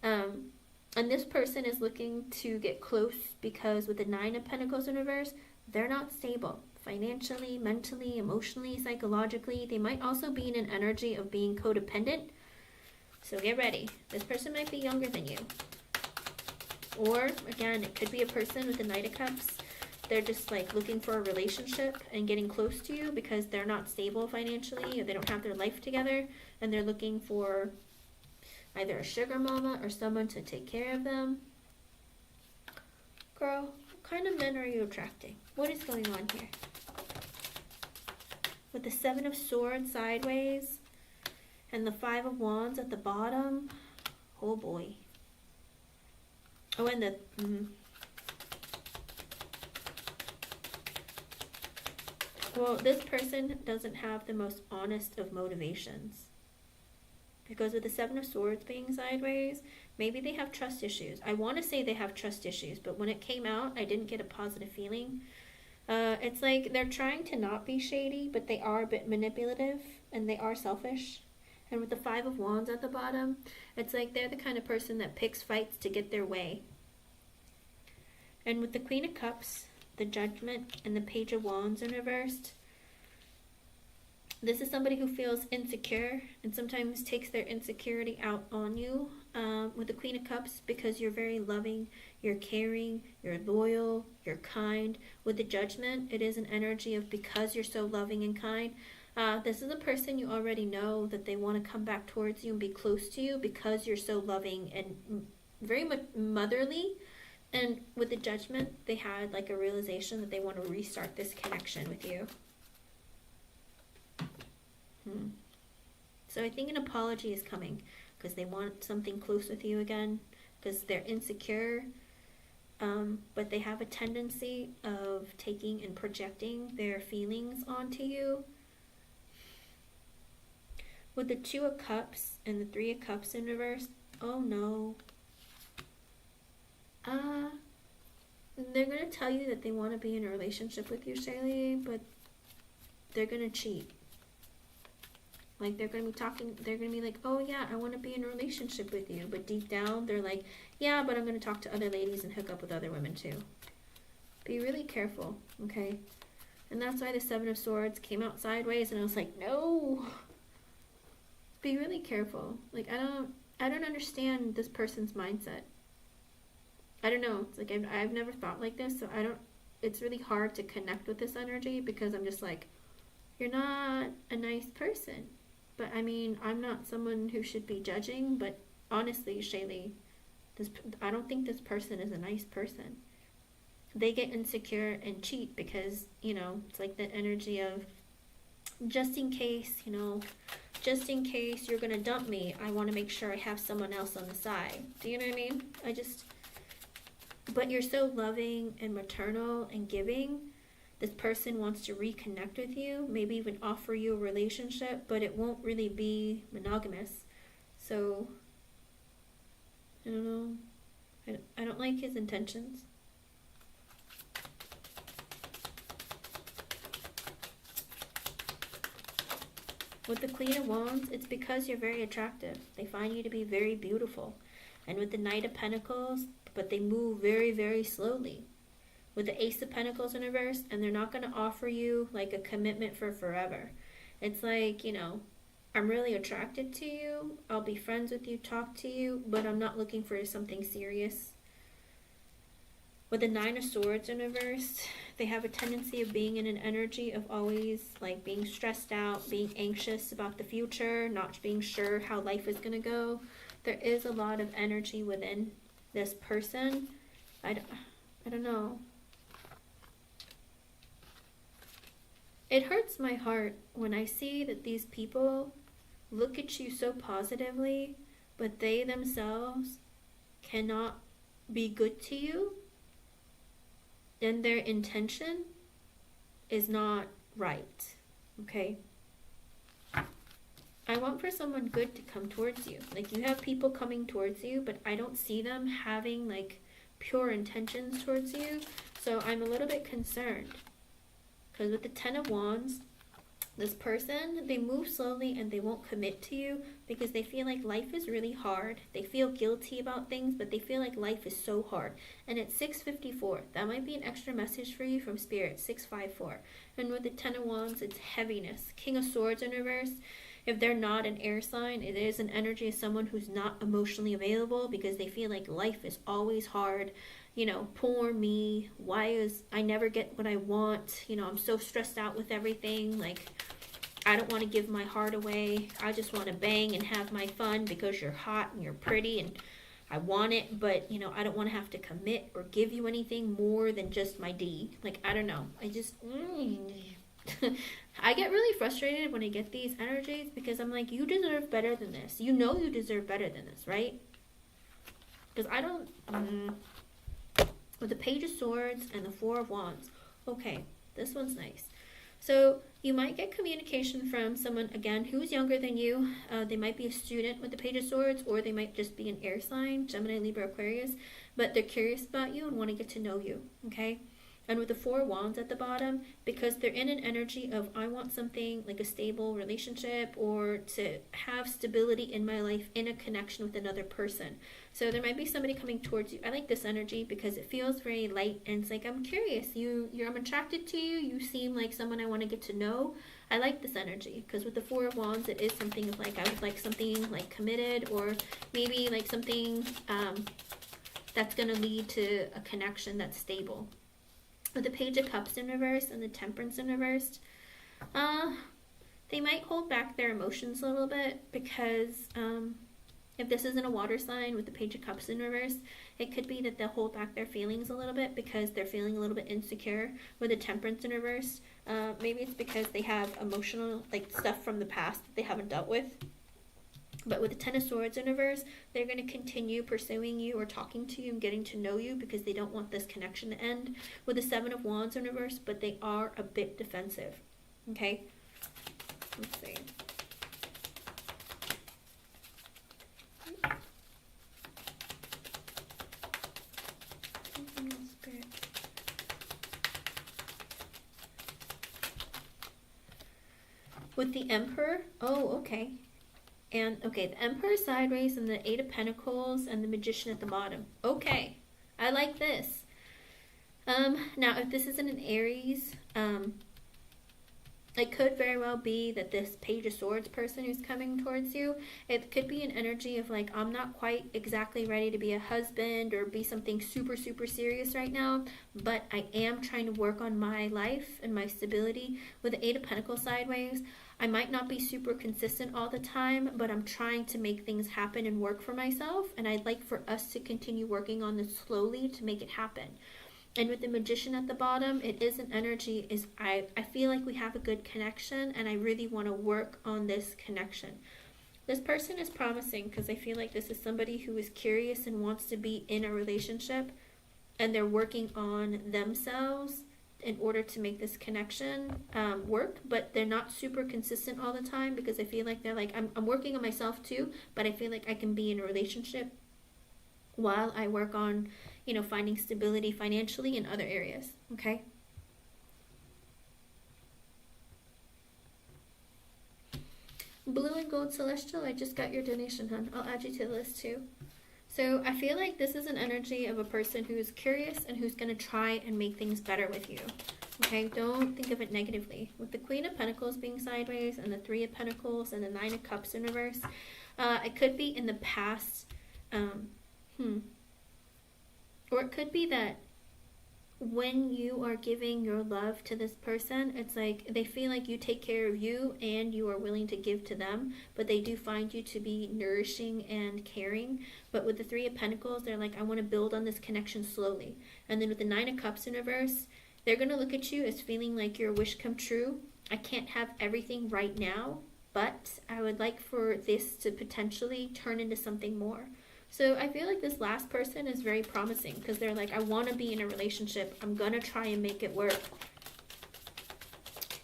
And this person is looking to get close because with the Nine of Pentacles in reverse, they're not stable financially, mentally, emotionally, psychologically. They might also be in an energy of being codependent. So get ready. This person might be younger than you. Or, again, it could be a person with the Knight of Cups. They're just like looking for a relationship and getting close to you because they're not stable financially or they don't have their life together. And they're looking for either a sugar mama or someone to take care of them. Girl, what kind of men are you attracting? What is going on here? With the Seven of Swords sideways and the Five of Wands at the bottom. Oh boy. Oh, and the... Well, this person doesn't have the most honest of motivations. Because with the Seven of Swords being sideways, maybe they have trust issues. I want to say they have trust issues, but when it came out, I didn't get a positive feeling. It's like they're trying to not be shady, but they are a bit manipulative, and they are selfish. And with the Five of Wands at the bottom, it's like they're the kind of person that picks fights to get their way. And with the Queen of Cups, the Judgment, and the Page of Wands in reversed, this is somebody who feels insecure and sometimes takes their insecurity out on you with the Queen of Cups because you're very loving, you're caring, you're loyal, you're kind. With the Judgment, it is an energy of because you're so loving and kind. This is a person you already know that they want to come back towards you and be close to you because you're so loving and very much motherly. And with the Judgment, they had like a realization that they want to restart this connection with you. So I think an apology is coming because they want something close with you again because they're insecure, but they have a tendency of taking and projecting their feelings onto you. With the Two of Cups and the Three of Cups in reverse, oh no. They're going to tell you that they want to be in a relationship with you, Shaylee, but they're going to cheat. Like, they're going to be talking, they're going to be like, oh yeah, I want to be in a relationship with you. But deep down, they're like, yeah, but I'm going to talk to other ladies and hook up with other women too. Be really careful, okay? And that's why the Seven of Swords came out sideways, and I was like, no. Be really careful. Like, I don't understand this person's mindset. I don't know. It's like, I've never thought like this, so it's really hard to connect with this energy because I'm just like, you're not a nice person. But I mean, I'm not someone who should be judging, but honestly, Shaylee, this I don't think this person is a nice person. They get insecure and cheat because, it's like the energy of just in case, just in case you're gonna dump me, I want to make sure I have someone else on the side. Do you know what I mean? But you're so loving and maternal and giving. This person wants to reconnect with you, maybe even offer you a relationship, but it won't really be monogamous. So, I don't know. I don't like his intentions. With the Queen of Wands, it's because you're very attractive. They find you to be very beautiful. And with the Knight of Pentacles, but they move very, very slowly. With the Ace of Pentacles in reverse, and they're not going to offer you like a commitment for forever. It's like, I'm really attracted to you. I'll be friends with you, talk to you, but I'm not looking for something serious. With the Nine of Swords in reverse, they have a tendency of being in an energy of always like being stressed out, being anxious about the future, not being sure how life is going to go. There is a lot of energy within this person. I don't know. It hurts my heart when I see that these people look at you so positively, but they themselves cannot be good to you. Then their intention is not right, okay? I want for someone good to come towards you. Like, you have people coming towards you, but I don't see them having, like, pure intentions towards you. So I'm a little bit concerned. Because with the Ten of Wands, this person, they move slowly and they won't commit to you because they feel like life is really hard. They feel guilty about things, but they feel like life is so hard. And it's 6:54. That might be an extra message for you from Spirit, 654. And with the Ten of Wands, it's heaviness. King of Swords in reverse. If they're not an air sign, it is an energy of someone who's not emotionally available because they feel like life is always hard. Poor me. Why is I never get what I want? I'm so stressed out with everything. Like, I don't want to give my heart away. I just want to bang and have my fun because you're hot and you're pretty and I want it, but I don't want to have to commit or give you anything more than just my D. Like, I don't know. I just I get really frustrated when I get these energies because I'm like, you deserve better than this. You deserve better than this, right? Because I don't with the Page of Swords and the Four of Wands. Okay, this one's nice. So you might get communication from someone, again, who's younger than you. They might be a student with the Page of Swords, or they might just be an air sign, Gemini, Libra, Aquarius. But they're curious about you and want to get to know you, okay? And with the Four of Wands at the bottom, because they're in an energy of, I want something like a stable relationship or to have stability in my life in a connection with another person. So there might be somebody coming towards you. I like this energy because it feels very light and it's like, I'm curious. I'm attracted to you. You seem like someone I want to get to know. I like this energy because with the Four of Wands, it is something of like, I would like something like committed or maybe like something that's going to lead to a connection that's stable. With the Page of Cups in reverse and the Temperance in reverse, they might hold back their emotions a little bit because if this isn't a water sign with the Page of Cups in reverse, it could be that they'll hold back their feelings a little bit because they're feeling a little bit insecure. With the Temperance in reverse, maybe it's because they have emotional stuff from the past that they haven't dealt with. But with the Ten of Swords in reverse, they're going to continue pursuing you or talking to you and getting to know you because they don't want this connection to end. With the Seven of Wands in reverse, but they are a bit defensive. Okay? Let's see. With the Emperor, okay. And, okay, the Emperor sideways and the Eight of Pentacles and the Magician at the bottom. Okay, I like this. Now, if this isn't an Aries, It could very well be that this Page of Swords person who's coming towards you, it could be an energy of like, I'm not quite exactly ready to be a husband or be something super, super serious right now, but I am trying to work on my life and my stability. With the Eight of Pentacles sideways, I might not be super consistent all the time, but I'm trying to make things happen and work for myself, and I'd like for us to continue working on this slowly to make it happen. And with the Magician at the bottom, it is an energy, I feel like we have a good connection and I really want to work on this connection. This person is promising because I feel like this is somebody who is curious and wants to be in a relationship, and they're working on themselves in order to make this connection work, but they're not super consistent all the time, because I feel like they're like, I'm working on myself too, but I feel like I can be in a relationship while I work on, you know, finding stability financially in other areas, okay? Blue and Gold Celestial, I just got your donation, hon. I'll add you to the list too. So I feel like this is an energy of a person who is curious and who's going to try and make things better with you. Okay, don't think of it negatively. With the Queen of Pentacles being sideways and the Three of Pentacles and the Nine of Cups in reverse, it could be in the past, or it could be that when you are giving your love to this person, it's like they feel like you take care of you and you are willing to give to them, but they do find you to be nourishing and caring. But with the Three of Pentacles, they're like, I want to build on this connection slowly. And then with the Nine of Cups in reverse, they're going to look at you as feeling like your wish come true. I can't have everything right now, but I would like for this to potentially turn into something more. So I feel like this last person is very promising because they're like, I want to be in a relationship. I'm going to try and make it work.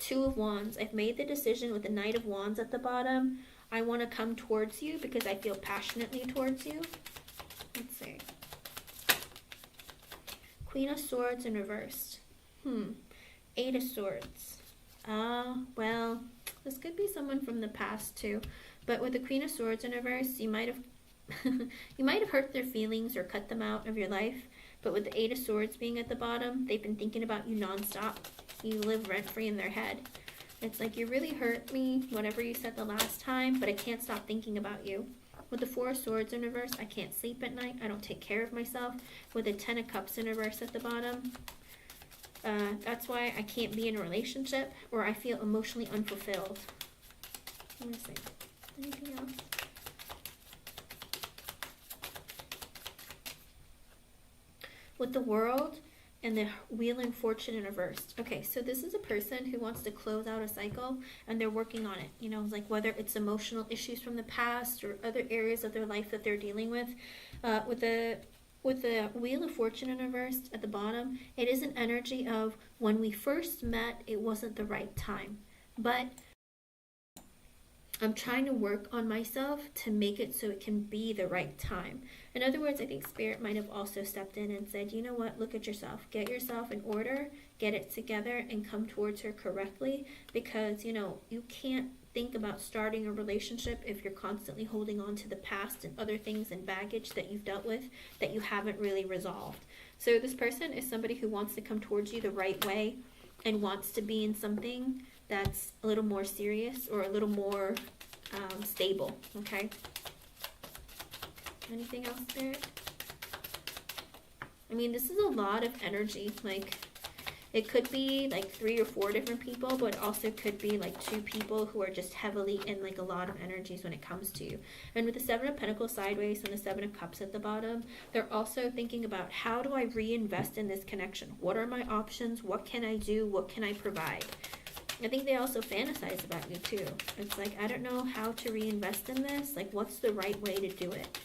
Two of Wands. I've made the decision with the Knight of Wands at the bottom. I want to come towards you because I feel passionately towards you. Let's see. Queen of Swords in reversed. Eight of Swords. Well, this could be someone from the past too. But with the Queen of Swords in reverse, you might have you might have hurt their feelings or cut them out of your life, but with the Eight of Swords being at the bottom, they've been thinking about you nonstop. You live rent-free in their head. It's like, you really hurt me, whatever you said the last time, but I can't stop thinking about you. With the Four of Swords in reverse, I can't sleep at night. I don't take care of myself. With the Ten of Cups in reverse at the bottom, that's why I can't be in a relationship, or I feel emotionally unfulfilled. Let me see. Anything else? With the World and the Wheel and Fortune in reversed. Okay, so this is a person who wants to close out a cycle and they're working on it. You know, like whether it's emotional issues from the past or other areas of their life that they're dealing with. With the Wheel of Fortune in reversed at the bottom, it is an energy of when we first met, it wasn't the right time. But I'm trying to work on myself to make it so it can be the right time. In other words, I think Spirit might have also stepped in and said, you know what, look at yourself. Get yourself in order, get it together, and come towards her correctly. Because, you know, you can't think about starting a relationship if you're constantly holding on to the past and other things and baggage that you've dealt with that you haven't really resolved. So this person is somebody who wants to come towards you the right way and wants to be in something that's a little more serious or a little more stable, okay? Anything else there? I mean, this is a lot of energy. Like, it could be like 3 or 4 different people, but it also could be like 2 people who are just heavily in like a lot of energies when it comes to you. And with the Seven of Pentacles sideways and the Seven of Cups at the bottom, they're also thinking about, how do I reinvest in this connection? What are my options? What can I do? What can I provide? I think they also fantasize about you too. It's like, I don't know how to reinvest in this. Like, what's the right way to do it?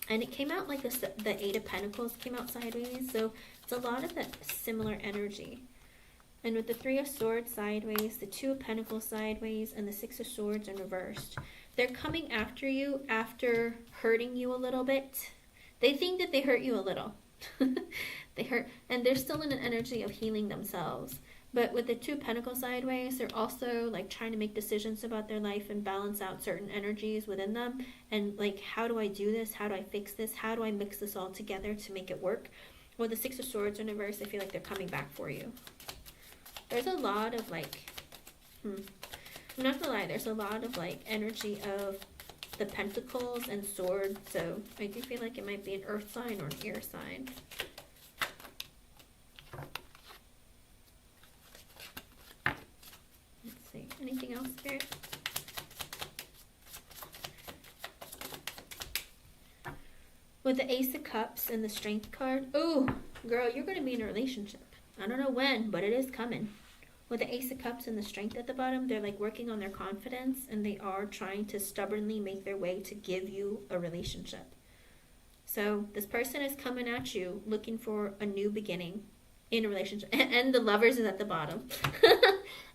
And it came out like the Eight of Pentacles came out sideways. So it's a lot of that similar energy. And with the Three of Swords sideways, the Two of Pentacles sideways, and the Six of Swords in reversed, they're coming after you after hurting you a little bit. They think that they hurt you a little. They hurt, and they're still in an energy of healing themselves. But with the Two of Pentacles sideways, they're also like trying to make decisions about their life and balance out certain energies within them. And like, how do I do this? How do I fix this? How do I mix this all together to make it work? With the Six of Swords in reverse, I feel like they're coming back for you. There's a lot of like, I'm not gonna lie, there's a lot of like energy of the pentacles and swords, so I do feel like it might be an earth sign or an air sign. Let's see, anything else, Spirit? With the Ace of Cups and the Strength card, oh, girl, you're going to be in a relationship. I don't know when, but it is coming. With the Ace of Cups and the Strength at the bottom, they're like working on their confidence, and they are trying to stubbornly make their way to give you a relationship. So this person is coming at you looking for a new beginning in a relationship. And the Lovers is at the bottom.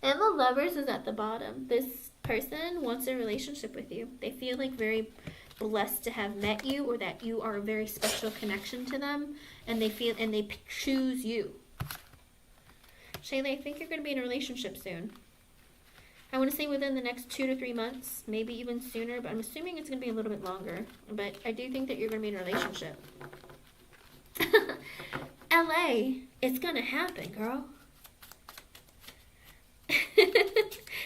And the Lovers is at the bottom. This person wants a relationship with you. They feel like very blessed to have met you, or that you are a very special connection to them, and they choose you. Shayla, I think you're going to be in a relationship soon. I want to say within the next 2 to 3 months, maybe even sooner, but I'm assuming it's going to be a little bit longer. But I do think that you're going to be in a relationship. LA, it's going to happen, girl.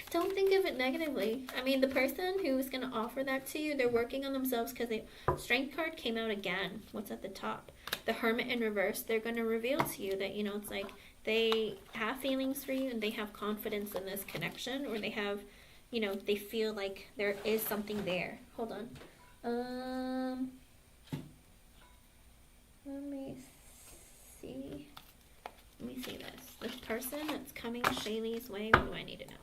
Don't think of it negatively. I mean, the person who's going to offer that to you, they're working on themselves, because the Strength card came out again. What's at the top? The Hermit in reverse. They're going to reveal to you that, you know, it's like they have feelings for you and they have confidence in this connection, or they have, you know, they feel like there is something there. Hold on. Let me see. Let me see this. This person that's coming Shaylee's way, what do I need to know?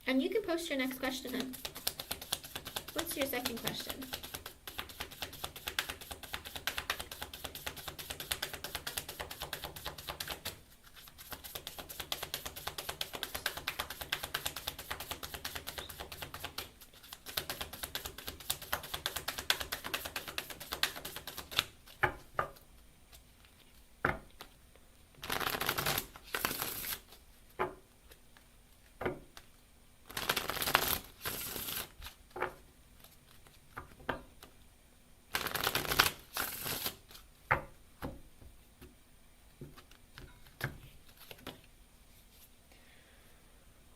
And you can post your next question in. What's your second question?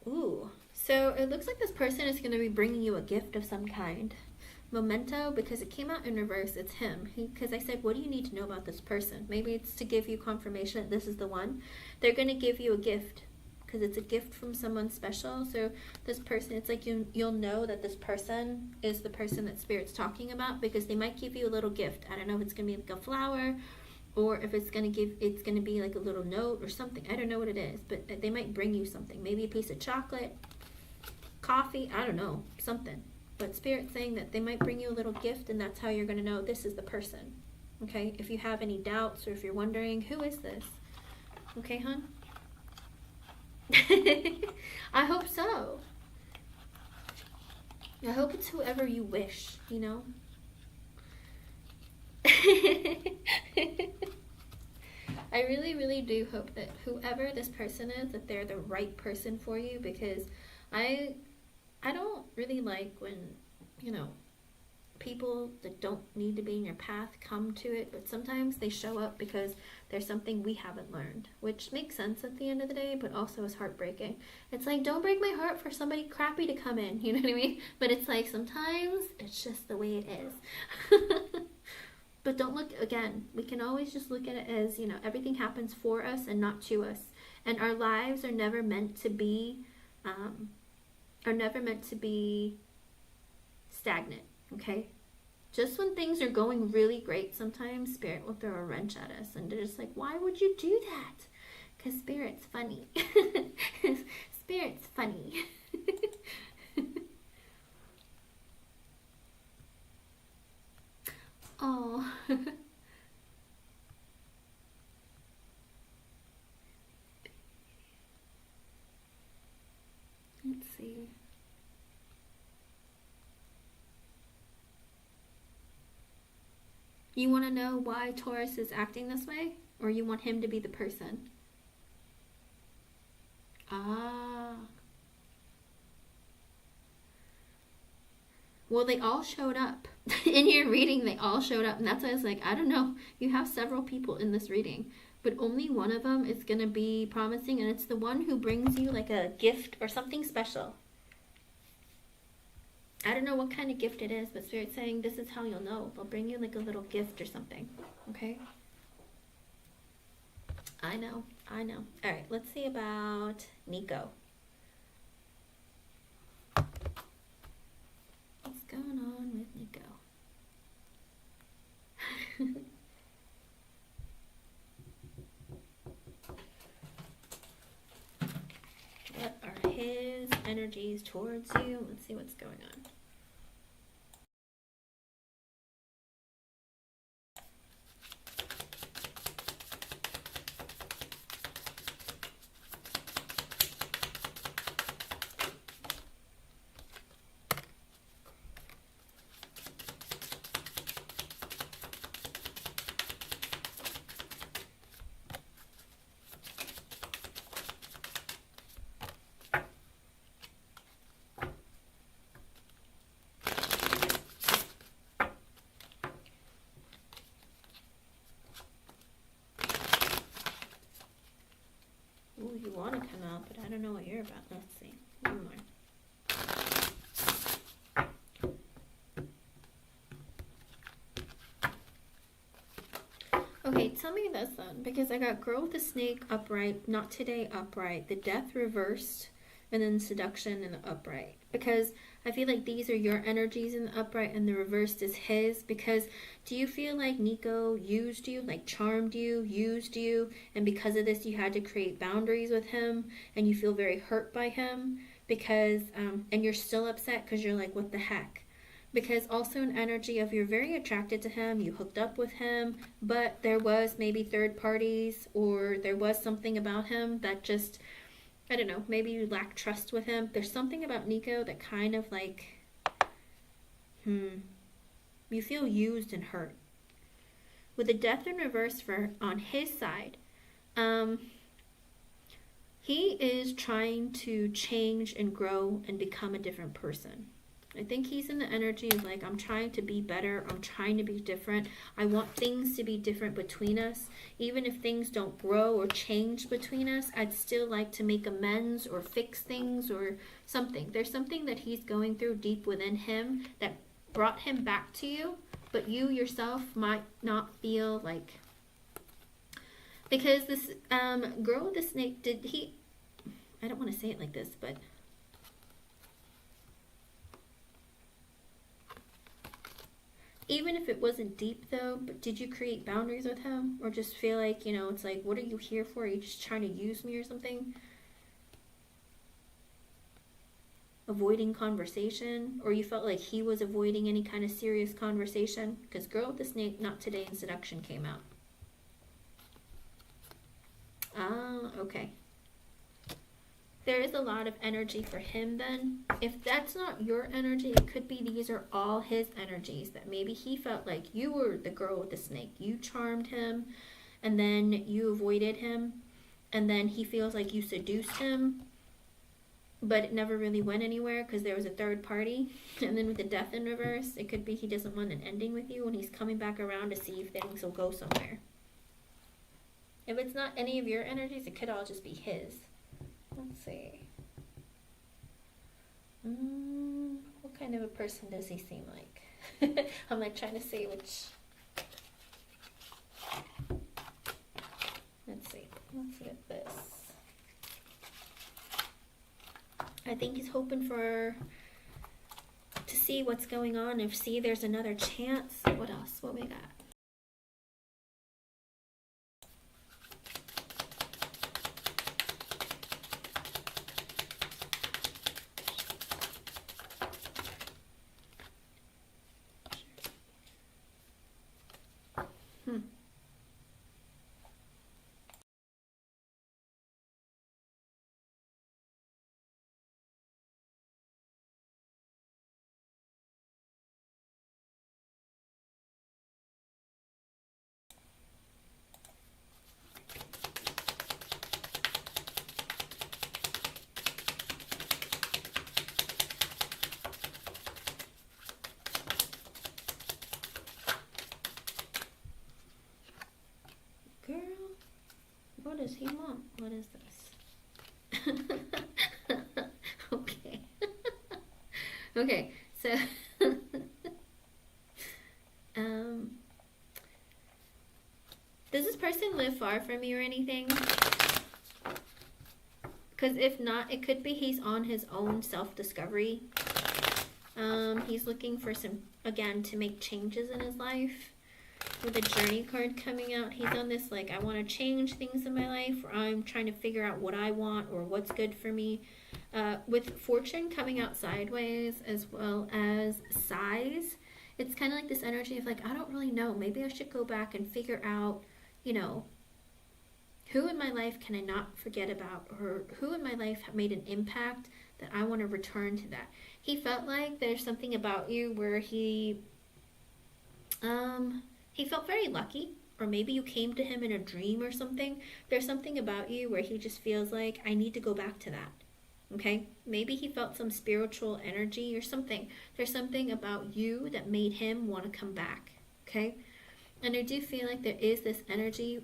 Ooh, so it looks like this person is going to be bringing you a gift of some kind. Memento, because it came out in reverse, it's him. Because I said, what do you need to know about this person? Maybe it's to give you confirmation that this is the one. They're going to give you a gift, because it's a gift from someone special. So this person, it's like you'll know that this person is the person that Spirit's talking about, because they might give you a little gift. I don't know if it's going to be like a flower, or if it's going to be like a little note or something. I don't know what it is, but they might bring you something. Maybe a piece of chocolate, coffee, I don't know, something. But Spirit's saying that they might bring you a little gift, and that's how you're going to know this is the person. Okay? If you have any doubts, or if you're wondering, who is this? Okay, hon? I hope so. I hope it's whoever you wish, you know? I really, really do hope that whoever this person is, that they're the right person for you, because I don't really like when, you know, people that don't need to be in your path come to it, but sometimes they show up because there's something we haven't learned, which makes sense at the end of the day, but also is heartbreaking. It's like, don't break my heart for somebody crappy to come in, you know what I mean? But it's like, sometimes it's just the way it is. But don't look, again, we can always just look at it as, you know, everything happens for us and not to us. And our lives are never meant to be, stagnant, okay? Just when things are going really great, sometimes Spirit will throw a wrench at us. And they're just like, why would you do that? Because Spirit's funny. Spirit's funny. Oh. Let's see. You want to know why Taurus is acting this way? Or you want him to be the person? Ah. Well, they all showed up. In your reading, they all showed up. And that's why I was like, I don't know. You have several people in this reading. but only one of them is going to be promising, and it's the one who brings you like a gift or something special. I don't know what kind of gift it is, but Spirit's saying this is how you'll know. They'll bring you like a little gift or something. Okay? I know. I know. All right, let's see about Nico. What's going on with Nico? What are his energies towards you? Let's see what's going on. Ooh, you want to come out, but I don't know what you're about. Let's see. One more. Okay, tell me this then, because I got Girl with the Snake upright, Not Today upright, the Death reversed, and then Seduction in the upright. Because I feel like these are your energies in the upright and the reversed is his. Because do you feel like Nico used you, like charmed you, used you, and because of this you had to create boundaries with him and you feel very hurt by him? Because, and you're still upset because you're like, what the heck? Because also an energy of you're very attracted to him, you hooked up with him, but there was maybe third parties or there was something about him that just, I don't know, maybe you lack trust with him. There's something about Nico that kind of like, you feel used and hurt. With the Death in reverse for on his side, he is trying to change and grow and become a different person. I think he's in the energy of like, I'm trying to be better. I'm trying to be different. I want things to be different between us. Even if things don't grow or change between us, I'd still like to make amends or fix things or something. There's something that he's going through deep within him that brought him back to you, but you yourself might not feel like, because this Girl with the Snake, I don't want to say it like this, but even if it wasn't deep though, but did you create boundaries with him? Or just feel like, it's like, what are you here for? Are you just trying to use me or something? Avoiding conversation? Or you felt like he was avoiding any kind of serious conversation? Because Girl with the Snake, Not Today, and Seduction came out. Ah, okay. There is a lot of energy for him then. If that's not your energy, it could be these are all his energies. That maybe he felt like you were the girl with the snake. You charmed him and then you avoided him. And then he feels like you seduced him. But it never really went anywhere because there was a third party. And then with the Death in reverse, it could be he doesn't want an ending with you and he's coming back around to see if things will go somewhere. If it's not any of your energies, it could all just be his. Let's see. What kind of a person does he seem like? I'm like trying to see which. Let's see. Let's look at this. I think he's hoping to see what's going on. If there's another chance. What else? What we got? what does he want? What is this? Okay. Okay, so does this person live far from you or anything? Because if not, it could be he's on his own self-discovery. He's looking for some, again, to make changes in his life. With the journey card coming out, he's on this, like, I want to change things in my life, or I'm trying to figure out what I want or what's good for me. With fortune coming out sideways as well as size, it's kind of like this energy of, like, I don't really know. Maybe I should go back and figure out, you know, who in my life can I not forget about, or who in my life made an impact that I want to return to that. He felt like there's something about you where he felt very lucky, or maybe you came to him in a dream or something. There's something about you where he just feels like, I need to go back to that. Okay? Maybe he felt some spiritual energy or something. There's something about you that made him want to come back. Okay? And I do feel like there is this energy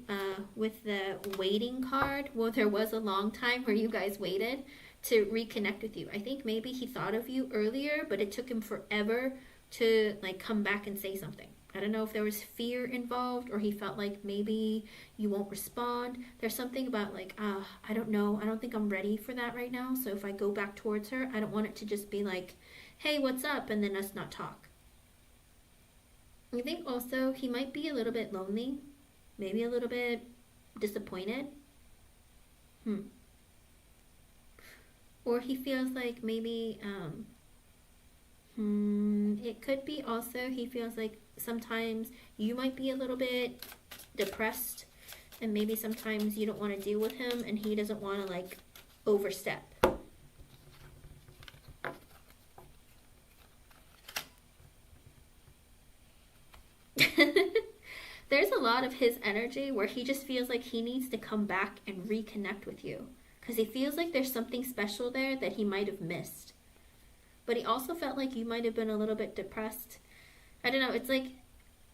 with the waiting card. Well, there was a long time where you guys waited to reconnect with you. I think maybe he thought of you earlier, but it took him forever to, like, come back and say something. I don't know if there was fear involved, or he felt like maybe you won't respond. There's something about, like, I don't know. I don't think I'm ready for that right now. So if I go back towards her, I don't want it to just be like, hey, what's up? And then us not talk. I think also he might be a little bit lonely, maybe a little bit disappointed. Or he feels like maybe, it could be also he feels like sometimes you might be a little bit depressed, and maybe sometimes you don't want to deal with him, and he doesn't want to, like, overstep. There's a lot of his energy where he just feels like he needs to come back and reconnect with you, because he feels like there's something special there that he might have missed. But he also felt like you might have been a little bit depressed. I don't know, it's like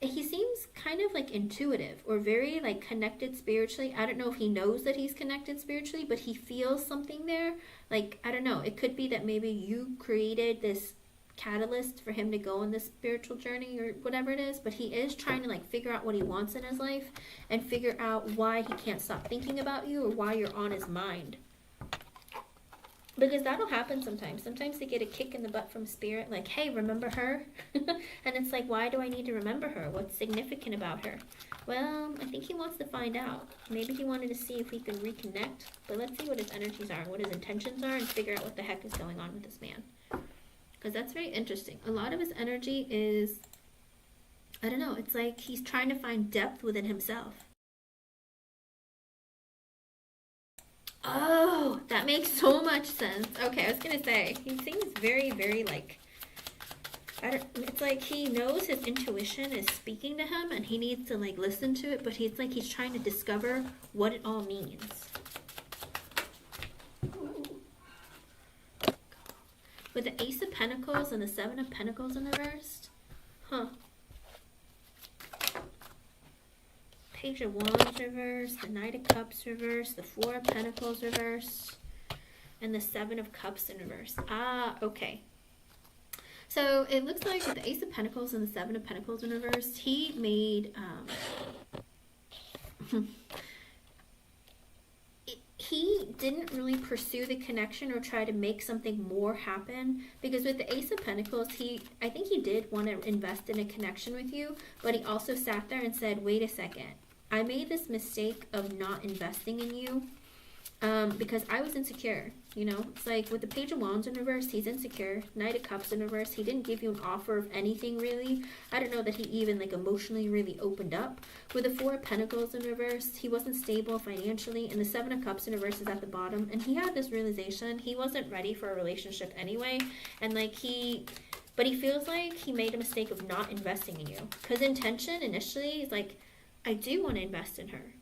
he seems kind of like intuitive or very, like, connected spiritually. I don't know if he knows that he's connected spiritually, but he feels something there. Like, I don't know, it could be that maybe you created this catalyst for him to go on this spiritual journey or whatever it is, but he is trying to, like, figure out what he wants in his life and figure out why he can't stop thinking about you, or why you're on his mind. Because that'll happen sometimes. Sometimes they get a kick in the butt from spirit, like, hey, remember her? And it's like, why do I need to remember her? What's significant about her? Well, I think he wants to find out. Maybe he wanted to see if he could reconnect, but let's see what his energies are and what his intentions are, and figure out what the heck is going on with this man. Because that's very interesting. A lot of his energy is, I don't know, it's like he's trying to find depth within himself. Oh, that makes so much sense. Okay, I was going to say, he seems very, very, like, it's like he knows his intuition is speaking to him, and he needs to, like, listen to it, but he's like he's trying to discover what it all means. With the Ace of Pentacles and the Seven of Pentacles in reverse. Page of Wands reverse, the Knight of Cups reverse, the Four of Pentacles reverse, and the Seven of Cups in reverse. Ah, okay. So it looks like with the Ace of Pentacles and the Seven of Pentacles in reverse, he made... he didn't really pursue the connection or try to make something more happen, because with the Ace of Pentacles, I think he did want to invest in a connection with you, but he also sat there and said, wait a second, I made this mistake of not investing in you because I was insecure. You know, it's like with the Page of Wands in reverse, he's insecure. Knight of Cups in reverse, he didn't give you an offer of anything really. I don't know that he even, like, emotionally really opened up. With the Four of Pentacles in reverse, he wasn't stable financially, and the Seven of Cups in reverse is at the bottom, and he had this realization he wasn't ready for a relationship anyway, and like but he feels like he made a mistake of not investing in you. Because intention initially is like, I do want to invest in her,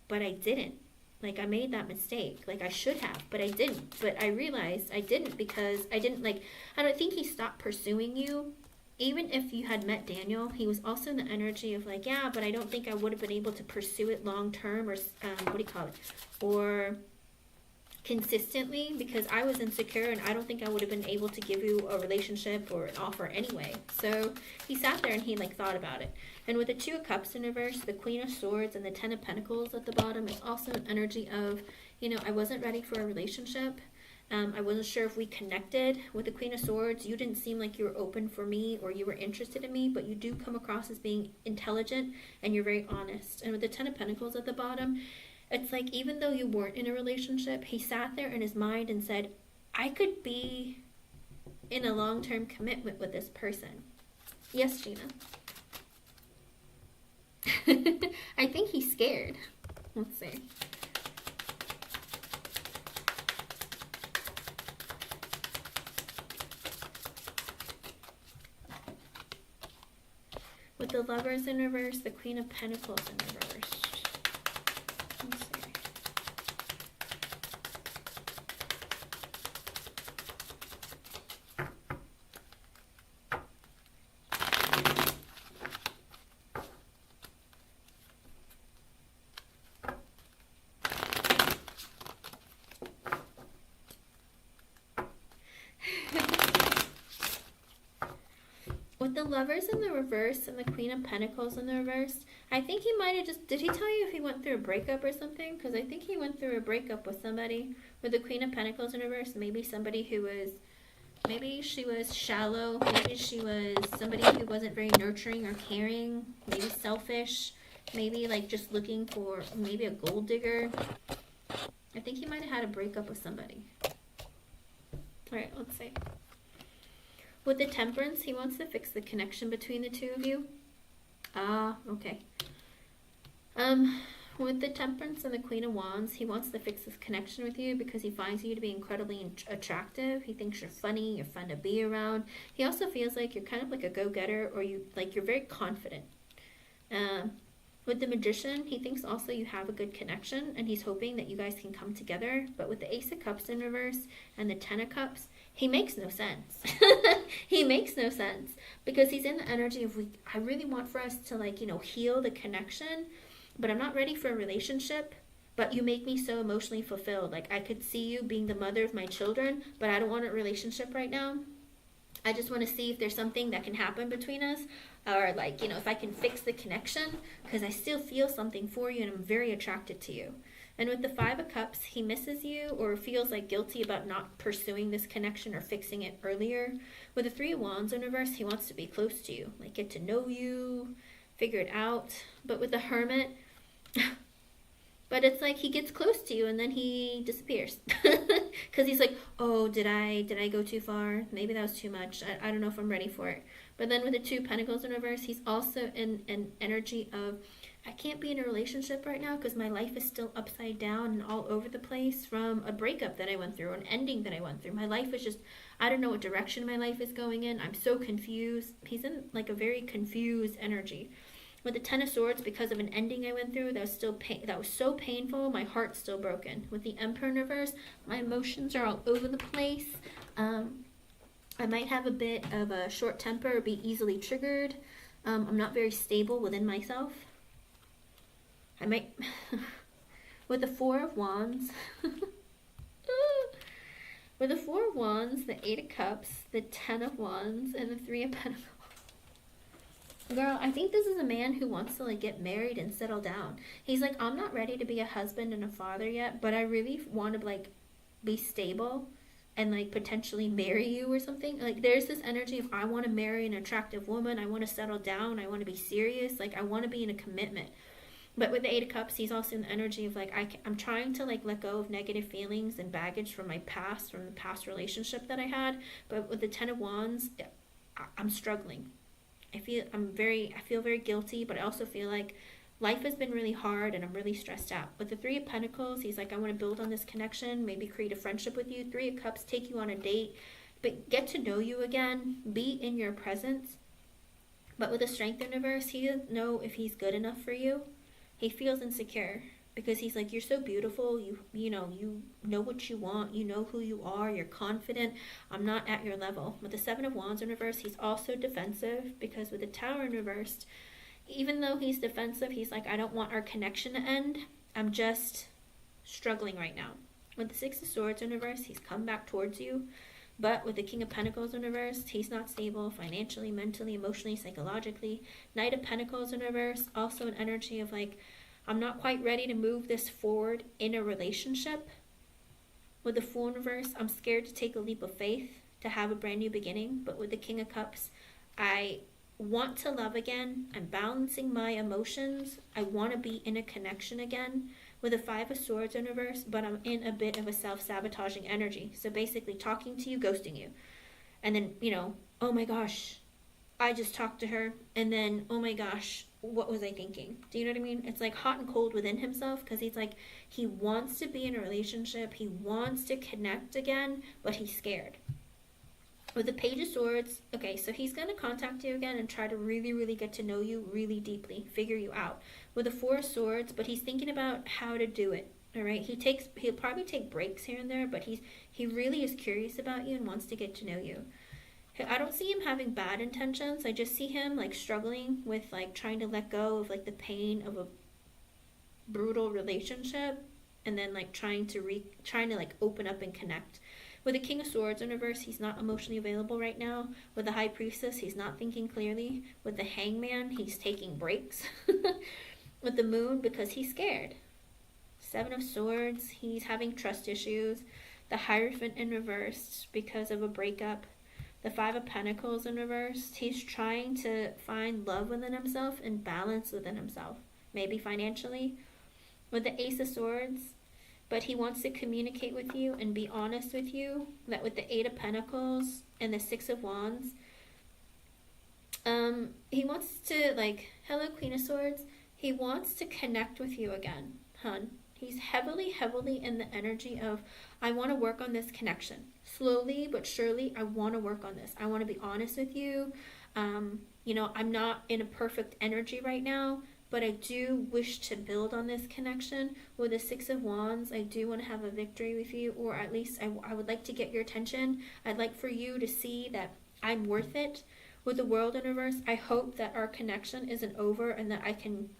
but I didn't. Like, I made that mistake. Like, I should have, but I didn't. But I realized I didn't because I didn't, like, I don't think he stopped pursuing you. even if you had met Daniel, he was also in the energy of like, yeah, but I don't think I would have been able to pursue it long term, or what do you call it, or consistently, because I was insecure and I don't think I would have been able to give you a relationship or an offer anyway. So he sat there and he like thought about it. And with the Two of Cups in reverse, the Queen of Swords, and the Ten of Pentacles at the bottom, it's also an energy of, you know, I wasn't ready for a relationship. I wasn't sure if we connected. With the Queen of Swords, you didn't seem like you were open for me or you were interested in me, but you do come across as being intelligent and you're very honest. And with the Ten of Pentacles at the bottom, it's like even though you weren't in a relationship, he sat there in his mind and said, I could be in a long-term commitment with this person. Yes, Gina. I think he's scared. Let's see. With the Lovers in reverse, the Queen of Pentacles in reverse. Let's see. With the Lovers in the reverse and the Queen of Pentacles in the reverse, I think he might have just... Did he tell you if he went through a breakup or something? Because I think he went through a breakup with somebody. With the Queen of Pentacles in reverse, maybe somebody who was... Maybe she was shallow. Maybe she was somebody who wasn't very nurturing or caring. Maybe selfish. Maybe like just looking for maybe a gold digger. I think he might have had a breakup with somebody. Alright, let's see. With the Temperance, he wants to fix the connection between the two of you. Ah, okay. With the Temperance and the Queen of Wands, he wants to fix this connection with you because he finds you to be incredibly attractive. He thinks you're funny, you're fun to be around. He also feels like you're kind of like a go-getter, or you're very confident. With the Magician, he thinks also you have a good connection, and he's hoping that you guys can come together. But with the Ace of Cups in reverse and the Ten of Cups, he makes no sense. He makes no sense because he's in the energy of, I really want for us to, like, you know, heal the connection, but I'm not ready for a relationship. But you make me so emotionally fulfilled. Like, I could see you being the mother of my children, but I don't want a relationship right now. I just want to see if there's something that can happen between us, or like, you know, if I can fix the connection, because I still feel something for you and I'm very attracted to you. And with the Five of Cups, he misses you or feels like guilty about not pursuing this connection or fixing it earlier. With the Three of Wands in reverse, he wants to be close to you, like get to know you, figure it out. But with the Hermit, but it's like he gets close to you and then he disappears. Because he's like, oh, did I go too far? Maybe that was too much. I don't know if I'm ready for it. But then with the Two of Pentacles in reverse, he's also in an energy of, I can't be in a relationship right now because my life is still upside down and all over the place from a breakup that I went through, an ending that I went through. My life is just, I don't know what direction my life is going in. I'm so confused. He's in like a very confused energy. With the Ten of Swords, because of an ending I went through, that was still that was so painful, my heart's still broken. With the Emperor in reverse, my emotions are all over the place. I might have a bit of a short temper or be easily triggered. I'm not very stable within myself. I might... With the Four of Wands... With the Four of Wands, the Eight of Cups, the Ten of Wands, and the Three of Pentacles. Girl, I think this is a man who wants to like get married and settle down. He's like, I'm not ready to be a husband and a father yet, but I really want to like be stable and like potentially marry you or something. Like there's this energy of, I want to marry an attractive woman. I want to settle down. I want to be serious. Like I want to be in a commitment. But with the Eight of Cups, he's also in the energy of like, I'm trying to like let go of negative feelings and baggage from my past, from the past relationship that I had. But with the Ten of Wands, I'm struggling. I feel very guilty, but I also feel like life has been really hard and I'm really stressed out. With the Three of Pentacles, he's like, I want to build on this connection, maybe create a friendship with you. Three of Cups, take you on a date, but get to know you again, be in your presence. But with the Strength in reverse, he doesn't know if he's good enough for you. He feels insecure because he's like, you're so beautiful, you know what you want, you know who you are, you're confident. I'm not at your level. With the Seven of Wands in reverse, he's also defensive, because with the Tower in reverse, even though he's defensive, he's like, I don't want our connection to end. I'm just struggling right now. With the Six of Swords in reverse, he's come back towards you. But with the King of Pentacles in reverse, he's not stable financially, mentally, emotionally, psychologically. Knight of Pentacles in reverse, also an energy of like, I'm not quite ready to move this forward in a relationship. With the Fool in reverse, I'm scared to take a leap of faith to have a brand new beginning. But with the King of Cups, I want to love again. I'm balancing my emotions. I want to be in a connection again. With the Five of Swords in reverse, but I'm in a bit of a self-sabotaging energy. So basically talking to you, ghosting you. And then, oh my gosh, I just talked to her. And then, oh my gosh, what was I thinking? Do you know what I mean? It's like hot and cold within himself, because he's like, he wants to be in a relationship. He wants to connect again, but he's scared. With the Page of Swords, okay, so he's going to contact you again and try to really, really get to know you really deeply, figure you out. With the Four of Swords, but he's thinking about how to do it, all right? He'll probably take breaks here and there, but he really is curious about you and wants to get to know you. I don't see him having bad intentions. I just see him, like, struggling with, like, trying to let go of, like, the pain of a brutal relationship, and then, like, trying to like, open up and connect. With the King of Swords in reverse, he's not emotionally available right now. With the High Priestess, he's not thinking clearly. With the Hangman, he's taking breaks. With the Moon, because he's scared. Seven of Swords, he's having trust issues. The Hierophant in reverse, because of a breakup. The Five of Pentacles in reverse, he's trying to find love within himself and balance within himself. Maybe financially. With the Ace of Swords, but he wants to communicate with you and be honest with you. That with the Eight of Pentacles and the Six of Wands, he wants to, like, hello Queen of Swords, he wants to connect with you again, hun. He's heavily in the energy of, I want to work on this connection. Slowly but surely, I want to work on this. I want to be honest with you. I'm not in a perfect energy right now, but I do wish to build on this connection. With the Six of Wands, I do want to have a victory with you, or at least I would like to get your attention. I'd like for you to see that I'm worth it. With the World in reverse, I hope that our connection isn't over and that I can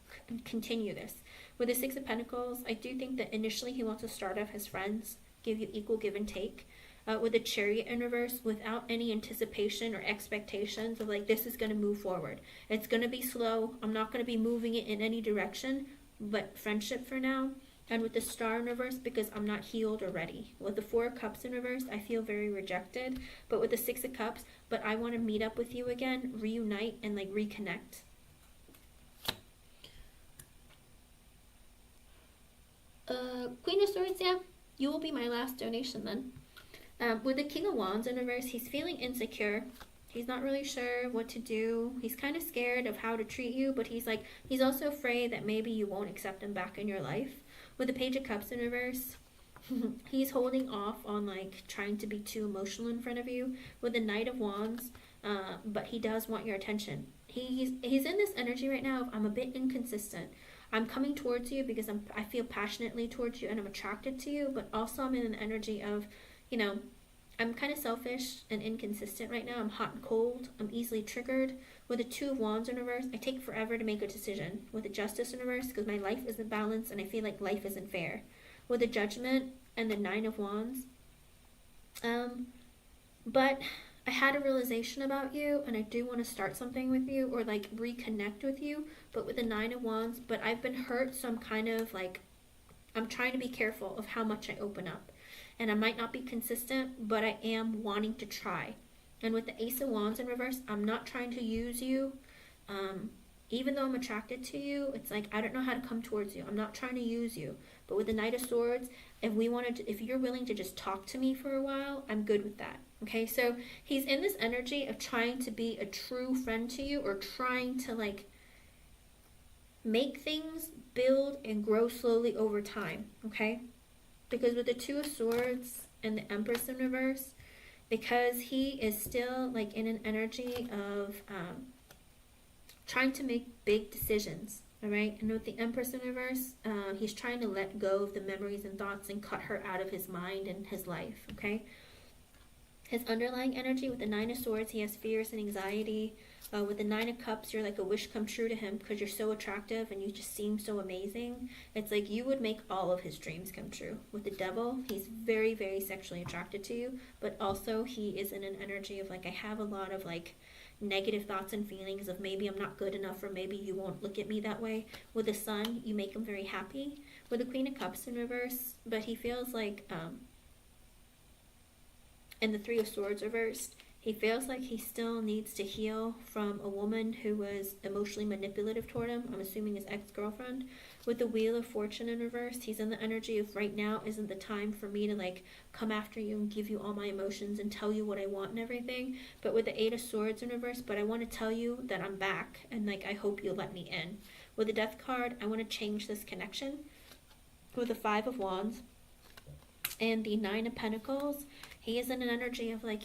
continue this. With the Six of Pentacles, I do think that initially he wants to start off as friends, give you equal give and take. With the Chariot in reverse, without any anticipation or expectations of, like, this is going to move forward. It's going to be slow. I'm not going to be moving it in any direction, but friendship for now. And with the Star in reverse, because I'm not healed or ready. With the Four of Cups in reverse, I feel very rejected. But with the Six of Cups, but I want to meet up with you again, reunite, and, like, reconnect. Queen of Swords, yeah. You will be my last donation then. With the King of Wands in reverse, he's feeling insecure. He's not really sure what to do. He's kind of scared of how to treat you, but he's also afraid that maybe you won't accept him back in your life. With the Page of Cups in reverse, he's holding off on, like, trying to be too emotional in front of you. With the Knight of Wands, but he does want your attention. He's in this energy right now of, I'm a bit inconsistent. I'm coming towards you because I feel passionately towards you and I'm attracted to you, but also I'm in an energy of, I'm kind of selfish and inconsistent right now. I'm hot and cold. I'm easily triggered. With the Two of Wands in reverse, I take forever to make a decision. With the Justice in reverse, because my life isn't balanced and I feel like life isn't fair. With the Judgment and the Nine of Wands. But I had a realization about you and I do want to start something with you or, like, reconnect with you. But with the Nine of Wands, but I've been hurt, so I'm kind of, like, I'm trying to be careful of how much I open up. And I might not be consistent, but I am wanting to try. And with the Ace of Wands in reverse, I'm not trying to use you. Even though I'm attracted to you, it's like, I don't know how to come towards you. I'm not trying to use you. But with the Knight of Swords, if you're willing to just talk to me for a while, I'm good with that. Okay, so he's in this energy of trying to be a true friend to you, or trying to, like, make things build and grow slowly over time. Okay, because with the Two of Swords and the Empress in reverse, because he is still, like, in an energy of trying to make big decisions. All right, and with the Empress in reverse, he's trying to let go of the memories and thoughts and cut her out of his mind and his life. Okay, his underlying energy with the Nine of Swords, he has fears and anxiety. With the Nine of Cups, you're like a wish come true to him because you're so attractive and you just seem so amazing. It's like you would make all of his dreams come true. With the Devil, he's very, very sexually attracted to you, but also he is in an energy of like, I have a lot of like negative thoughts and feelings of maybe I'm not good enough or maybe you won't look at me that way. With the Sun, you make him very happy. With the Queen of Cups in reverse, but he feels like, and the Three of Swords reversed, he feels like he still needs to heal from a woman who was emotionally manipulative toward him. I'm assuming his ex-girlfriend. With the Wheel of Fortune in reverse, he's in the energy of right now isn't the time for me to like come after you and give you all my emotions and tell you what I want and everything. But with the Eight of Swords in reverse, but I want to tell you that I'm back and like I hope you'll let me in. With the Death card, I want to change this connection. With the Five of Wands and the Nine of Pentacles, he is in an energy of like,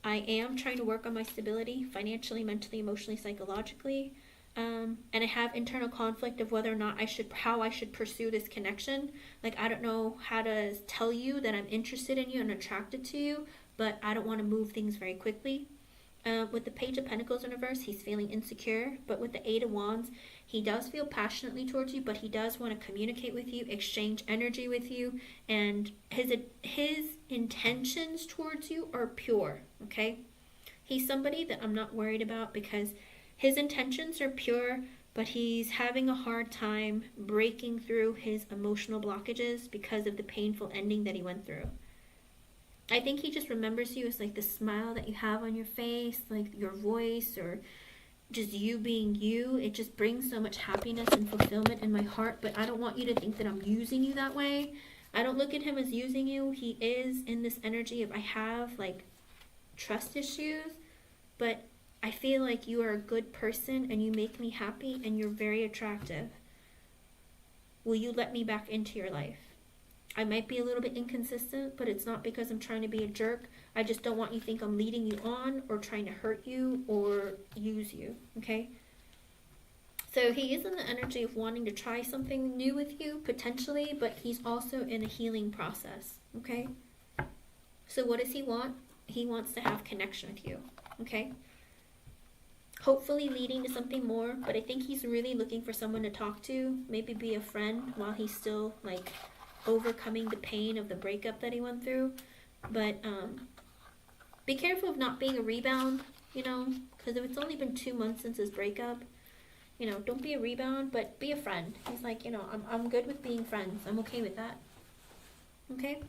I am trying to work on my stability financially, mentally, emotionally, psychologically. And I have internal conflict of whether or not how I should pursue this connection. Like, I don't know how to tell you that I'm interested in you and attracted to you, but I don't want to move things very quickly. With the Page of Pentacles in reverse, he's feeling insecure. But with the Eight of Wands, he does feel passionately towards you, but he does want to communicate with you, exchange energy with you, and his intentions towards you are pure, okay? He's somebody that I'm not worried about because his intentions are pure, but he's having a hard time breaking through his emotional blockages because of the painful ending that he went through. I think he just remembers you as like the smile that you have on your face, like your voice, or just you being you. It just brings so much happiness and fulfillment in my heart, but I don't want you to think that I'm using you that way. I don't look at him as using you. He is in this energy of I have like trust issues, but I feel like you are a good person and you make me happy and you're very attractive. Will you let me back into your life? I might be a little bit inconsistent, but it's not because I'm trying to be a jerk. I just don't want you to think I'm leading you on or trying to hurt you or use you, okay? So he is in the energy of wanting to try something new with you, potentially, but he's also in a healing process, okay? So what does he want? He wants to have connection with you, okay? Hopefully leading to something more, but I think he's really looking for someone to talk to, maybe be a friend while he's still, like, overcoming the pain of the breakup that he went through. But be careful of not being a rebound, because if it's only been 2 months since his breakup, don't be a rebound, but be a friend. He's like, I'm good with being friends. I'm okay with that. Okay?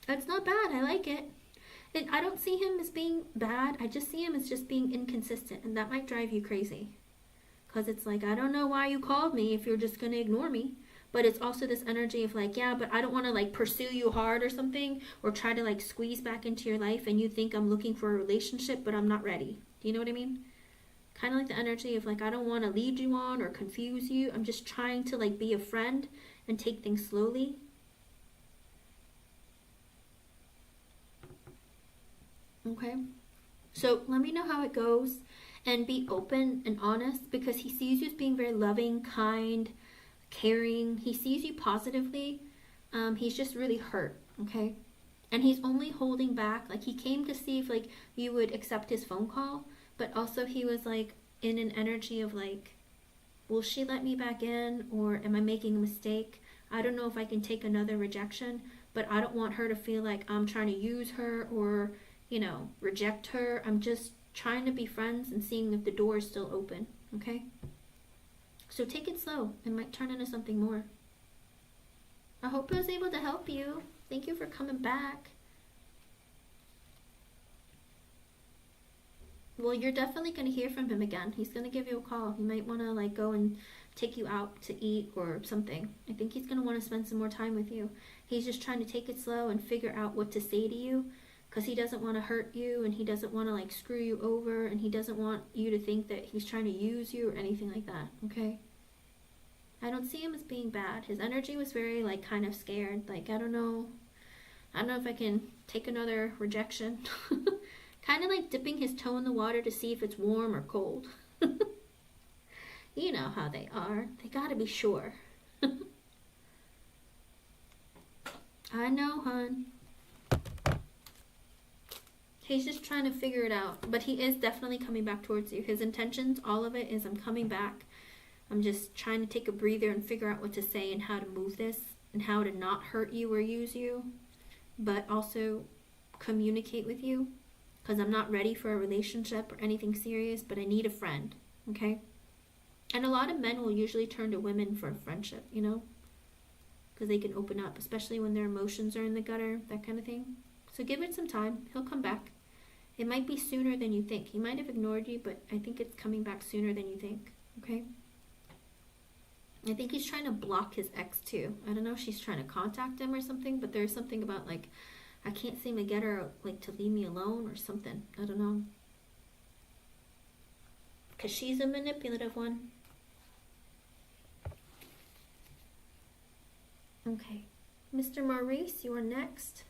That's not bad. I like it. I don't see him as being bad. I just see him as just being inconsistent, and that might drive you crazy. Because it's like, I don't know why you called me if you're just going to ignore me. But it's also this energy of like, yeah, but I don't want to like pursue you hard or something, or try to like squeeze back into your life and you think I'm looking for a relationship, but I'm not ready. Do you know what I mean? Kind of like the energy of like, I don't want to lead you on or confuse you. I'm just trying to like be a friend and take things slowly. Okay? So let me know how it goes and be open and honest, because he sees you as being very loving, kind, caring. He sees you positively. He's just really hurt, okay? And he's only holding back. Like, he came to see if like you would accept his phone call, but also he was like in an energy of like, will she let me back in, or am I making a mistake? I don't know if I can take another rejection, but I don't want her to feel like I'm trying to use her or reject her. I'm just trying to be friends and seeing if the door is still open, okay? So take it slow. It might turn into something more. I hope I was able to help you. Thank you for coming back. Well, you're definitely going to hear from him again. He's going to give you a call. He might want to like go and take you out to eat or something. I think he's going to want to spend some more time with you. He's just trying to take it slow and figure out what to say to you, because he doesn't want to hurt you and he doesn't want to like screw you over, and he doesn't want you to think that he's trying to use you or anything like that, okay? I don't see him as being bad. His energy was very like kind of scared. Like, I don't know if I can take another rejection. Kind of like dipping his toe in the water to see if it's warm or cold. You know how they are. They gotta be sure. I know, hon. He's just trying to figure it out. But he is definitely coming back towards you. His intentions, all of it, is I'm coming back. I'm just trying to take a breather and figure out what to say and how to move this and how to not hurt you or use you, but also communicate with you, because I'm not ready for a relationship or anything serious, but I need a friend, okay? And a lot of men will usually turn to women for a friendship, you know, because they can open up, especially when their emotions are in the gutter, that kind of thing. So give it some time. He'll come back. It might be sooner than you think. He might have ignored you, but I think it's coming back sooner than you think, okay? I think he's trying to block his ex too. I don't know if she's trying to contact him or something, but there's something about like, I can't seem to get her like to leave me alone or something. I don't know. Because she's a manipulative one. Okay. Mr. Maurice, you are next.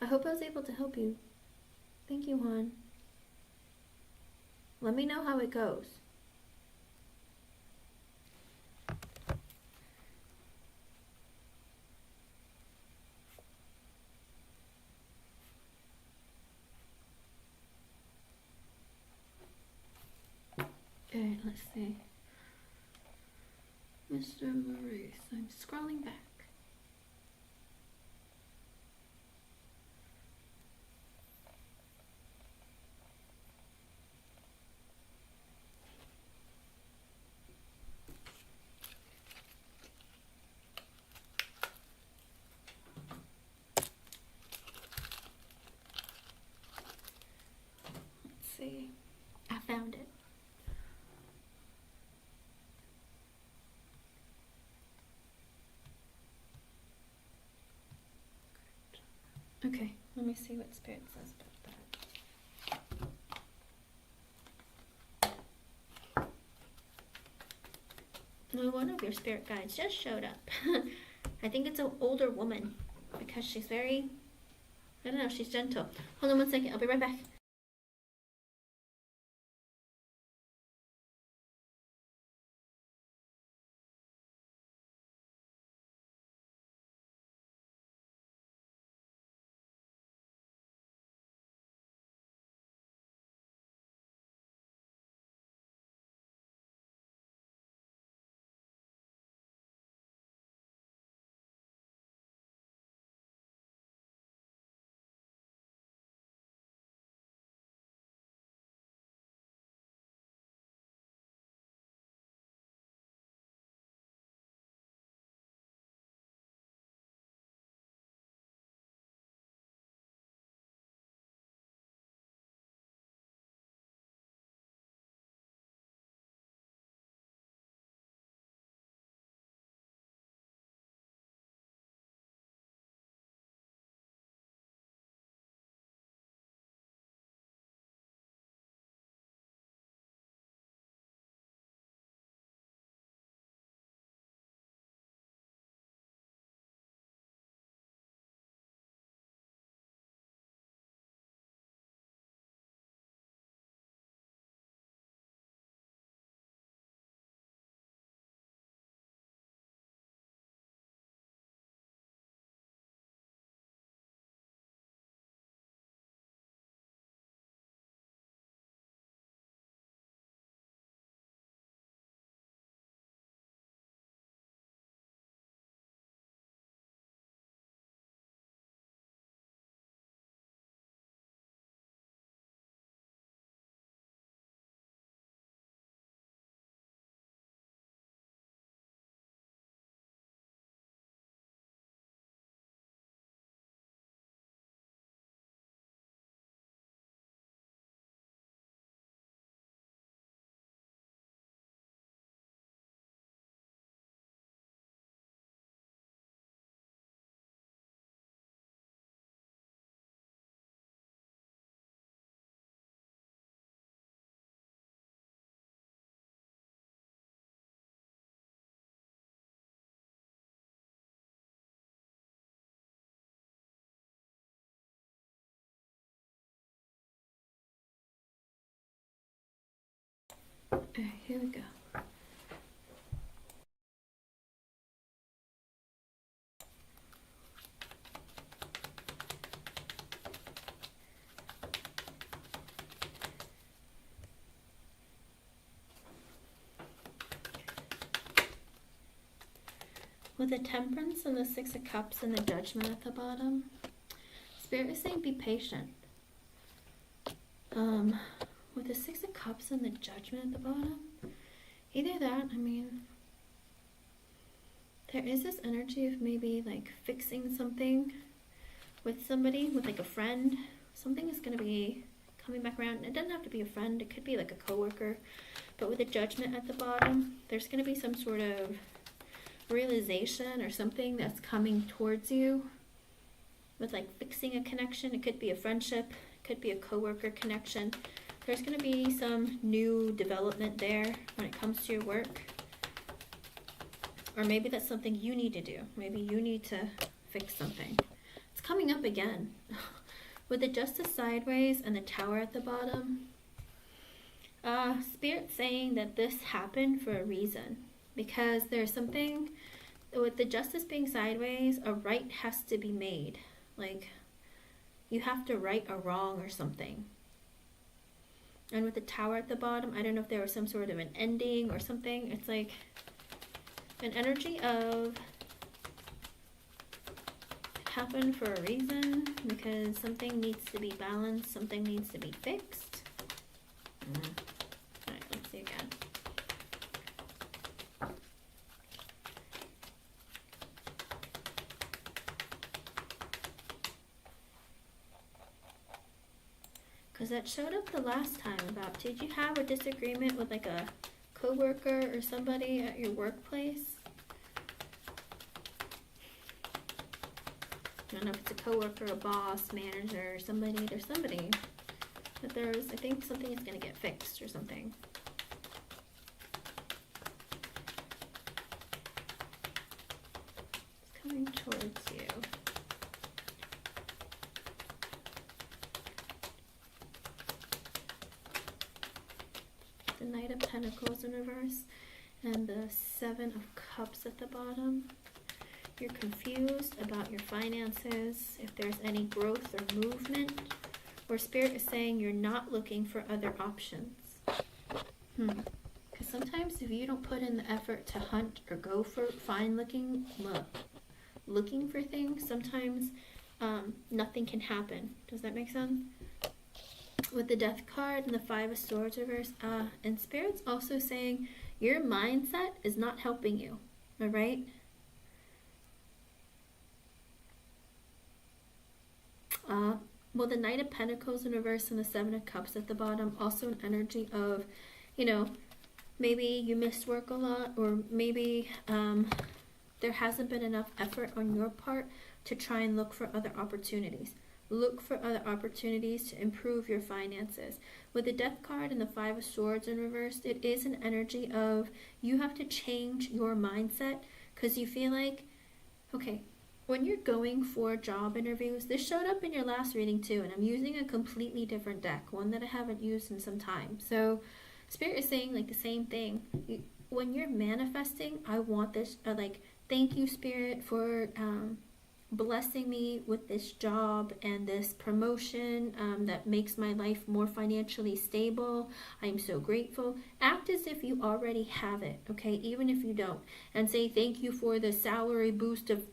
I hope I was able to help you. Thank you, Juan. Let me know how it goes. Okay, let's see. Mr. Maurice, I'm scrolling back. Let's see. I found it. Okay, let me see what Spirit says about that. Well, one of your spirit guides just showed up. I think it's an older woman because she's very, I don't know, she's gentle. Hold on one second, I'll be right back. Alright, here we go. With the Temperance and the Six of Cups and the Judgment at the bottom, Spirit is saying be patient. With the Six of Cups and the Judgment at the bottom, either that, I mean, there is this energy of maybe like fixing something with somebody, with like a friend. Something is going to be coming back around. It doesn't have to be a friend, it could be like a coworker. But with the Judgment at the bottom, there's going to be some sort of realization or something that's coming towards you with like fixing a connection. It could be a friendship, it could be a coworker connection. There's going to be some new development there when it comes to your work. Or maybe that's something you need to do. Maybe you need to fix something. It's coming up again. With the Justice sideways and the Tower at the bottom, Spirit saying that this happened for a reason. Because there's something, with the Justice being sideways, a right has to be made. Like, you have to right a wrong or something. And with the Tower at the bottom, I don't know if there was some sort of an ending or something. It's like an energy of it happened for a reason, because something needs to be balanced, something needs to be fixed. Alright, let's see again. Because that showed up the last time about, did you have a disagreement with like a coworker or somebody at your workplace? I don't know if it's a coworker, a boss, manager, somebody. There's somebody. But there's, I think something is going to get fixed or something. It's coming towards you. The Knight of Pentacles in reverse and the Seven of Cups at the bottom. You're confused about your finances, if there's any growth or movement, or Spirit is saying you're not looking for other options. Because sometimes if you don't put in the effort to hunt or go for looking for things, sometimes nothing can happen. Does that make sense? With the Death card and the Five of Swords reverse, and Spirit's also saying your mindset is not helping you, all right? Well, the Knight of Pentacles in reverse and the Seven of Cups at the bottom, also an energy of, you know, maybe you missed work a lot, or maybe there hasn't been enough effort on your part to try and look for other opportunities. Look for other opportunities to improve your finances. With the Death card and the Five of Swords in reverse, it is an energy of you have to change your mindset, because you feel like, okay, when you're going for job interviews, this showed up in your last reading too, and I'm using a completely different deck, one that I haven't used in some time. So Spirit is saying like the same thing. When you're manifesting, I want this, like, thank you, Spirit, for blessing me with this job and this promotion that makes my life more financially stable. I'm so grateful. Act as if you already have it, okay, even if you don't, and say thank you for the salary boost of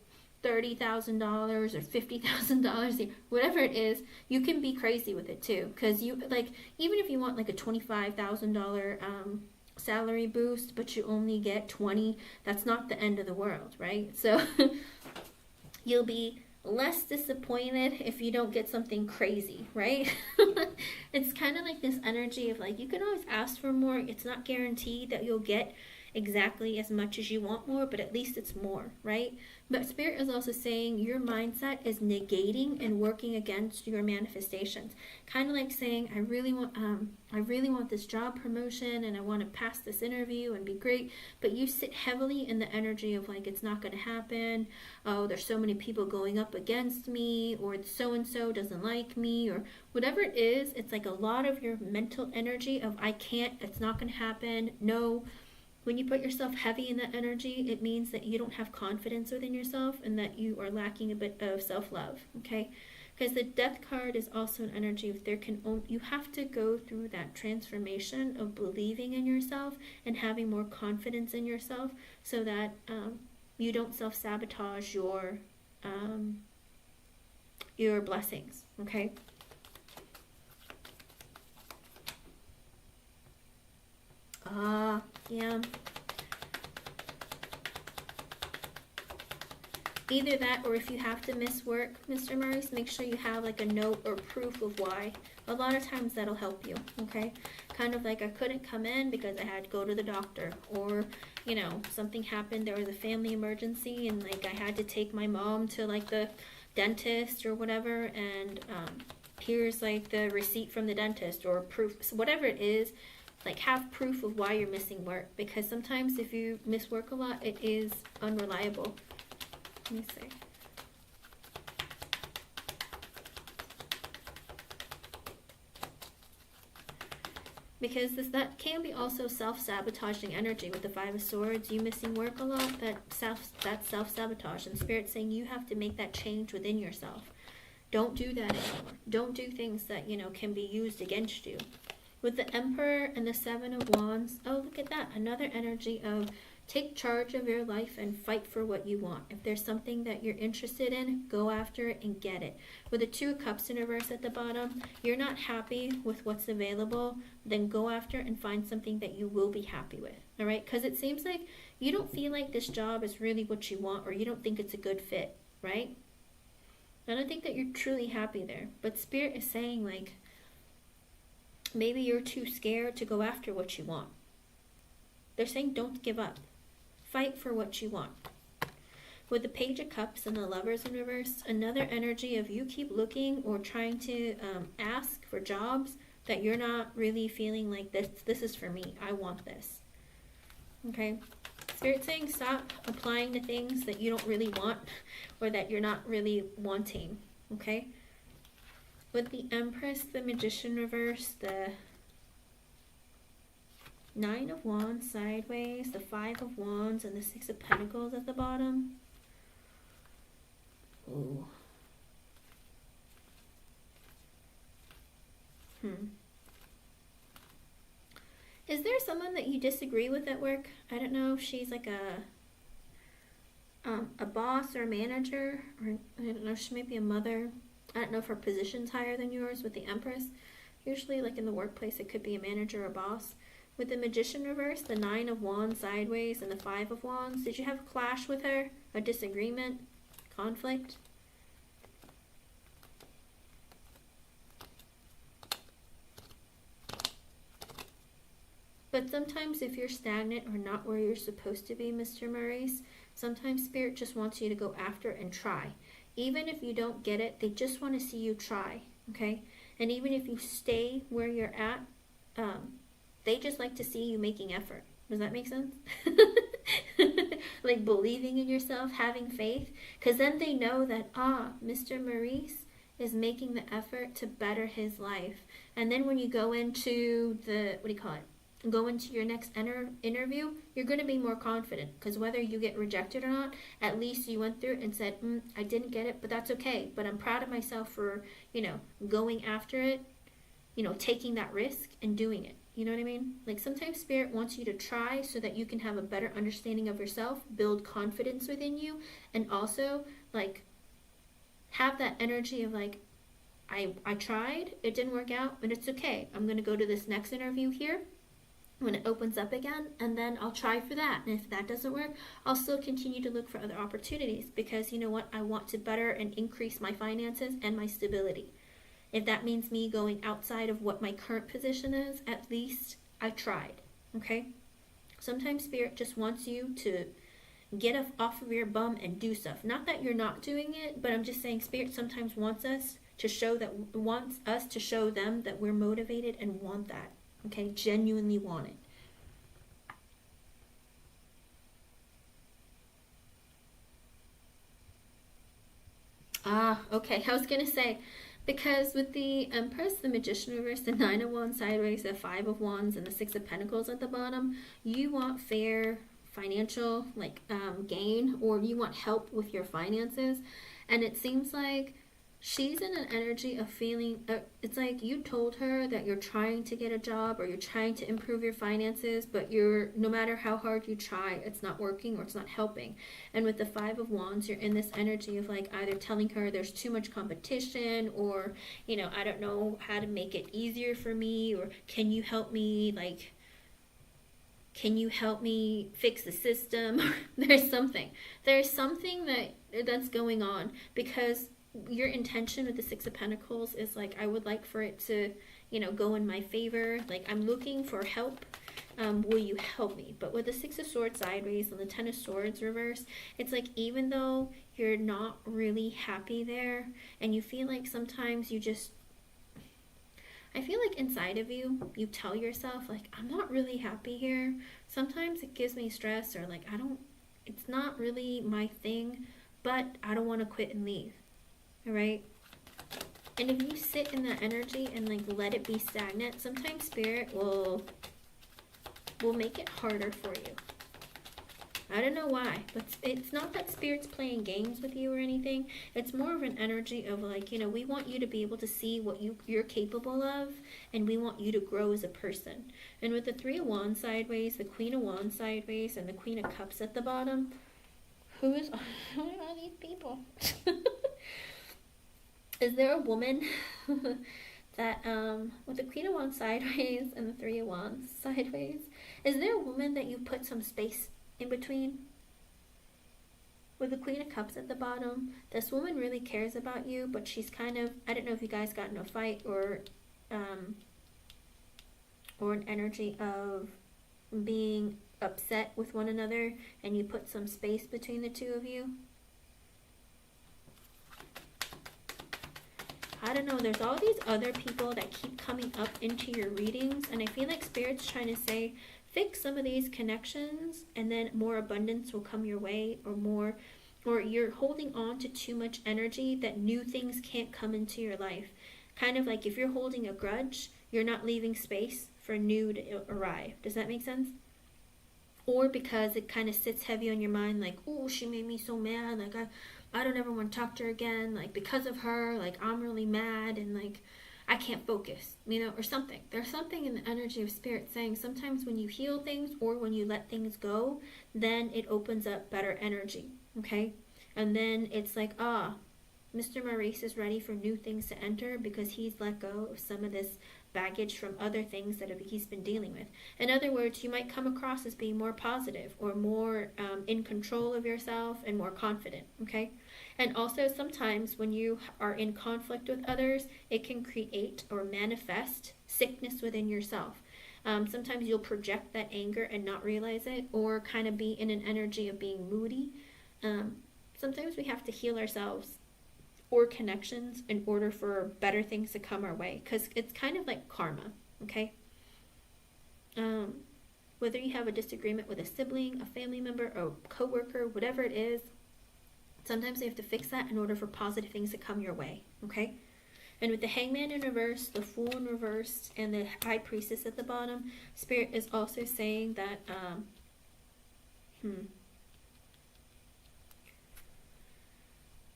$30,000 or $50,000, whatever it is. You can be crazy with it too, because you, like, even if you want like a $25,000 salary boost, but you only get 20, that's not the end of the world, right? So you'll be less disappointed if you don't get something crazy, right? It's kind of like this energy of like, you can always ask for more. It's not guaranteed that you'll get exactly as much as you want more, but at least it's more, right? But Spirit is also saying your mindset is negating and working against your manifestations. Kind of like saying, I really want this job promotion, and I want to pass this interview and be great, but you sit heavily in the energy of like, it's not going to happen. Oh, there's so many people going up against me, or so-and-so doesn't like me, or whatever it is. It's like a lot of your mental energy of I can't, it's not going to happen, no. When you put yourself heavy in that energy, it means that you don't have confidence within yourself and that you are lacking a bit of self-love, okay? Because the Death card is also an energy of you have to go through that transformation of believing in yourself and having more confidence in yourself, so that you don't self-sabotage your blessings, okay? Yeah. Either that, or if you have to miss work, Mr. Maurice, make sure you have like a note or proof of why. A lot of times that'll help you, okay? Kind of like, I couldn't come in because I had to go to the doctor, or, you know, something happened, there was a family emergency, and like I had to take my mom to like the dentist or whatever, and here's like the receipt from the dentist or proof. So whatever it is, like have proof of why you're missing work, because sometimes if you miss work a lot, it is unreliable. Let me see. Because that can be also self-sabotaging energy with the Five of Swords. You missing work a lot, that's self-sabotage. And Spirit's saying you have to make that change within yourself. Don't do that anymore. Don't do things that, you know, can be used against you. With the Emperor and the Seven of Wands, oh, look at that. Another energy of take charge of your life and fight for what you want. If there's something that you're interested in, go after it and get it. With the Two of Cups in reverse at the bottom, you're not happy with what's available, then go after and find something that you will be happy with. All right? Because it seems like you don't feel like this job is really what you want, or you don't think it's a good fit, right? I don't think that you're truly happy there. But Spirit is saying, like, maybe you're too scared to go after what you want. They're saying don't give up. Fight for what you want. With the Page of Cups and the Lovers in reverse, another energy of you keep looking or trying to ask for jobs that you're not really feeling like this is for me. I want this. Okay? Spirit saying stop applying to things that you don't really want or that you're not really wanting. Okay? With the Empress, the Magician reverse, the Nine of Wands sideways, the Five of Wands, and the Six of Pentacles at the bottom. Ooh. Is there someone that you disagree with at work? I don't know if she's like a boss or a manager, or I don't know, she might be a mother. I don't know if her position's higher than yours with the Empress. Usually, like in the workplace, it could be a manager or a boss. With the Magician reverse, the Nine of Wands sideways, and the Five of Wands, did you have a clash with her? A disagreement? Conflict? But sometimes if you're stagnant or not where you're supposed to be, Mr. Maurice, sometimes Spirit just wants you to go after and try. Even if you don't get it, they just want to see you try, okay? And even if you stay where you're at, they just like to see you making effort. Does that make sense? Like believing in yourself, having faith. Because then they know that, Mr. Maurice is making the effort to better his life. And then when you go into go into your next interview, you're going to be more confident. Because whether you get rejected or not, at least you went through it and said, I didn't get it, but that's okay. But I'm proud of myself for, going after it, taking that risk and doing it. You know what I mean? Like sometimes Spirit wants you to try so that you can have a better understanding of yourself, build confidence within you, and also like have that energy of like, I tried, it didn't work out, but it's okay. I'm going to go to this next interview here when it opens up again, and then I'll try for that. And if that doesn't work, I'll still continue to look for other opportunities, because you know what? I want to better and increase my finances and my stability. If that means me going outside of what my current position is, at least I tried, okay? Sometimes Spirit just wants you to get off of your bum and do stuff. Not that you're not doing it, but I'm just saying Spirit sometimes wants us to show them that we're motivated and want that, okay? Genuinely want it. Okay, I was going to say, because with the Empress, the Magician reverse, the Nine of Wands sideways, the Five of Wands, and the Six of Pentacles at the bottom, you want fair financial gain, or you want help with your finances. And it seems like she's in an energy of feeling, it's like you told her that you're trying to get a job or you're trying to improve your finances, but you're, no matter how hard you try, it's not working or it's not helping. And with the Five of Wands, you're in this energy of like either telling her there's too much competition, or, you know, I don't know how to make it easier for me, or can you help me, like, can you help me fix the system? There's something that's going on, because your intention with the Six of Pentacles is like, I would like for it to, you know, go in my favor. Like, I'm looking for help. Will you help me? But with the Six of Swords sideways and the Ten of Swords reverse, it's like, even though you're not really happy there, and you feel like sometimes you just, I feel like inside of you, you tell yourself, like, I'm not really happy here. Sometimes it gives me stress, or like, it's not really my thing, but I don't want to quit and leave. All right? And if you sit in that energy and like let it be stagnant, sometimes Spirit will make it harder for you. I don't know why, but it's not that Spirit's playing games with you or anything. It's more of an energy of like, you know, we want you to be able to see what you're capable of, and we want you to grow as a person. And with the Three of Wands sideways, the Queen of Wands sideways, and the Queen of Cups at the bottom, who are all these people? Is there a woman that, with the Queen of Wands sideways and the Three of Wands sideways, is there a woman that you put some space in between? With the Queen of Cups at the bottom, this woman really cares about you, but she's kind of, I don't know if you guys got in a fight, or an energy of being upset with one another, and you put some space between the two of you. I don't know, there's all these other people that keep coming up into your readings, and I feel like Spirit's trying to say, fix some of these connections, and then more abundance will come your way, or you're holding on to too much energy that new things can't come into your life. Kind of like if you're holding a grudge, you're not leaving space for new to arrive. Does that make sense? Or because it kind of sits heavy on your mind, like, oh, she made me so mad, like I don't ever want to talk to her again, like because of her, like I'm really mad, and like I can't focus, you know, or something. There's something in the energy of Spirit saying sometimes when you heal things or when you let things go, then it opens up better energy, okay? And then it's like, Mr. Maurice is ready for new things to enter because he's let go of some of this baggage from other things that he's been dealing with. In other words, you might come across as being more positive, or more in control of yourself and more confident, okay? And also sometimes when you are in conflict with others, it can create or manifest sickness within yourself. Sometimes you'll project that anger and not realize it, or kind of be in an energy of being moody. Sometimes we have to heal ourselves or connections in order for better things to come our way, because it's kind of like karma, okay? Whether you have a disagreement with a sibling, a family member, or a coworker, whatever it is, sometimes you have to fix that in order for positive things to come your way, okay? And with the Hangman in reverse, the Fool in reverse, and the High Priestess at the bottom, Spirit is also saying that,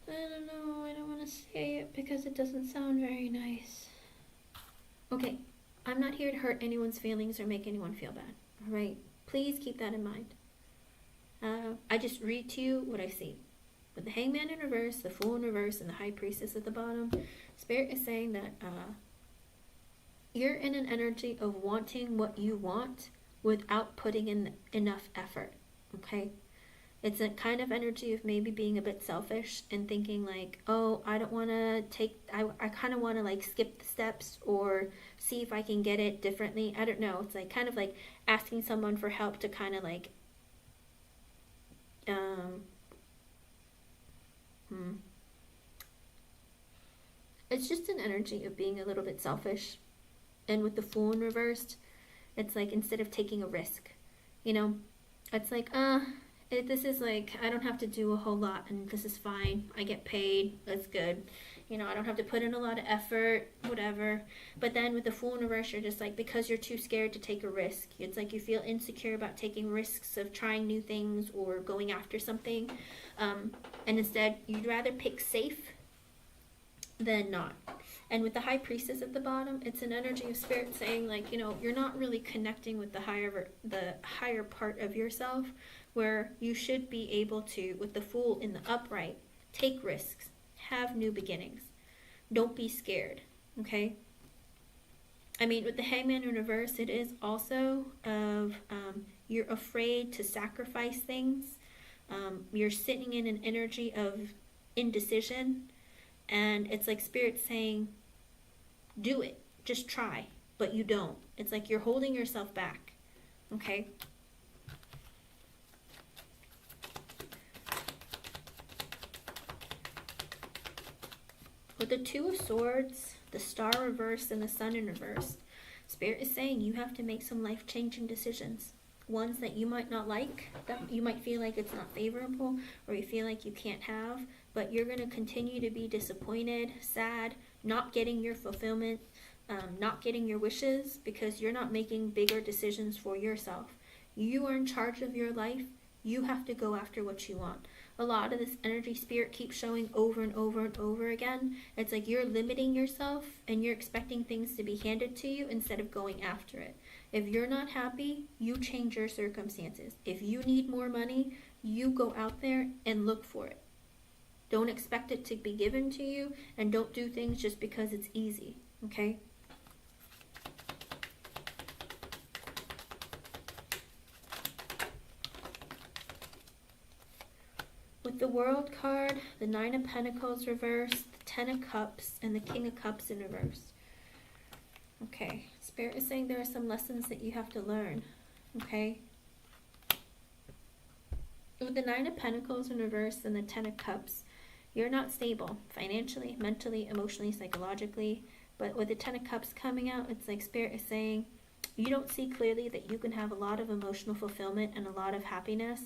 I don't know, I don't want to say it because it doesn't sound very nice. Okay, I'm not here to hurt anyone's feelings or make anyone feel bad, alright? Please keep that in mind. I just read to you what I see. With the Hangman in reverse, the Fool in reverse, and the High Priestess at the bottom, Spirit is saying that you're in an energy of wanting what you want without putting in enough effort, okay? It's a kind of energy of maybe being a bit selfish and thinking like, oh, I don't want to I kind of want to like skip the steps or see if I can get it differently. I don't know. It's like kind of like asking someone for help to kind of like, it's just an energy of being a little bit selfish. And with the Fool in reversed, it's like instead of taking a risk, you know, it's like, this is like, I don't have to do a whole lot and this is fine. I get paid. That's good. You know, I don't have to put in a lot of effort, whatever. But then with the Fool in reverse, you're just like, because you're too scared to take a risk. It's like you feel insecure about taking risks of trying new things or going after something. And instead, you'd rather pick safe than not. And with the High Priestess at the bottom, it's an energy of spirit saying, like, you're not really connecting with the higher part of yourself, where you should be able to, with the Fool in the upright, take risks, have new beginnings. Don't be scared, okay? I mean, with the Hangman in reverse, it is also of you're afraid to sacrifice things. You're sitting in an energy of indecision, and it's like Spirit saying, do it, just try, but you don't. It's like you're holding yourself back, okay? With the Two of Swords, the Star reversed, and the Sun in reverse, Spirit is saying you have to make some life-changing decisions. Ones that you might not like, that you might feel like it's not favorable, or you feel like you can't have, but you're going to continue to be disappointed, sad, not getting your fulfillment, not getting your wishes, because you're not making bigger decisions for yourself. You are in charge of your life. You have to go after what you want. A lot of this energy, Spirit keeps showing over and over and over again. It's like you're limiting yourself and you're expecting things to be handed to you instead of going after it. If you're not happy, you change your circumstances. If you need more money, you go out there and look for it. Don't expect it to be given to you, and don't do things just because it's easy, okay? With the World card, the Nine of Pentacles reversed, the Ten of Cups, and the King of Cups in reverse. Okay, Spirit is saying there are some lessons that you have to learn, okay? With the Nine of Pentacles in reverse and the Ten of Cups, you're not stable financially, mentally, emotionally, psychologically. But with the Ten of Cups coming out, it's like Spirit is saying you don't see clearly that you can have a lot of emotional fulfillment and a lot of happiness.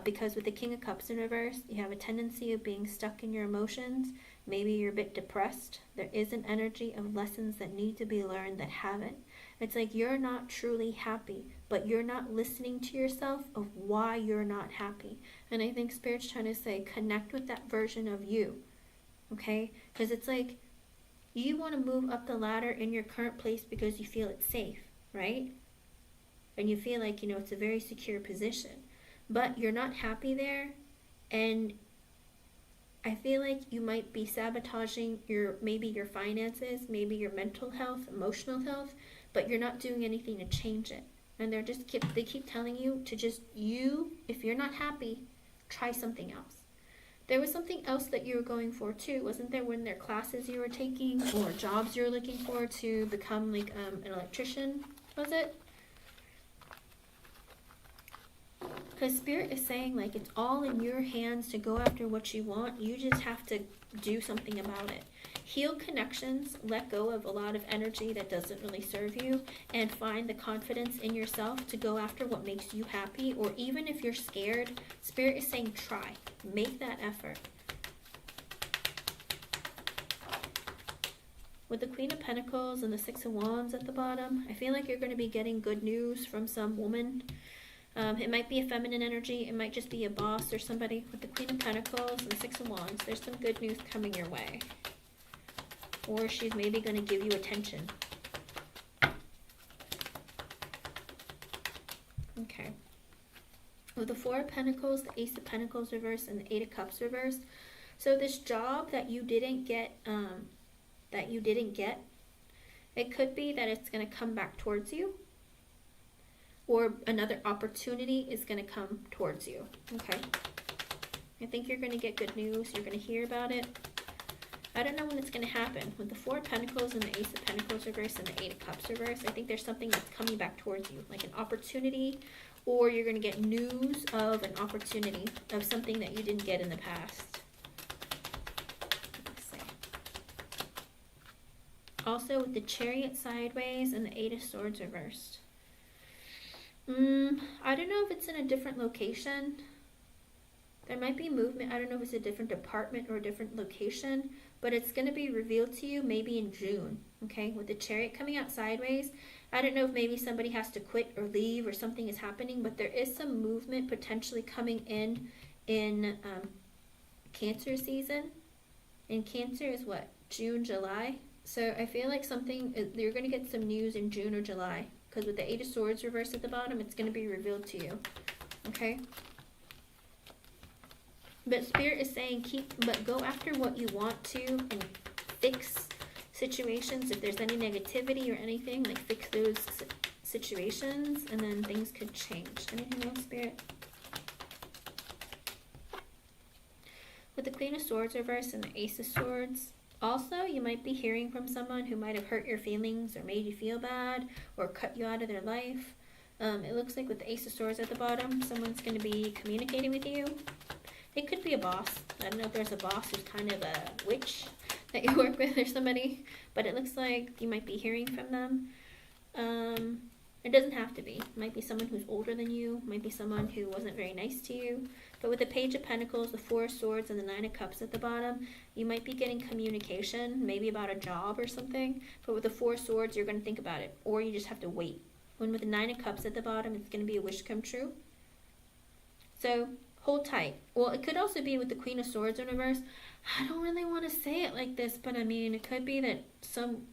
Because with the King of Cups in reverse, you have a tendency of being stuck in your emotions. Maybe you're a bit depressed. There is an energy of lessons that need to be learned that haven't. It's like you're not truly happy, but you're not listening to yourself of why you're not happy. And I think Spirit's trying to say, connect with that version of you, okay? Because it's like you want to move up the ladder in your current place because you feel it's safe, right? And you feel like, it's a very secure position. But you're not happy there, and I feel like you might be sabotaging maybe your finances, maybe your mental health, emotional health, but you're not doing anything to change it. And they keep telling you to just, if you're not happy, try something else. There was something else that you were going for too, wasn't there, when there classes you were taking or jobs you were looking for to become like an electrician, was it? Because Spirit is saying, like, it's all in your hands to go after what you want. You just have to do something about it. Heal connections, let go of a lot of energy that doesn't really serve you, and find the confidence in yourself to go after what makes you happy. Or even if you're scared, Spirit is saying try. Make that effort. With the Queen of Pentacles and the Six of Wands at the bottom, I feel like you're going to be getting good news from some woman. It might be a feminine energy. It might just be a boss or somebody. With the Queen of Pentacles and the Six of Wands, there's some good news coming your way. Or she's maybe going to give you attention. Okay. With the Four of Pentacles, the Ace of Pentacles reversed, and the Eight of Cups reversed. So this job that you didn't get, it could be that it's going to come back towards you. Or another opportunity is going to come towards you, okay? I think you're going to get good news. You're going to hear about it. I don't know when it's going to happen. With the Four of Pentacles and the Ace of Pentacles reverse and the Eight of Cups reverse, I think there's something that's coming back towards you, like an opportunity, or you're going to get news of an opportunity of something that you didn't get in the past. Let's see. Also, with the Chariot sideways and the Eight of Swords reversed. I don't know if it's in a different location. There might be movement. I don't know if it's a different department or a different location, but it's going to be revealed to you maybe in June, okay? With the Chariot coming out sideways, I don't know if maybe somebody has to quit or leave or something is happening, but there is some movement potentially coming in Cancer season. And Cancer is what? June, July. So I feel like you're going to get some news in June or July. Because with the Eight of Swords reversed at the bottom, it's going to be revealed to you. Okay? But Spirit is saying but go after what you want to and fix situations. If there's any negativity or anything, like fix those situations, and then things could change. Anything else, Spirit? With the Queen of Swords reversed and the Ace of Swords, also, you might be hearing from someone who might have hurt your feelings or made you feel bad or cut you out of their life. It looks like with the Ace of Swords at the bottom, someone's going to be communicating with you. It could be a boss. I don't know if there's a boss who's kind of a witch that you work with or somebody, but it looks like you might be hearing from them. It doesn't have to be. It might be someone who's older than you, might be someone who wasn't very nice to you. But with the Page of Pentacles, the Four of Swords, and the Nine of Cups at the bottom, you might be getting communication, maybe about a job or something. But with the Four of Swords, you're going to think about it, or you just have to wait. When with the Nine of Cups at the bottom, it's going to be a wish come true. So hold tight. Well, it could also be with the Queen of Swords in reverse. I don't really want to say it like this, but I mean, it could be that some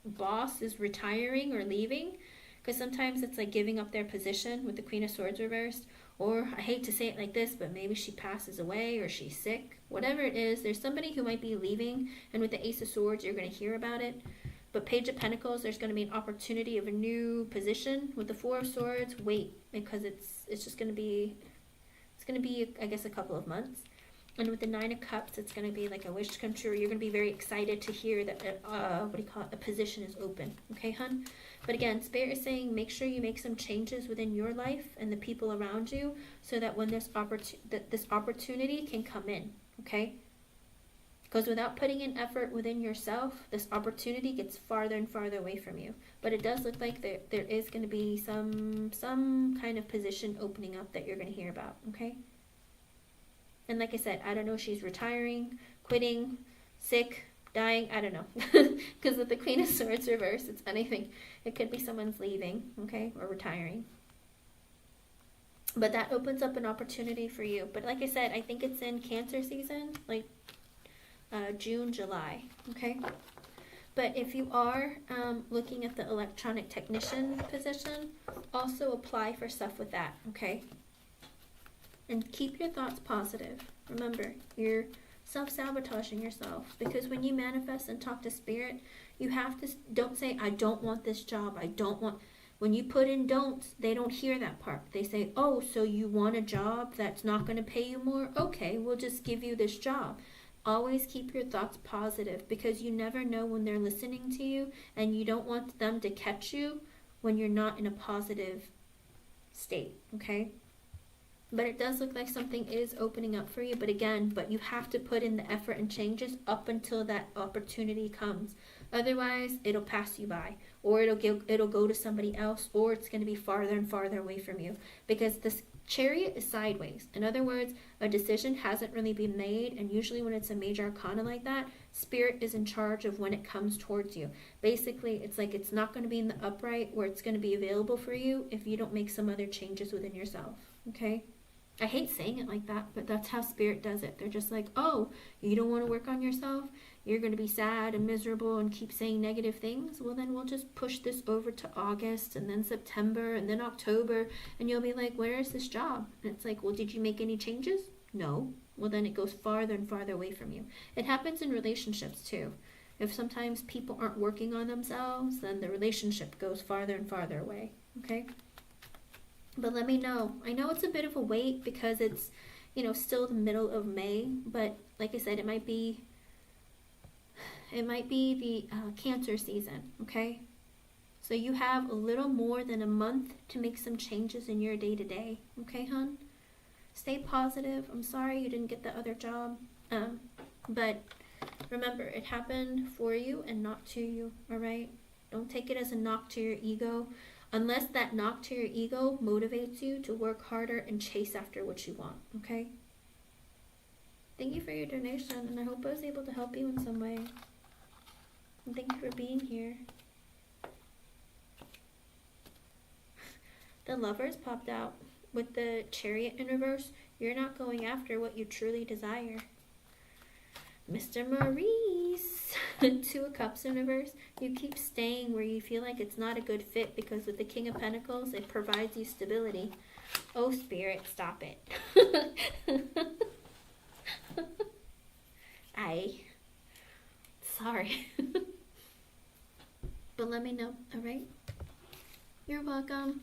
boss is retiring or leaving, because sometimes it's like giving up their position with the Queen of Swords reversed. Or, I hate to say it like this, but maybe she passes away or she's sick. Whatever it is, there's somebody who might be leaving, and with the Ace of Swords, you're going to hear about it. But Page of Pentacles, there's going to be an opportunity of a new position. With the Four of Swords, wait, because it's just going to be, I guess, a couple of months. And with the Nine of Cups, it's going to be like a wish come true. You're going to be very excited to hear that, a position is open. Okay, hun? But again, Spirit is saying make sure you make some changes within your life and the people around you so that when this opportunity can come in, okay? Because without putting in effort within yourself, this opportunity gets farther and farther away from you. But it does look like there is going to be some kind of position opening up that you're going to hear about, okay? And like I said, I don't know if she's retiring, quitting, sick, dying, I don't know. Because with the Queen of Swords reversed, it's anything. It could be someone's leaving, okay, or retiring. But that opens up an opportunity for you. But like I said, I think it's in Cancer season, like June, July, okay? But if you are looking at the electronic technician position, also apply for stuff with that, okay? And keep your thoughts positive. Remember, you're self-sabotaging yourself, because when you manifest and talk to Spirit, you have to, don't say, I don't want this job, I don't want, when you put in don'ts, they don't hear that part. They say, oh, so you want a job that's not going to pay you more? Okay, we'll just give you this job. Always keep your thoughts positive, because you never know when they're listening to you, and you don't want them to catch you when you're not in a positive state, okay? But it does look like something is opening up for you. But again, you have to put in the effort and changes up until that opportunity comes. Otherwise, it'll pass you by, or it'll go to somebody else, or it's going to be farther and farther away from you, because this Chariot is sideways. In other words, a decision hasn't really been made, and usually when it's a major arcana like that, Spirit is in charge of when it comes towards you. Basically, it's like it's not going to be in the upright where it's going to be available for you if you don't make some other changes within yourself, okay? I hate saying it like that, but that's how Spirit does it. They're just like, oh, you don't want to work on yourself? You're going to be sad and miserable and keep saying negative things? Well, then we'll just push this over to August, and then September, and then October, and you'll be like, where is this job? And it's like, well, did you make any changes? No. Well, then it goes farther and farther away from you. It happens in relationships too. If sometimes people aren't working on themselves, then the relationship goes farther and farther away, okay? But let me know. I know it's a bit of a wait because it's, still the middle of May. But like I said, it might be the Cancer season, okay? So you have a little more than a month to make some changes in your day-to-day, okay, hon? Stay positive. I'm sorry you didn't get the other job. But remember, it happened for you and not to you, all right? Don't take it as a knock to your ego. Unless that knock to your ego motivates you to work harder and chase after what you want, okay? Thank you for your donation, and I hope I was able to help you in some way. And thank you for being here. The Lovers popped out with the Chariot in reverse. You're not going after what you truly desire. Mr. Maurice. Two of Cups in reverse, you keep staying where you feel like it's not a good fit because with the King of Pentacles, it provides you stability. Oh, Spirit, stop it. Sorry. But let me know, alright? You're welcome.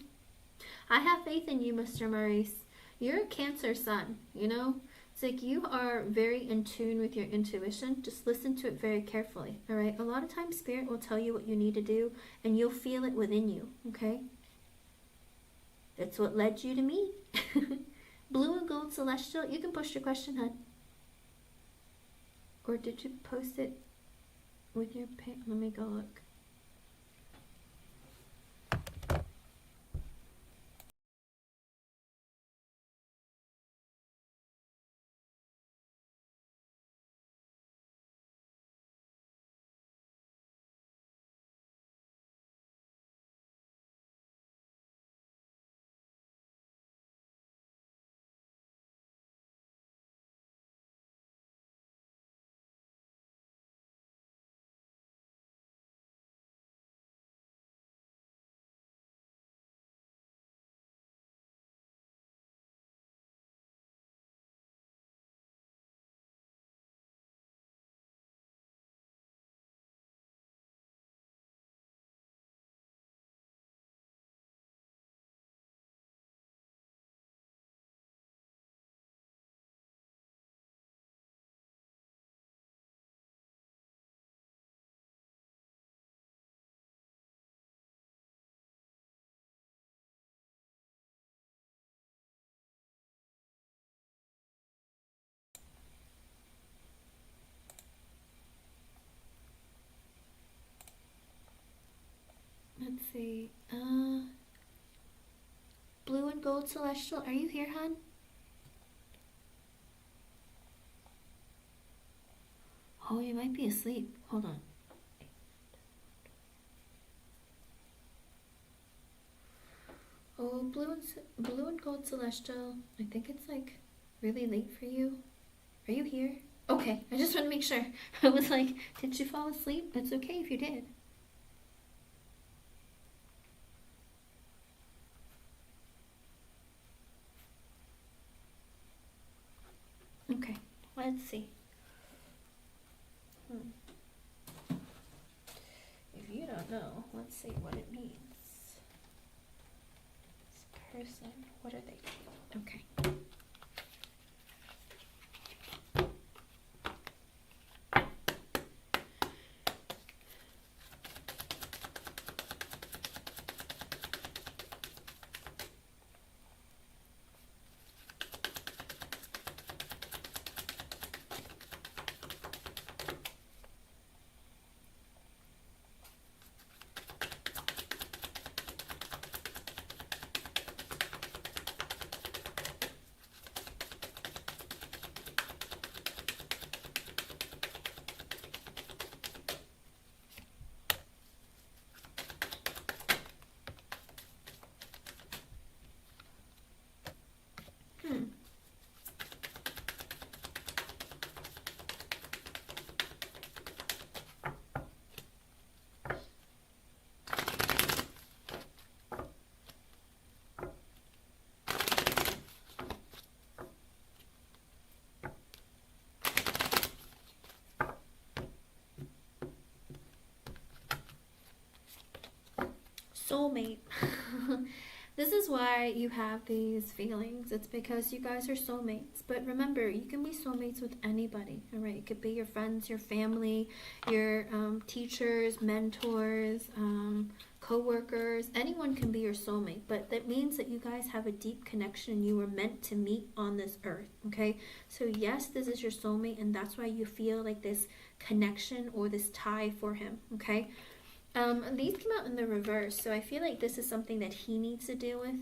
I have faith in you, Mr. Maurice. You're a Cancer sun, you know? It's like you are very in tune with your intuition. Just listen to it very carefully, all right? A lot of times Spirit will tell you what you need to do, and you'll feel it within you, okay? That's what led you to me. Blue and Gold Celestial, you can post your question, hon. Or did you post it with your pen? Let me go look. Let's see. Blue and Gold Celestial, are you here, hon? Oh, you might be asleep. Hold on. Oh, Blue and Gold Celestial. I think it's like really late for you. Are you here? Okay, I just want to make sure. I was like, did you fall asleep? It's okay if you did. Okay, let's see. If you don't know, let's see what it means. This person, what are they doing? Okay. Soulmate. This is why you have these feelings. It's because you guys are soulmates. But remember, you can be soulmates with anybody, all right? It could be your friends, your family, your teachers, mentors, co-workers. Anyone can be your soulmate. But that means that you guys have a deep connection and you were meant to meet on this earth, okay? So yes, this is your soulmate, and that's why you feel like this connection or this tie for him, okay? These came out in the reverse, so I feel like this is something that he needs to deal with.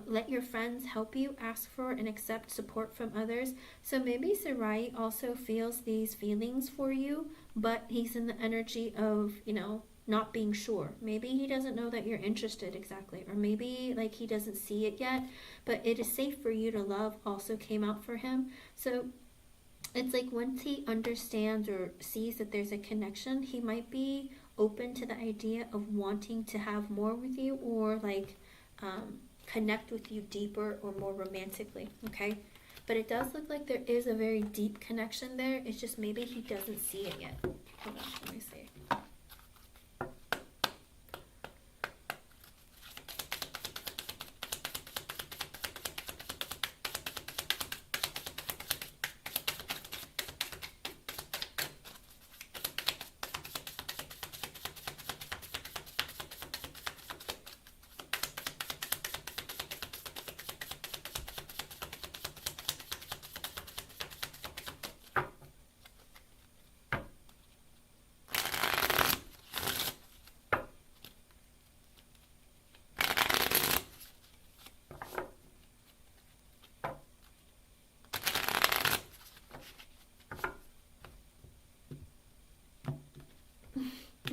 Let your friends help you, ask for and accept support from others. So maybe Sarai also feels these feelings for you, but he's in the energy of, you know, not being sure. Maybe he doesn't know that you're interested exactly, or maybe like he doesn't see it yet, but it is safe for you to love also came out for him. So it's like once he understands or sees that there's a connection, he might be open to the idea of wanting to have more with you, or like connect with you deeper or more romantically, okay? But it does look like there is a very deep connection there. It's just maybe he doesn't see it yet. Hold on, let me see.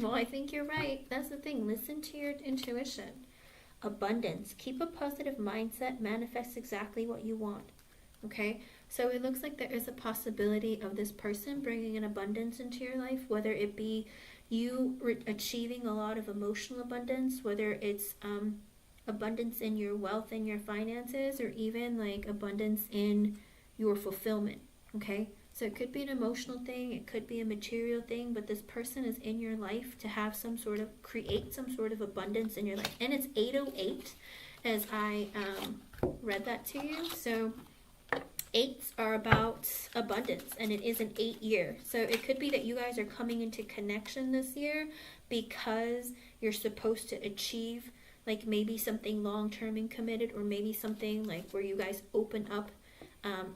Well, I think you're right. That's the thing. Listen to your intuition. Abundance. Keep a positive mindset. Manifest exactly what you want. Okay? So it looks like there is a possibility of this person bringing an abundance into your life, whether it be you achieving a lot of emotional abundance, whether it's abundance in your wealth and your finances, or even like abundance in your fulfillment. Okay? So it could be an emotional thing, it could be a material thing, but this person is in your life to have some sort of, create some sort of abundance in your life. And it's 808 as I read that to you. So 8s are about abundance, and it is an 8 year. So it could be that you guys are coming into connection this year because you're supposed to achieve like maybe something long-term and committed, or maybe something like where you guys open up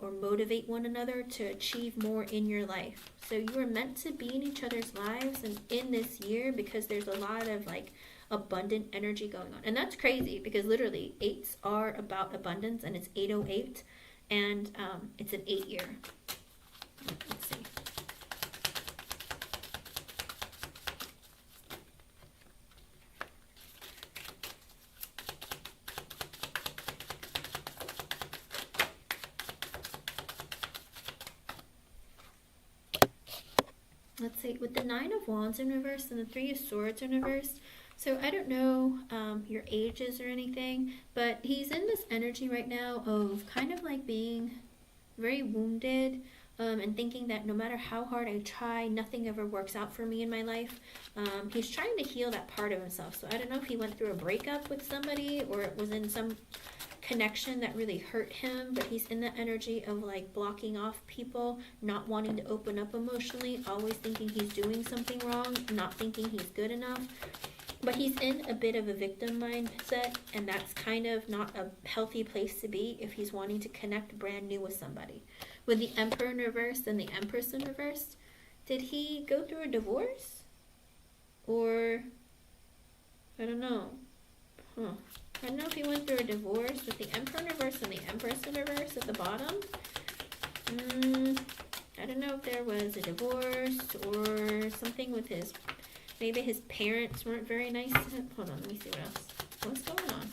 or motivate one another to achieve more in your life. So you are meant to be in each other's lives and in this year, because there's a lot of like abundant energy going on. And that's crazy because literally 8s are about abundance, and it's 808, and it's an 8 year. Let's see. Let's see, with the 9 of Wands in reverse and the 3 of Swords in reverse. So I don't know your ages or anything, but he's in this energy right now of kind of like being very wounded, and thinking that no matter how hard I try, nothing ever works out for me in my life. He's trying to heal that part of himself. So I don't know if he went through a breakup with somebody, or it was in some connection that really hurt him, but he's in the energy of like blocking off people, not wanting to open up emotionally, always thinking he's doing something wrong, not thinking he's good enough. But he's in a bit of a victim mindset, and that's kind of not a healthy place to be if he's wanting to connect brand new with somebody. With the Emperor in reverse and the Empress in reverse, did he go through a divorce? Or, I don't know. I don't know if he went through a divorce. With the Emperor in reverse and the Empress in reverse at the bottom. I don't know if there was a divorce or something with his, maybe his parents weren't very nice to him. Hold on, let me see what else. What's going on?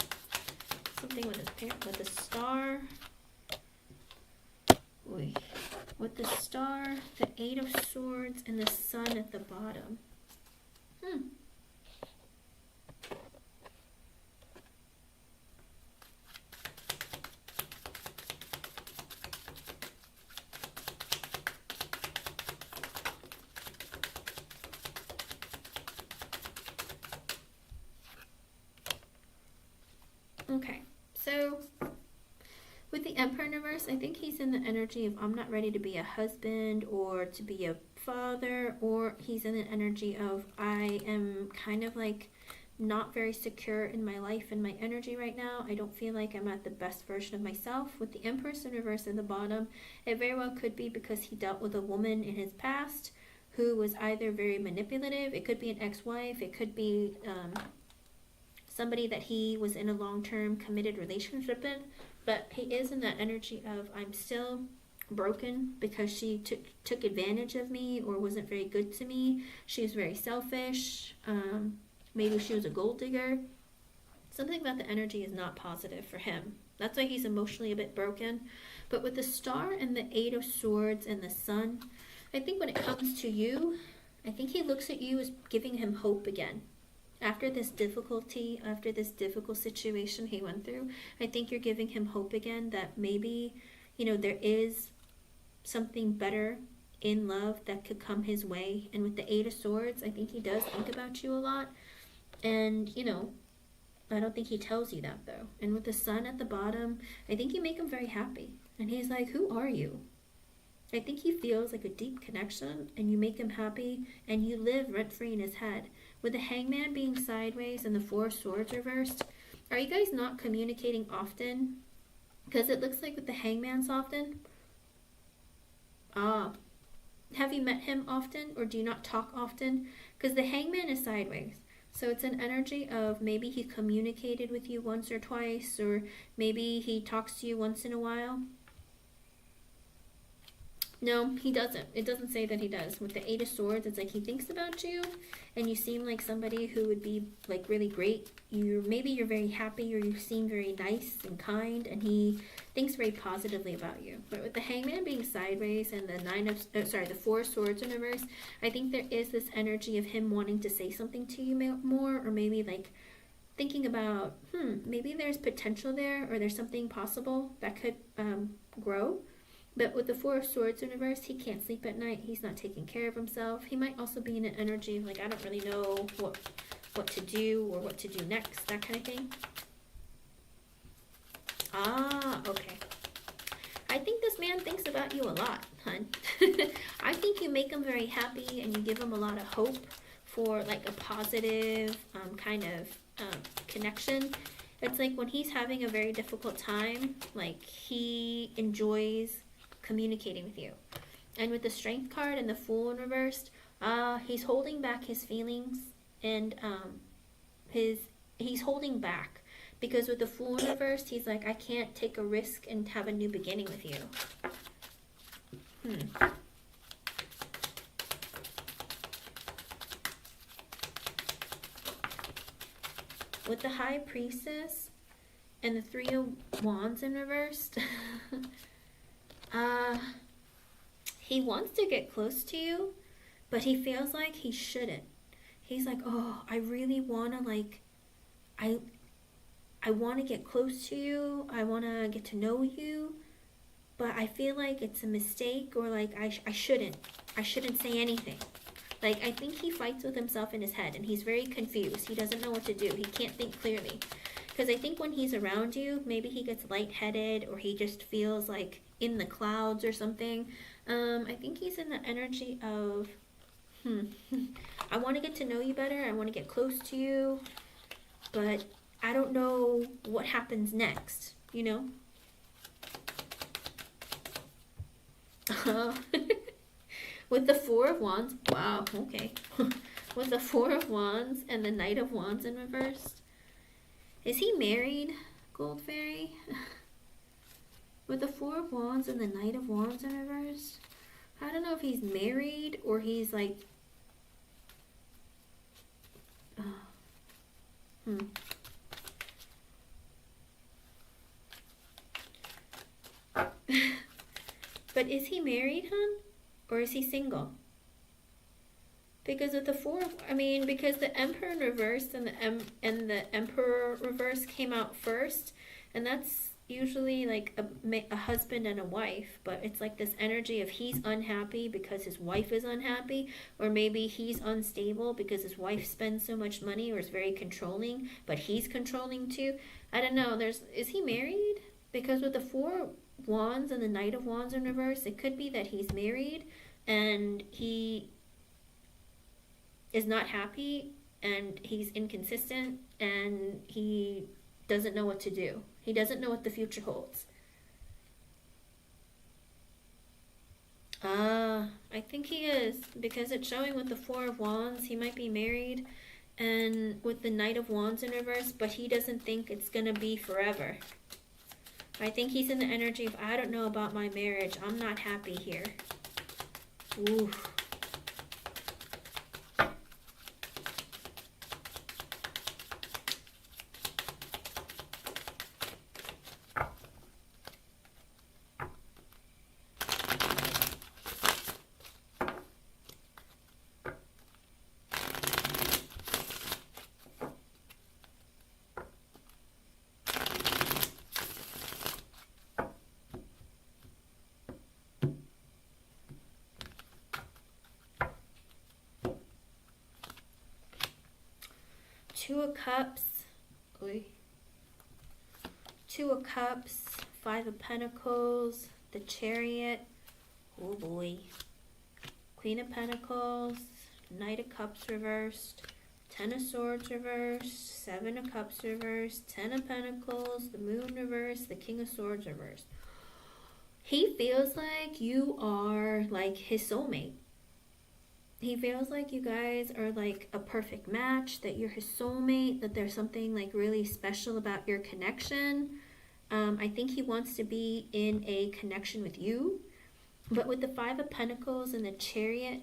Something with his parents, with the Star. Wait. With the Star, the 8 of Swords, and the Sun at the bottom. Okay, so with the Emperor in reverse, I think he's in the energy of I'm not ready to be a husband or to be a father, or he's in the energy of I am kind of like not very secure in my life and my energy right now. I don't feel like I'm at the best version of myself. With the Empress in reverse in the bottom, it very well could be because he dealt with a woman in his past who was either very manipulative. It could be an ex-wife. It could be somebody that he was in a long-term committed relationship in, but he is in that energy of I'm still broken because she took advantage of me or wasn't very good to me. She was very selfish. Maybe she was a gold digger. Something about the energy is not positive for him. That's why he's emotionally a bit broken. But with the Star and the Eight of Swords and the Sun, I think when it comes to you, I think he looks at you as giving him hope again. After this difficulty, after this difficult situation he went through, I think you're giving him hope again that maybe, there is something better in love that could come his way. And with the Eight of Swords, I think he does think about you a lot. And, I don't think he tells you that though. And with the Sun at the bottom, I think you make him very happy. And he's like, who are you? I think he feels like a deep connection and you make him happy and you live rent-free in his head. With the Hangman being sideways and the Four of Swords reversed, are you guys not communicating often? Because it looks like with the Hangman's often. Have you met him often or do you not talk often? Because the Hangman is sideways. So it's an energy of maybe he communicated with you once or twice, or maybe he talks to you once in a while. No, he doesn't. It doesn't say that he does. With the Eight of Swords, it's like he thinks about you, and you seem like somebody who would be like really great. Maybe you're very happy, or you seem very nice and kind, and he thinks very positively about you. But with the Hangman being sideways and the Four of Swords in reverse, I think there is this energy of him wanting to say something to you more, or maybe like thinking about, maybe there's potential there, or there's something possible that could grow. But with the Four of Swords in reverse, he can't sleep at night. He's not taking care of himself. He might also be in an energy of like, I don't really know what to do or what to do next, that kind of thing. Okay. I think this man thinks about you a lot, hun. I think you make him very happy and you give him a lot of hope for like a positive kind of connection. It's like when he's having a very difficult time, like he enjoys communicating with you. And with the Strength card and the Fool in reversed, he's holding back his feelings and he's holding back because with the Fool in reversed, he's like, I can't take a risk and have a new beginning with you. With the High Priestess and the Three of Wands in reversed, he wants to get close to you, but he feels like he shouldn't. He's like, oh, I really want to I want to get close to you. I want to get to know you, but I feel like it's a mistake, or like I shouldn't say anything. Like, I think he fights with himself in his head, and he's very confused. He doesn't know what to do. He can't think clearly. Because I think when he's around you, maybe he gets lightheaded, or he just feels like in the clouds or something. I think he's in the energy of, I want to get to know you better. I want to get close to you, but I don't know what happens next, With the Four of Wands, wow, okay. With the Four of Wands and the Knight of Wands in reverse. Is he married, Gold Fairy? With the Four of Wands and the Knight of Wands in reverse. I don't know if he's married or he's like... But is he married, hun? Or is he single? Because with the because the Emperor in reverse and the Emperor reverse came out first, and that's usually like a husband and a wife, but it's like this energy of he's unhappy because his wife is unhappy, or maybe he's unstable because his wife spends so much money or is very controlling, but he's controlling too. I don't know. Is he married? Because with the Four Wands and the Knight of Wands in reverse, it could be that he's married and he is not happy and he's inconsistent and he doesn't know what to do. He doesn't know what the future holds. I think he is, because it's showing with the Four of Wands, he might be married, and with the Knight of Wands in reverse, but he doesn't think it's gonna be forever. I think he's in the energy of, I don't know about my marriage. I'm not happy here. Ooh. Two of Cups. Oy. Two of Cups, Five of Pentacles, the Chariot. Oh boy. Queen of Pentacles, Knight of Cups reversed, Ten of Swords reversed, Seven of Cups reversed, Ten of Pentacles, the Moon reversed, the King of Swords reversed. He feels like you are like his soulmate. He feels like you guys are like a perfect match, that you're his soulmate, that there's something like really special about your connection. I think he wants to be in a connection with you. But with the Five of Pentacles and the Chariot,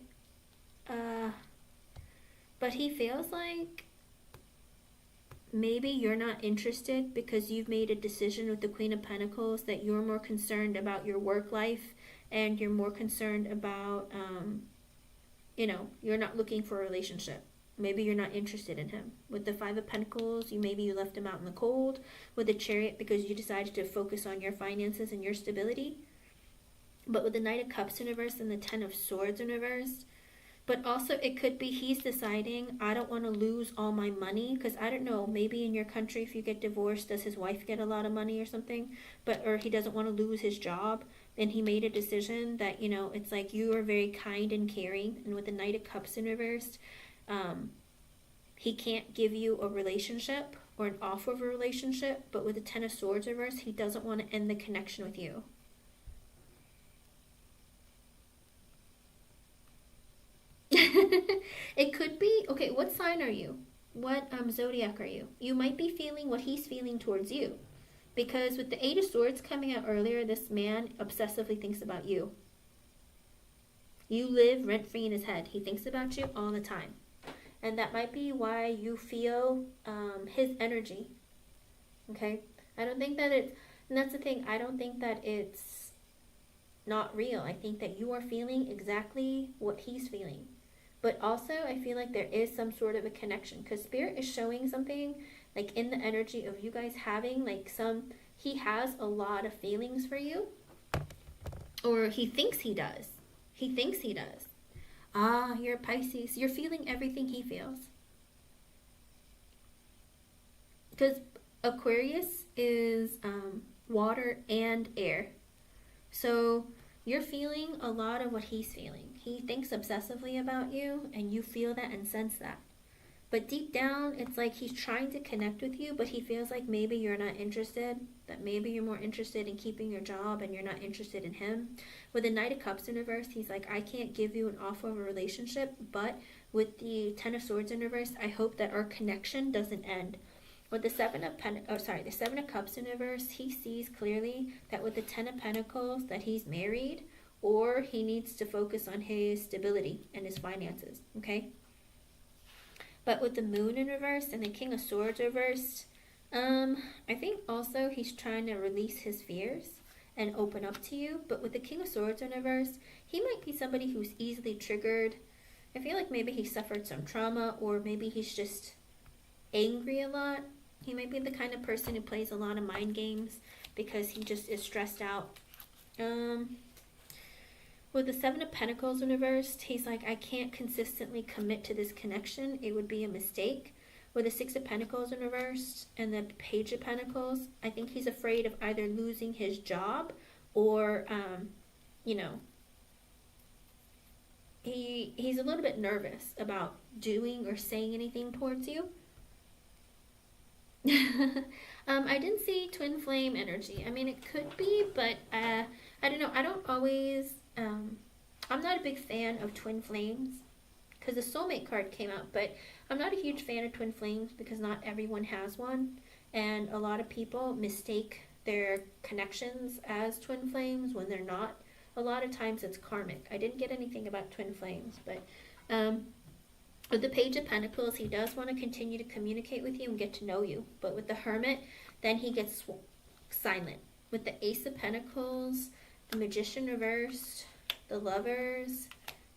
but he feels like maybe you're not interested because you've made a decision with the Queen of Pentacles that you're more concerned about your work life and you're more concerned about, you're not looking for a relationship. Maybe you're not interested in him. With the Five of Pentacles, maybe you left him out in the cold. With the Chariot, because you decided to focus on your finances and your stability. But with the Knight of Cups in reverse and the Ten of Swords in reverse, but also it could be he's deciding, I don't want to lose all my money, because I don't know, maybe in your country if you get divorced, does his wife get a lot of money or something? Or he doesn't want to lose his job, and he made a decision that, it's like you are very kind and caring. And with the Knight of Cups in reverse, he can't give you a relationship or an offer of a relationship, but with the Ten of Swords reverse, he doesn't want to end the connection with you. It could be, okay, what sign are you? What zodiac are you? You might be feeling what he's feeling towards you. Because with the Eight of Swords coming out earlier, this man obsessively thinks about you. You live rent-free in his head. He thinks about you all the time. And that might be why you feel his energy. Okay? I don't think that and that's the thing, I don't think that it's not real. I think that you are feeling exactly what he's feeling. But also, I feel like there is some sort of a connection. Because Spirit is showing something, like in the energy of you guys having, like he has a lot of feelings for you. Or he thinks he does. He thinks he does. You're a Pisces. You're feeling everything he feels. Because Aquarius is water and air. So you're feeling a lot of what he's feeling. He thinks obsessively about you, and you feel that and sense that. But deep down, it's like he's trying to connect with you, but he feels like maybe you're not interested, that maybe you're more interested in keeping your job and you're not interested in him. With the Knight of Cups in reverse, he's like, I can't give you an offer of a relationship, but with the Ten of Swords in reverse, I hope that our connection doesn't end. With the Seven of Cups in reverse, he sees clearly that with the Ten of Pentacles that he's married, or he needs to focus on his stability and his finances, okay? But with the Moon in reverse and the King of Swords reversed, I think also he's trying to release his fears and open up to you. But with the King of Swords in reverse, he might be somebody who's easily triggered. I feel like maybe he suffered some trauma, or maybe he's just angry a lot. He might be the kind of person who plays a lot of mind games because he just is stressed out. With the Seven of Pentacles in reverse, he's like, I can't consistently commit to this connection. It would be a mistake. With the Six of Pentacles in reverse and the Page of Pentacles, I think he's afraid of either losing his job or, he's a little bit nervous about doing or saying anything towards you. I didn't see twin flame energy. I mean, it could be, but I don't know. I don't always... I'm not a big fan of twin flames because the soulmate card came out, but I'm not a huge fan of twin flames because not everyone has one, and a lot of people mistake their connections as twin flames when they're not. A lot of times it's karmic. I didn't get anything about twin flames, but with the Page of Pentacles, he does want to continue to communicate with you and get to know you, but with the Hermit, then he gets silent. With the Ace of Pentacles, the Magician reversed, the Lovers,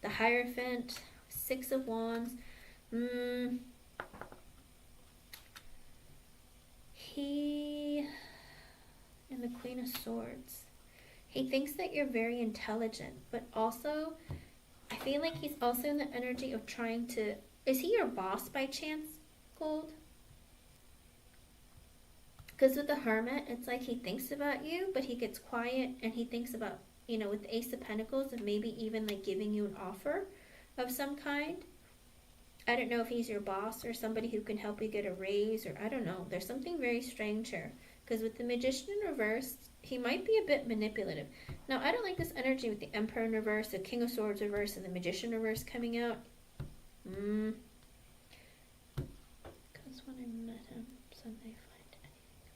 the Hierophant, Six of Wands. He and the Queen of Swords. He thinks that you're very intelligent, but also I feel like he's also in the energy of trying to... Is he your boss by chance, Gold? Because with the Hermit, it's like he thinks about you, but he gets quiet and he thinks about, with the Ace of Pentacles, of maybe even like giving you an offer of some kind. I don't know if he's your boss or somebody who can help you get a raise, or I don't know. There's something very strange here. Because with the Magician in reverse, he might be a bit manipulative. Now, I don't like this energy with the Emperor in reverse, the King of Swords reverse, and the Magician reverse coming out. Because when I met him, Sunday, find anything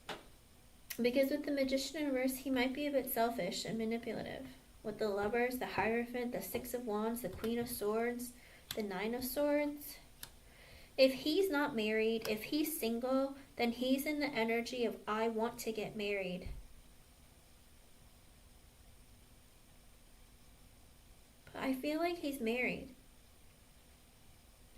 about. Because with the Magician in reverse, he might be a bit selfish and manipulative. With the Lovers, the Hierophant, the Six of Wands, the Queen of Swords, the Nine of Swords. If he's not married, if he's single, then he's in the energy of, I want to get married. But I feel like he's married.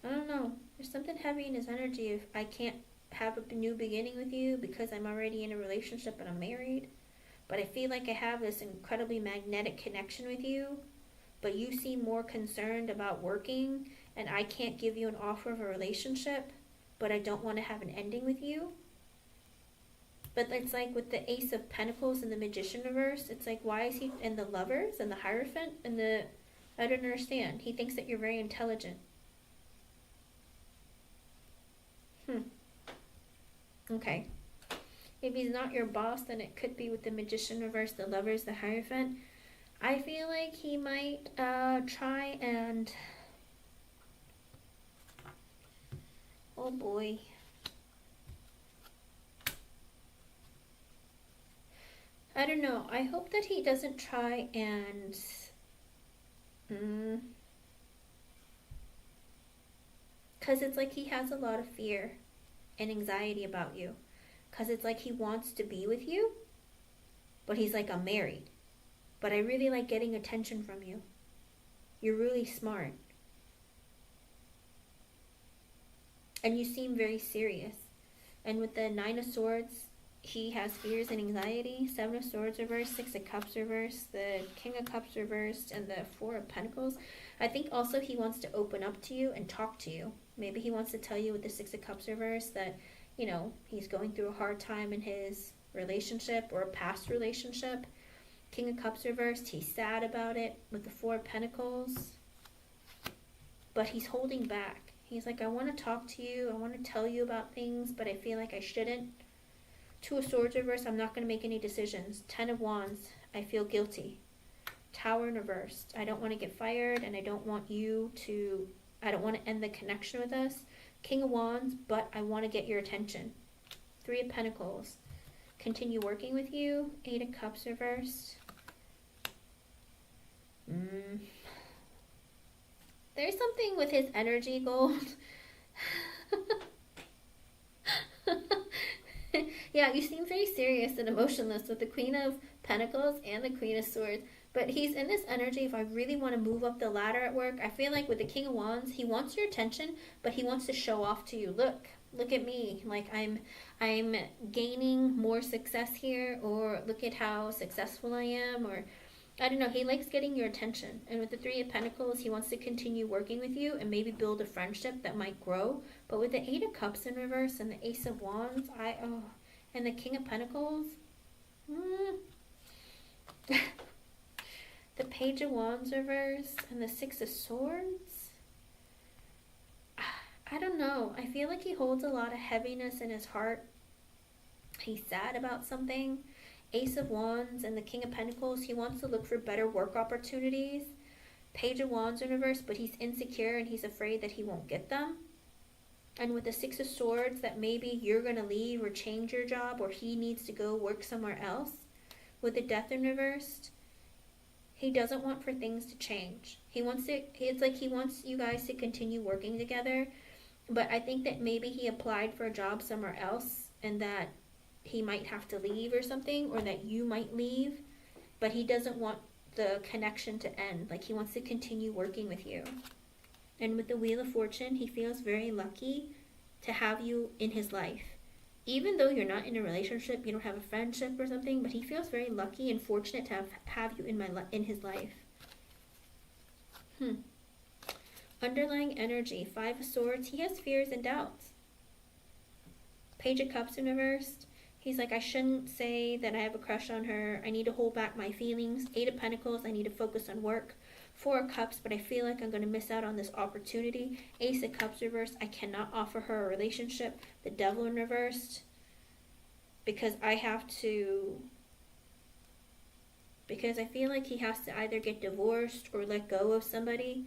I don't know. There's something heavy in his energy if I can't have a new beginning with you because I'm already in a relationship and I'm married. But I feel like I have this incredibly magnetic connection with you, but you seem more concerned about working, and I can't give you an offer of a relationship, but I don't want to have an ending with you. But it's like with the Ace of Pentacles and the Magician reverse, it's like, why is he, and the Lovers and the Hierophant and I don't understand. He thinks that you're very intelligent. Okay. If he's not your boss, then it could be with the Magician reverse, the Lovers, the Hierophant. I feel like he might try and... Oh boy. I don't know. I hope that he doesn't try and... Because it's like he has a lot of fear and anxiety about you. Because it's like he wants to be with you, but he's like, I'm married. But I really like getting attention from you. You're really smart. And you seem very serious. And with the Nine of Swords, he has fears and anxiety. Seven of Swords reversed, Six of Cups reversed, the King of Cups reversed, and the Four of Pentacles. I think also he wants to open up to you and talk to you. Maybe he wants to tell you with the Six of Cups reversed that, he's going through a hard time in his relationship or a past relationship. King of Cups reversed, he's sad about it with the Four of Pentacles. But he's holding back. He's like, I want to talk to you, I want to tell you about things, but I feel like I shouldn't. Two of Swords reversed, I'm not going to make any decisions. Ten of Wands, I feel guilty. Tower in reversed, I don't want to get fired, and I don't want to end the connection with us. King of Wands, but I want to get your attention. Three of Pentacles, continue working with you. Eight of Cups reversed. There's something with his energy, Gold. Yeah, you seem very serious and emotionless with the Queen of Pentacles and the Queen of Swords. But he's in this energy, if I really want to move up the ladder at work, I feel like with the King of Wands, he wants your attention, but he wants to show off to you. Look at me. Like I'm gaining more success here, or look at how successful I am, or I don't know. He likes getting your attention. And with the Three of Pentacles, he wants to continue working with you and maybe build a friendship that might grow. But with the Eight of Cups in reverse and the Ace of Wands, and the King of Pentacles, the Page of Wands reverse and the Six of Swords, I don't know. I feel like he holds a lot of heaviness in his heart. He's sad about something. Ace of Wands and the King of Pentacles, he wants to look for better work opportunities. Page of Wands in reverse, but he's insecure and he's afraid that he won't get them. And with the Six of Swords, that maybe you're going to leave or change your job, or he needs to go work somewhere else. With the Death in reverse, he doesn't want for things to change. It's like he wants you guys to continue working together, but I think that maybe he applied for a job somewhere else and that he might have to leave or something, or that you might leave, but he doesn't want the connection to end. Like he wants to continue working with you. And with the Wheel of Fortune, he feels very lucky to have you in his life. Even though you're not in a relationship, you don't have a friendship or something, but he feels very lucky and fortunate to have you in his life. Underlying energy, Five of Swords, he has fears and doubts. Page of Cups in reverse. He's like, I shouldn't say that I have a crush on her. I need to hold back my feelings. Eight of Pentacles, I need to focus on work. Four of Cups, but I feel like I'm going to miss out on this opportunity. Ace of Cups reversed, I cannot offer her a relationship. The Devil in reversed, because I feel like he has to either get divorced or let go of somebody.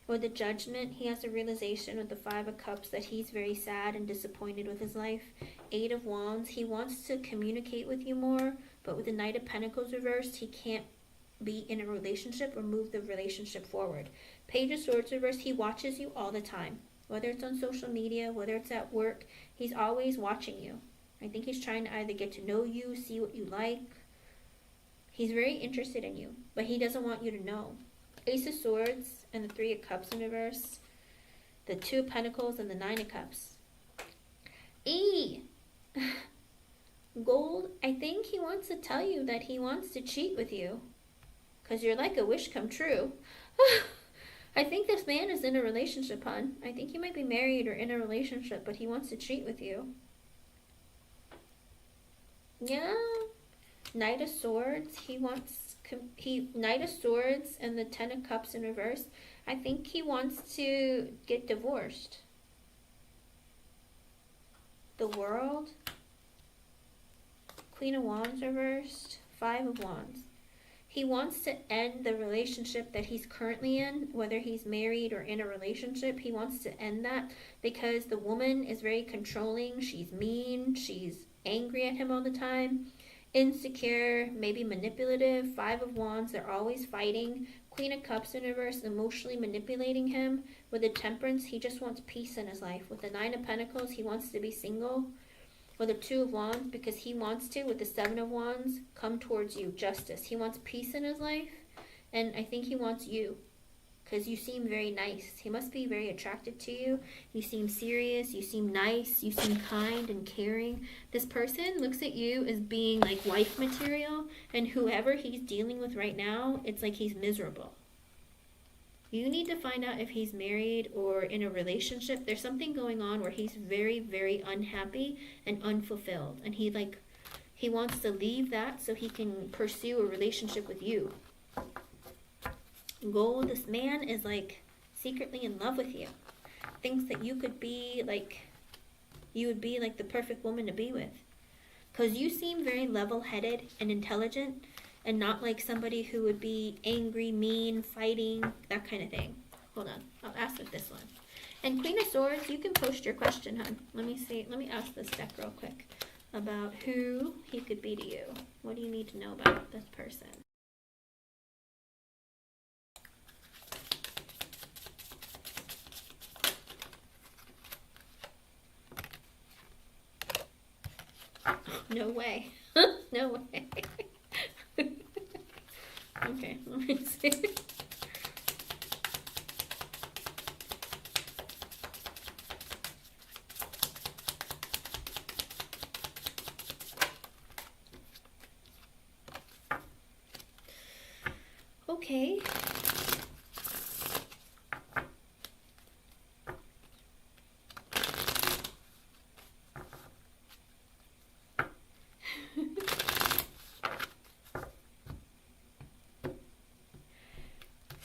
Or the Judgment, he has a realization with the Five of Cups that he's very sad and disappointed with his life. Eight of Wands, he wants to communicate with you more, but with the Knight of Pentacles reversed, he can't be in a relationship or move the relationship forward. Page of Swords reversed, he watches you all the time. Whether it's on social media, whether it's at work, he's always watching you. I think he's trying to either get to know you, see what you like. He's very interested in you, but he doesn't want you to know. Ace of Swords and the Three of Cups in reverse. The Two of Pentacles and the Nine of Cups. Gold, I think he wants to tell you that he wants to cheat with you. Because you're like a wish come true. I think this man is in a relationship, hon. I think you might be married or in a relationship, but he wants to cheat with you. Yeah. Knight of Swords, Knight of Swords and the Ten of Cups in reverse. I think he wants to get divorced. The World. Queen of Wands reversed. Five of Wands. He wants to end the relationship that he's currently in, whether he's married or in a relationship. He wants to end that because the woman is very controlling. She's mean. She's angry at him all the time. Insecure, maybe manipulative. Five of Wands, they're always fighting. Queen of Cups in reverse, emotionally manipulating him. With the Temperance, he just wants peace in his life. With the Nine of Pentacles, he wants to be single. With the Two of Wands, because he wants to, with the Seven of Wands, come towards you, justice. He wants peace in his life, and I think he wants you, because you seem very nice. He must be very attracted to you. You seem serious, you seem nice, you seem kind and caring. This person looks at you as being like wife material, and whoever he's dealing with right now, it's like he's miserable. You need to find out if he's married or in a relationship. There's something going on where he's very, very unhappy and unfulfilled. And he wants to leave that so he can pursue a relationship with you. Gold, this man is like secretly in love with you. Thinks that you would be like the perfect woman to be with. Because you seem very level-headed and intelligent, and not like somebody who would be angry, mean, fighting, that kind of thing. Hold on, I'll ask with this one. And Queen of Swords, you can post your question, hon. Let me ask this deck real quick about who he could be to you. What do you need to know about this person? No way. No way. Okay, let me see. Okay.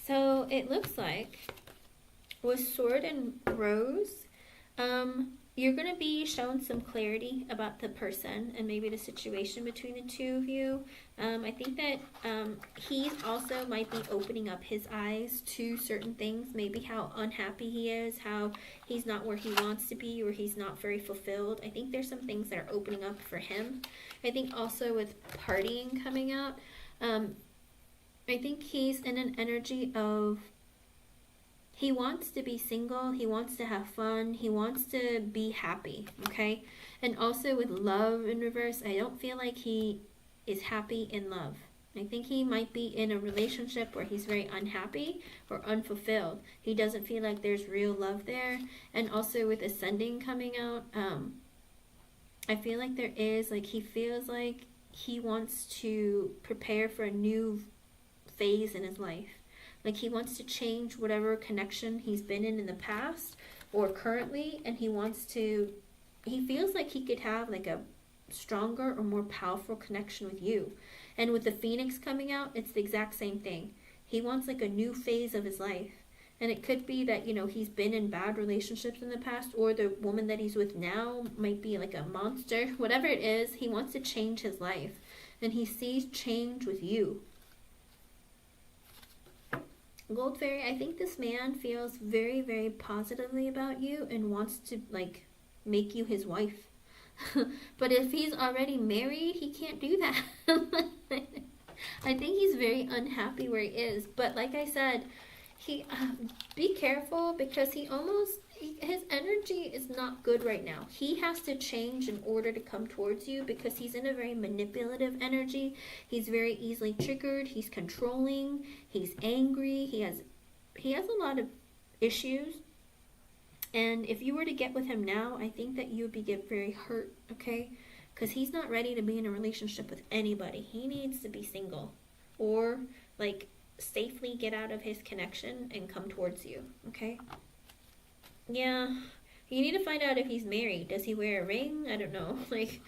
So it looks like with Sword and Rose, you're going to be shown some clarity about the person and maybe the situation between the two of you. I think that he also might be opening up his eyes to certain things, maybe how unhappy he is, how he's not where he wants to be, or he's not very fulfilled. I think there's some things that are opening up for him. I think also with partying coming out, I think he's in an energy of he wants to be single, he wants to have fun, he wants to be happy, okay? And also with love in reverse, I don't feel like he is happy in love. I think he might be in a relationship where he's very unhappy or unfulfilled. He doesn't feel like there's real love there. And also with Ascending coming out, I feel like there is, like he feels like he wants to prepare for a new phase in his life. Like he wants to change whatever connection he's been in the past or currently, and he wants to he feels like he could have like a stronger or more powerful connection with you. And with the Phoenix coming out, it's the exact same thing. He wants like a new phase of his life. And it could be that, you know, he's been in bad relationships in the past, or the woman that he's with now might be like a monster. Whatever it is, he wants to change his life. And he sees change with you. Gold Fairy, I think this man feels very, very positively about you and wants to, like, make you his wife. But if he's already married, he can't do that. I think he's very unhappy where he is. But like I said, he be careful, because his energy is not good right now. He has to change in order to come towards you, because he's in a very manipulative energy. He's very easily triggered. He's controlling. He's angry. He has a lot of issues. And if you were to get with him now, I think that you would get very hurt, okay? Because he's not ready to be in a relationship with anybody. He needs to be single, or like safely get out of his connection and come towards you, okay? Yeah, you need to find out if he's married. Does he wear a ring? I don't know. Like,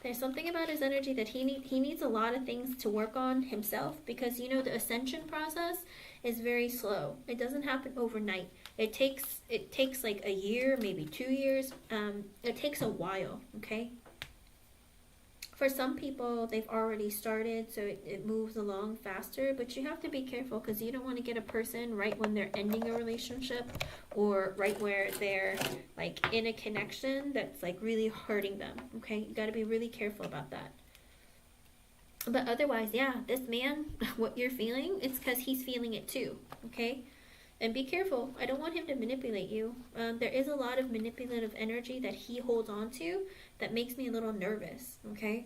there's something about his energy that he needs a lot of things to work on himself, because, you know, the ascension process is very slow. It doesn't happen overnight. It takes like a year, maybe 2 years. It takes a while, okay? For some people, they've already started, so it moves along faster, but you have to be careful, because you don't want to get a person right when they're ending a relationship, or right where they're like in a connection that's like really hurting them, okay? You got to be really careful about that. But otherwise, yeah, this man, what you're feeling, it's because he's feeling it too, okay? And be careful. I don't want him to manipulate you. There is a lot of manipulative energy that he holds on to that makes me a little nervous, okay?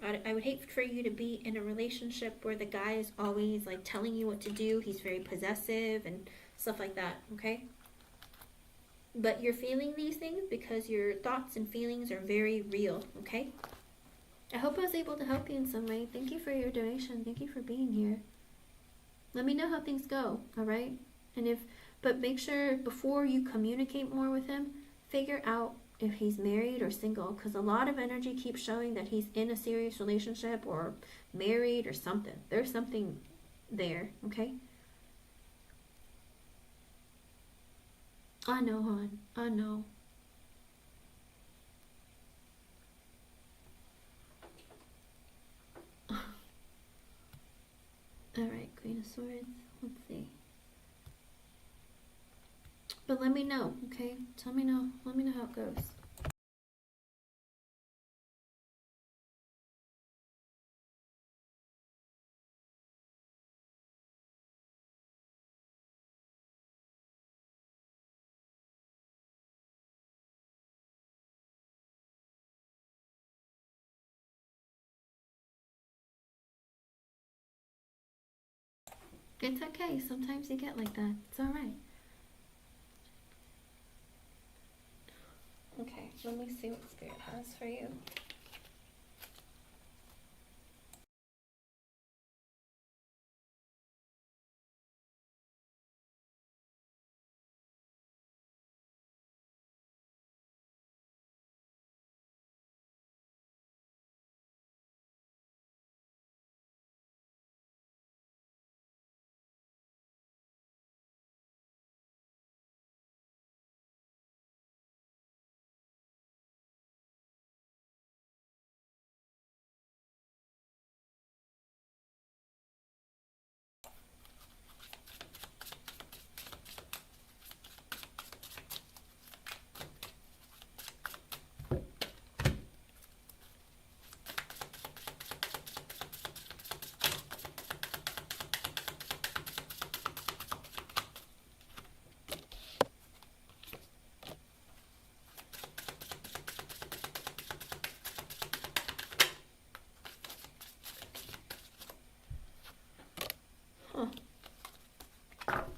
I would hate for you to be in a relationship where the guy is always like telling you what to do. He's very possessive and stuff like that, okay? But you're feeling these things because your thoughts and feelings are very real, okay? I hope I was able to help you in some way. Thank you for your donation. Thank you for being here. Let me know how things go, alright? But make sure before you communicate more with him, figure out if he's married or single, because a lot of energy keeps showing that he's in a serious relationship or married or something. There's something there, okay? I know, hon. I know. Alright, Queen of Swords. Let's see. But let me know, okay? Let me know how it goes. It's okay. Sometimes you get like that. It's alright. Okay, let me see what Spirit has for you.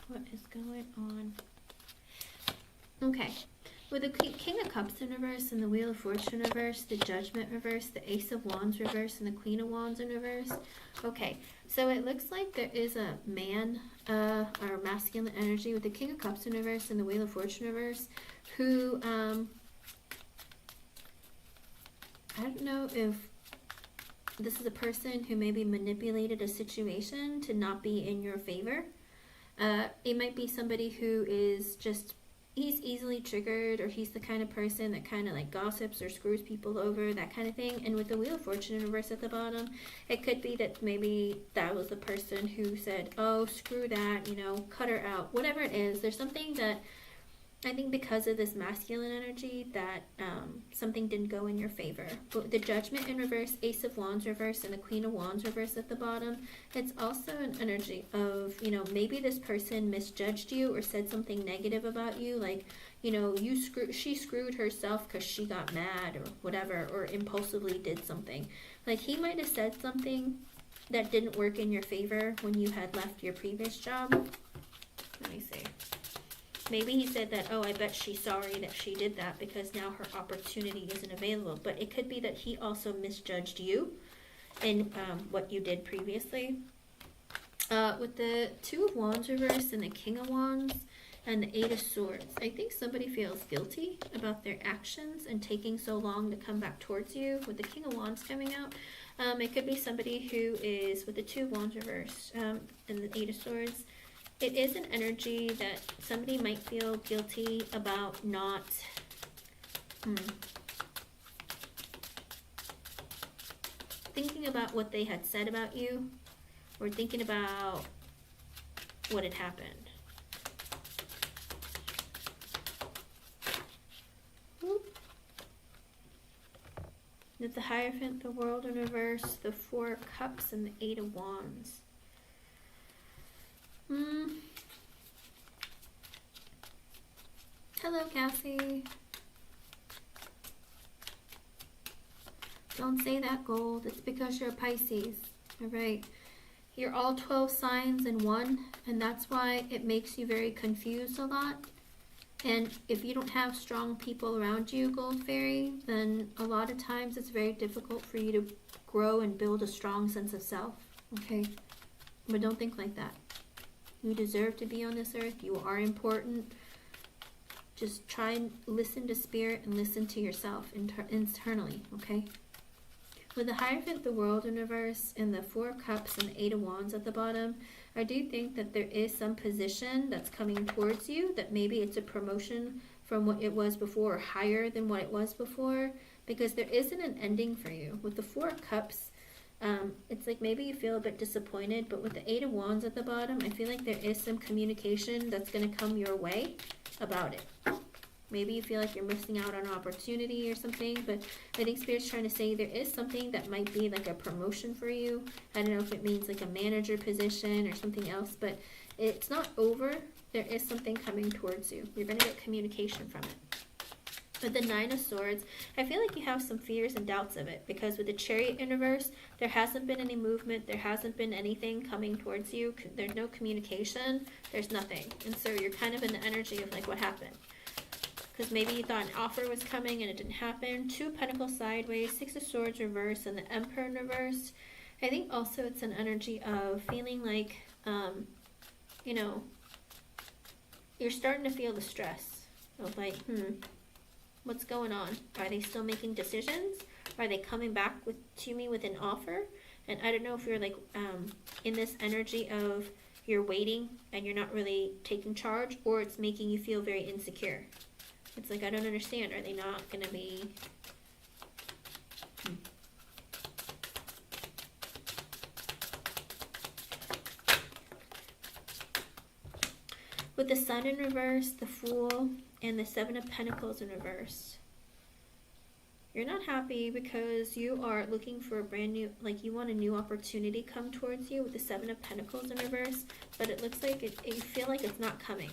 What is going on? Okay. With the King of Cups in reverse and the Wheel of Fortune in reverse, the Judgment reverse, the Ace of Wands reverse, and the Queen of Wands in reverse. Okay, so it looks like there is a man or masculine energy with the King of Cups in reverse and the Wheel of Fortune reverse. who, I don't know if this is a person who maybe manipulated a situation to not be in your favor. It might be somebody who is just, he's easily triggered, or he's the kind of person that kind of like gossips or screws people over, that kind of thing. And with the Wheel of Fortune in reverse at the bottom, it could be that maybe that was the person who said, oh, screw that, you know, cut her out. Whatever it is, there's something that I think because of this masculine energy that something didn't go in your favor. But the Judgment in reverse, Ace of Wands reverse, and the Queen of Wands reverse at the bottom, it's also an energy of, you know, maybe this person misjudged you or said something negative about you, like, you know, she screwed herself because she got mad or whatever, or impulsively did something. Like, he might have said something that didn't work in your favor when you had left your previous job. Let me see. Maybe he said that, oh, I bet she's sorry that she did that because now her opportunity isn't available. But it could be that he also misjudged you in what you did previously. With the Two of Wands reversed and the King of Wands and the Eight of Swords, I think somebody feels guilty about their actions and taking so long to come back towards you. With the King of Wands coming out, it could be somebody who is with the Two of Wands reversed and the Eight of Swords. It is an energy that somebody might feel guilty about not thinking about what they had said about you, or thinking about what had happened. With the Hierophant, the World in reverse, the Four of Cups, and the Eight of Wands. Hello, Cassie. Don't say that, Gold. It's because you're a Pisces. All right. You're all 12 signs in one, and that's why it makes you very confused a lot. And if you don't have strong people around you, Gold Fairy, then a lot of times it's very difficult for you to grow and build a strong sense of self. Okay? But don't think like that. You deserve to be on this earth. You are important. Just try and listen to spirit and listen to yourself internally, okay? With the Hierophant, the World in reverse, and the Four of Cups and the Eight of Wands at the bottom, I do think that there is some position that's coming towards you, that maybe it's a promotion from what it was before, or higher than what it was before, because there isn't an ending for you. With the Four of Cups, it's like maybe you feel a bit disappointed, but with the Eight of Wands at the bottom, I feel like there is some communication that's going to come your way about it. Maybe you feel like you're missing out on an opportunity or something, but I think Spirit's trying to say there is something that might be like a promotion for you. I don't know if it means like a manager position or something else, but it's not over. There is something coming towards you. You're going to get communication from it. With the Nine of Swords, I feel like you have some fears and doubts of it, because with the Chariot in reverse, there hasn't been any movement, there hasn't been anything coming towards you, there's no communication, there's nothing. And so you're kind of in the energy of like, what happened? Because maybe you thought an offer was coming and it didn't happen. Two of Pentacles sideways, Six of Swords reverse, and the Emperor in reverse. I think also it's an energy of feeling like, you know, you're starting to feel the stress of like, what's going on? Are they still making decisions? Are they coming back to me with an offer? And I don't know if you're like in this energy of you're waiting and you're not really taking charge, or it's making you feel very insecure. It's like, I don't understand. Are they not going to be... With the Sun in reverse, the Fool, and the Seven of Pentacles in reverse. You're not happy because you are looking for a brand new, like you want a new opportunity come towards you with the Seven of Pentacles in reverse, but it looks like you feel like it's not coming.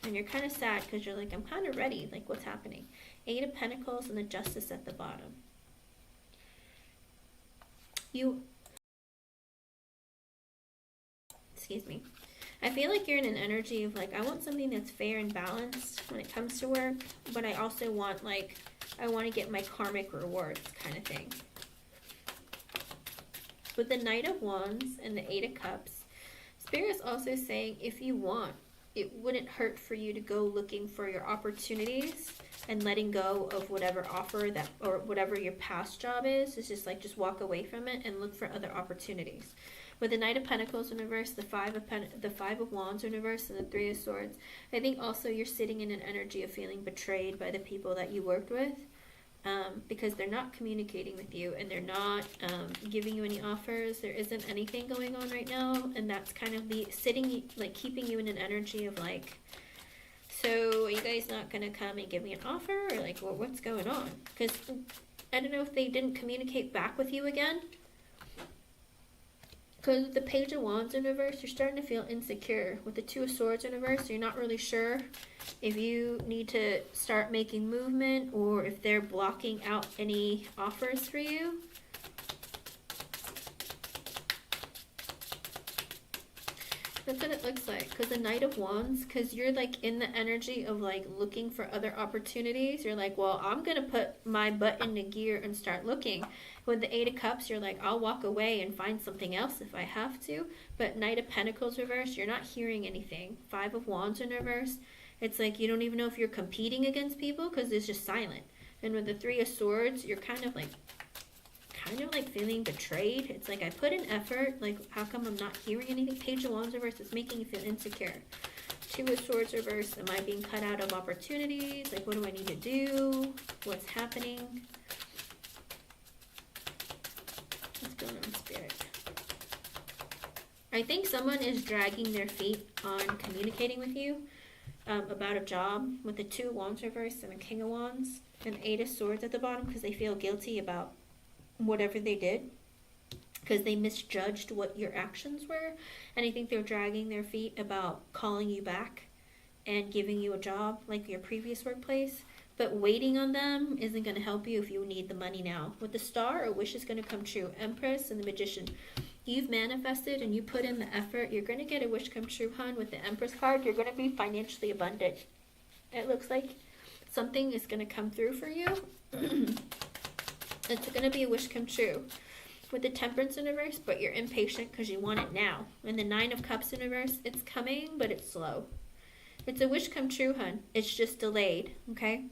And you're kind of sad because you're like, I'm kind of ready, like what's happening? Eight of Pentacles and the Justice at the bottom. Excuse me. I feel like you're in an energy of like, I want something that's fair and balanced when it comes to work, but I also want like, I want to get my karmic rewards kind of thing. With the Knight of Wands and the Eight of Cups, Spirit is also saying if you want it wouldn't hurt for you to go looking for your opportunities and letting go of whatever offer that, or whatever your past job is. It's just like, just walk away from it and look for other opportunities. With the Knight of Pentacles in reverse, the Five of Wands in reverse, and the Three of Swords, I think also you're sitting in an energy of feeling betrayed by the people that you worked with, because they're not communicating with you, and they're not giving you any offers. There isn't anything going on right now, and that's kind of the sitting, like keeping you in an energy of like, so are you guys not going to come and give me an offer, or like, well, what's going on? Because I don't know if they didn't communicate back with you again. Because with the Page of Wands in reverse, you're starting to feel insecure. With the Two of Swords in reverse, you're not really sure if you need to start making movement or if they're blocking out any offers for you. That's what it looks like. Because the Knight of Wands, because you're like in the energy of like looking for other opportunities. You're like, well, I'm going to put my butt into gear and start looking. With the Eight of Cups, you're like, I'll walk away and find something else if I have to. But Knight of Pentacles reverse, you're not hearing anything. Five of Wands in reverse, it's like you don't even know if you're competing against people because it's just silent. And with the Three of Swords, you're kind of like feeling betrayed. It's like, I put in effort, like how come I'm not hearing anything? Page of Wands reverse is making you feel insecure. Two of Swords reverse, am I being cut out of opportunities? Like, what do I need to do? What's happening? What's going on, Spirit? I think someone is dragging their feet on communicating with you about a job, with the Two of Wands reverse and the King of Wands and Eight of Swords at the bottom, because they feel guilty about whatever they did, because they misjudged what your actions were, and I think they're dragging their feet about calling you back and giving you a job like your previous workplace. But waiting on them isn't going to help you if you need the money now. With the Star, a wish is going to come true. Empress and the Magician, you've manifested and you put in the effort. You're going to get a wish come true, hon. With the Empress card, you're going to be financially abundant. It looks like something is going to come through for you. It's going to be a wish come true. With the Temperance in reverse, but you're impatient because you want it now. And the Nine of Cups in reverse, it's coming, but it's slow. It's a wish come true, hun. It's just delayed, okay?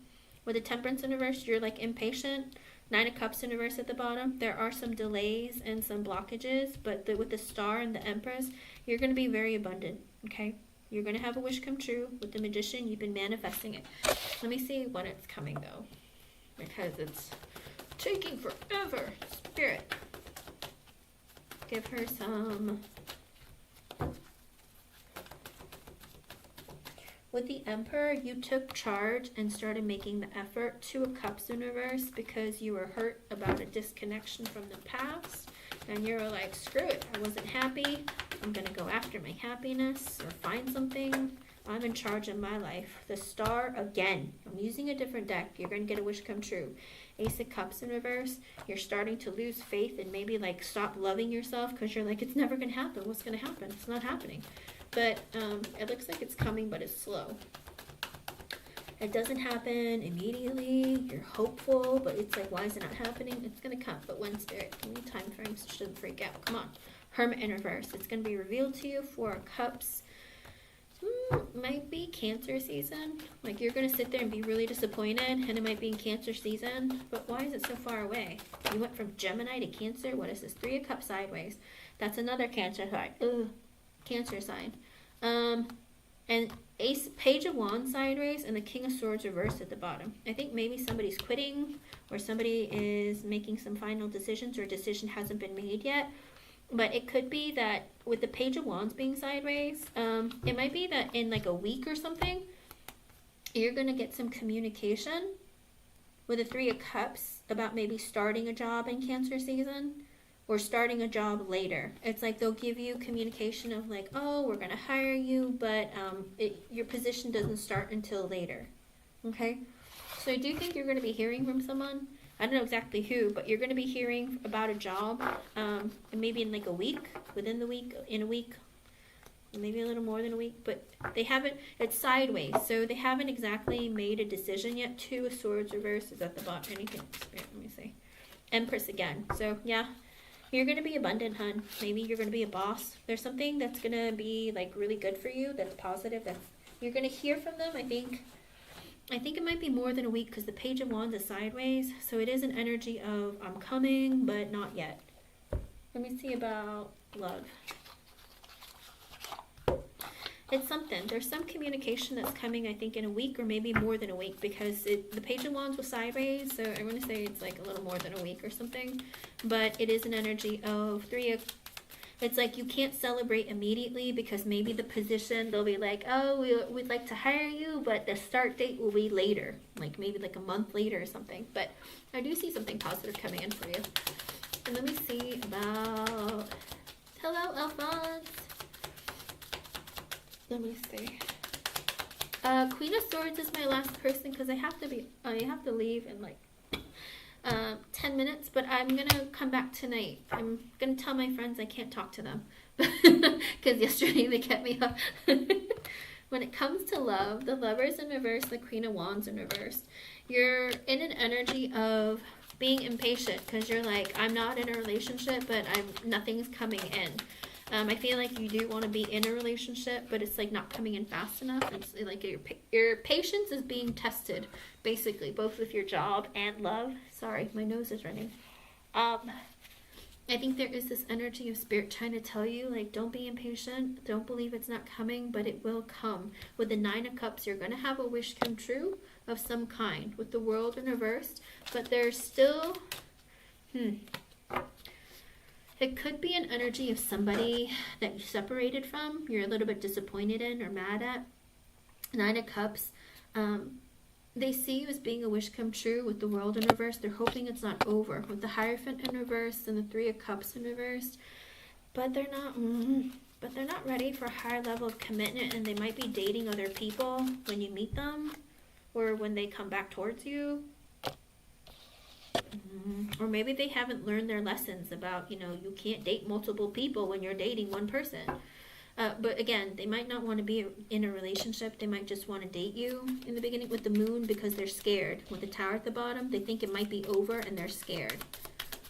With the Temperance in reverse, you're like impatient. Nine of Cups in reverse at the bottom. There are some delays and some blockages, but with the Star and the Empress, you're going to be very abundant, okay? You're going to have a wish come true. With the Magician, you've been manifesting it. Let me see when it's coming, though, because it's taking forever. Spirit, give her some. With the Emperor, you took charge and started making the effort. Two of Cups in reverse, because you were hurt about a disconnection from the past. And you were like, screw it, I wasn't happy. I'm going to go after my happiness or find something. I'm in charge of my life. The Star, again, I'm using a different deck. You're going to get a wish come true. Ace of Cups in reverse, you're starting to lose faith and maybe like stop loving yourself because you're like, it's never going to happen. What's going to happen? It's not happening. But it looks like it's coming, but it's slow. It doesn't happen immediately. You're hopeful, but it's like, why is it not happening? It's going to come. But when, Spirit, give me time frames so she doesn't freak out. Come on. Hermit in reverse. It's going to be revealed to you. Four of Cups. Might be Cancer season. Like, you're going to sit there and be really disappointed, and it might be in Cancer season. But why is it so far away? You went from Gemini to Cancer. What is this? Three of Cups sideways. That's another Cancer sign. Ugh. Cancer sign. And Page of Wands sideways and the King of Swords reversed at the bottom. I think maybe somebody's quitting or somebody is making some final decisions, or a decision hasn't been made yet. But it could be that with the Page of Wands being sideways, it might be that in like a week or something, you're going to get some communication with the Three of Cups about maybe starting a job in Cancer season. Or starting a job later. It's like they'll give you communication of like, oh, we're going to hire you, but your position doesn't start until later. Okay? So I do think you're going to be hearing from someone. I don't know exactly who, but you're going to be hearing about a job maybe in like a week, within the week, in a week, maybe a little more than a week. But they haven't, it's sideways, so they haven't exactly made a decision yet. Two of Swords reverse is at the bottom. Anything? Let me see. Empress again. So, yeah. You're going to be abundant, hun. Maybe you're going to be a boss. There's something that's going to be like really good for you, that's positive, that's You're going to hear from them, I think it might be more than a week because the Page of Wands is sideways. So it is an energy of I'm coming, but not yet. Let me see about love. It's something. There's some communication that's coming, I think, in a week or maybe more than a week because the Page of Wands was sideways. So I'm going to say it's like a little more than a week or something. But it is an energy of it's like you can't celebrate immediately because maybe the position, they'll be like, oh, we'd like to hire you, but the start date will be later. Like maybe like a month later or something. But I do see something positive coming in for you. And let me see about... Hello, Alphonse. Let me see. Queen of Swords is my last person because I have to leave in like 10 minutes, but I'm gonna come back tonight. I'm gonna tell my friends I can't talk to them because yesterday they kept me up. When it comes to love, the Lovers in reverse, the Queen of Wands in reverse, you're in an energy of being impatient because you're like, I'm not in a relationship, but nothing's coming in. I feel like you do want to be in a relationship, but it's like not coming in fast enough. It's like your patience is being tested, basically, both with your job and love. Sorry, my nose is running. I think there is this energy of spirit trying to tell you, like, don't be impatient. Don't believe it's not coming, but it will come. With the Nine of Cups, you're going to have a wish come true of some kind. With the World in reverse, but there's still... It could be an energy of somebody that you separated from, you're a little bit disappointed in or mad at. Nine of Cups, they see you as being a wish come true with the World in reverse. They're hoping it's not over. With the Hierophant in reverse and the Three of Cups in reverse. But they're not ready for a higher level of commitment, and they might be dating other people when you meet them or when they come back towards you. Or maybe they haven't learned their lessons about, you can't date multiple people when you're dating one person. But again, they might not want to be in a relationship. They might just want to date you in the beginning with the Moon because they're scared. With the Tower at the bottom, they think it might be over and they're scared.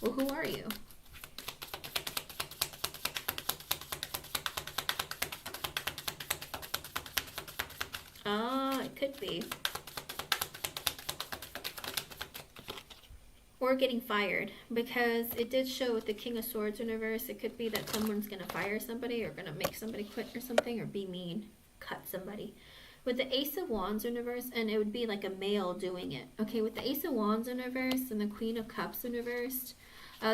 Well, who are you? It could be. Or getting fired, because it did show with the King of Swords in reverse, it could be that someone's going to fire somebody or going to make somebody quit or something or be mean, cut somebody. With the Ace of Wands in reverse, and it would be like a male doing it. Okay, with the Ace of Wands in reverse and the Queen of Cups in reverse,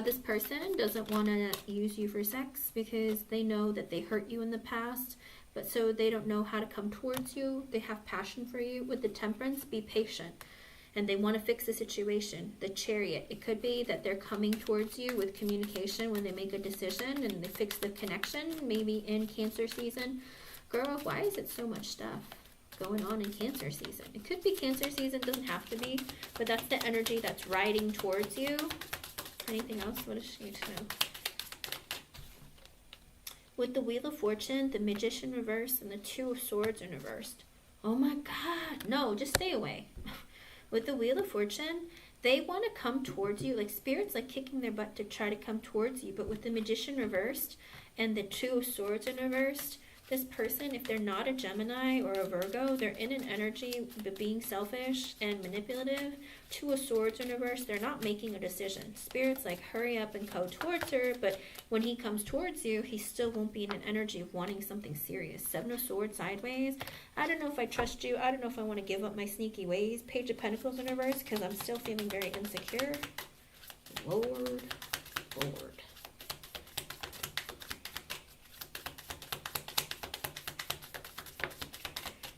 this person doesn't want to use you for sex because they know that they hurt you in the past, but so they don't know how to come towards you. They have passion for you. With the Temperance, be patient. And they want to fix the situation. The Chariot, it could be that they're coming towards you with communication when they make a decision and they fix the connection, maybe in Cancer season. Girl, why is it so much stuff going on in Cancer season? It could be Cancer season, doesn't have to be, but that's the energy that's riding towards you. Anything else? What does she need to know? With the Wheel of Fortune, the Magician reversed, and the Two of Swords in reversed. Oh my God, no, just stay away. With the Wheel of Fortune, they want to come towards you. Like Spirit's like kicking their butt to try to come towards you. But with the Magician reversed and the Two of Swords in reversed, this person, if they're not a Gemini or a Virgo, they're in an energy of being selfish and manipulative. Two of Swords in reverse, they're not making a decision. Spirit's like, hurry up and go towards her. But when he comes towards you, he still won't be in an energy of wanting something serious. Seven of Swords sideways. I don't know if I trust you. I don't know if I want to give up my sneaky ways. Page of Pentacles in reverse, because I'm still feeling very insecure. Lord.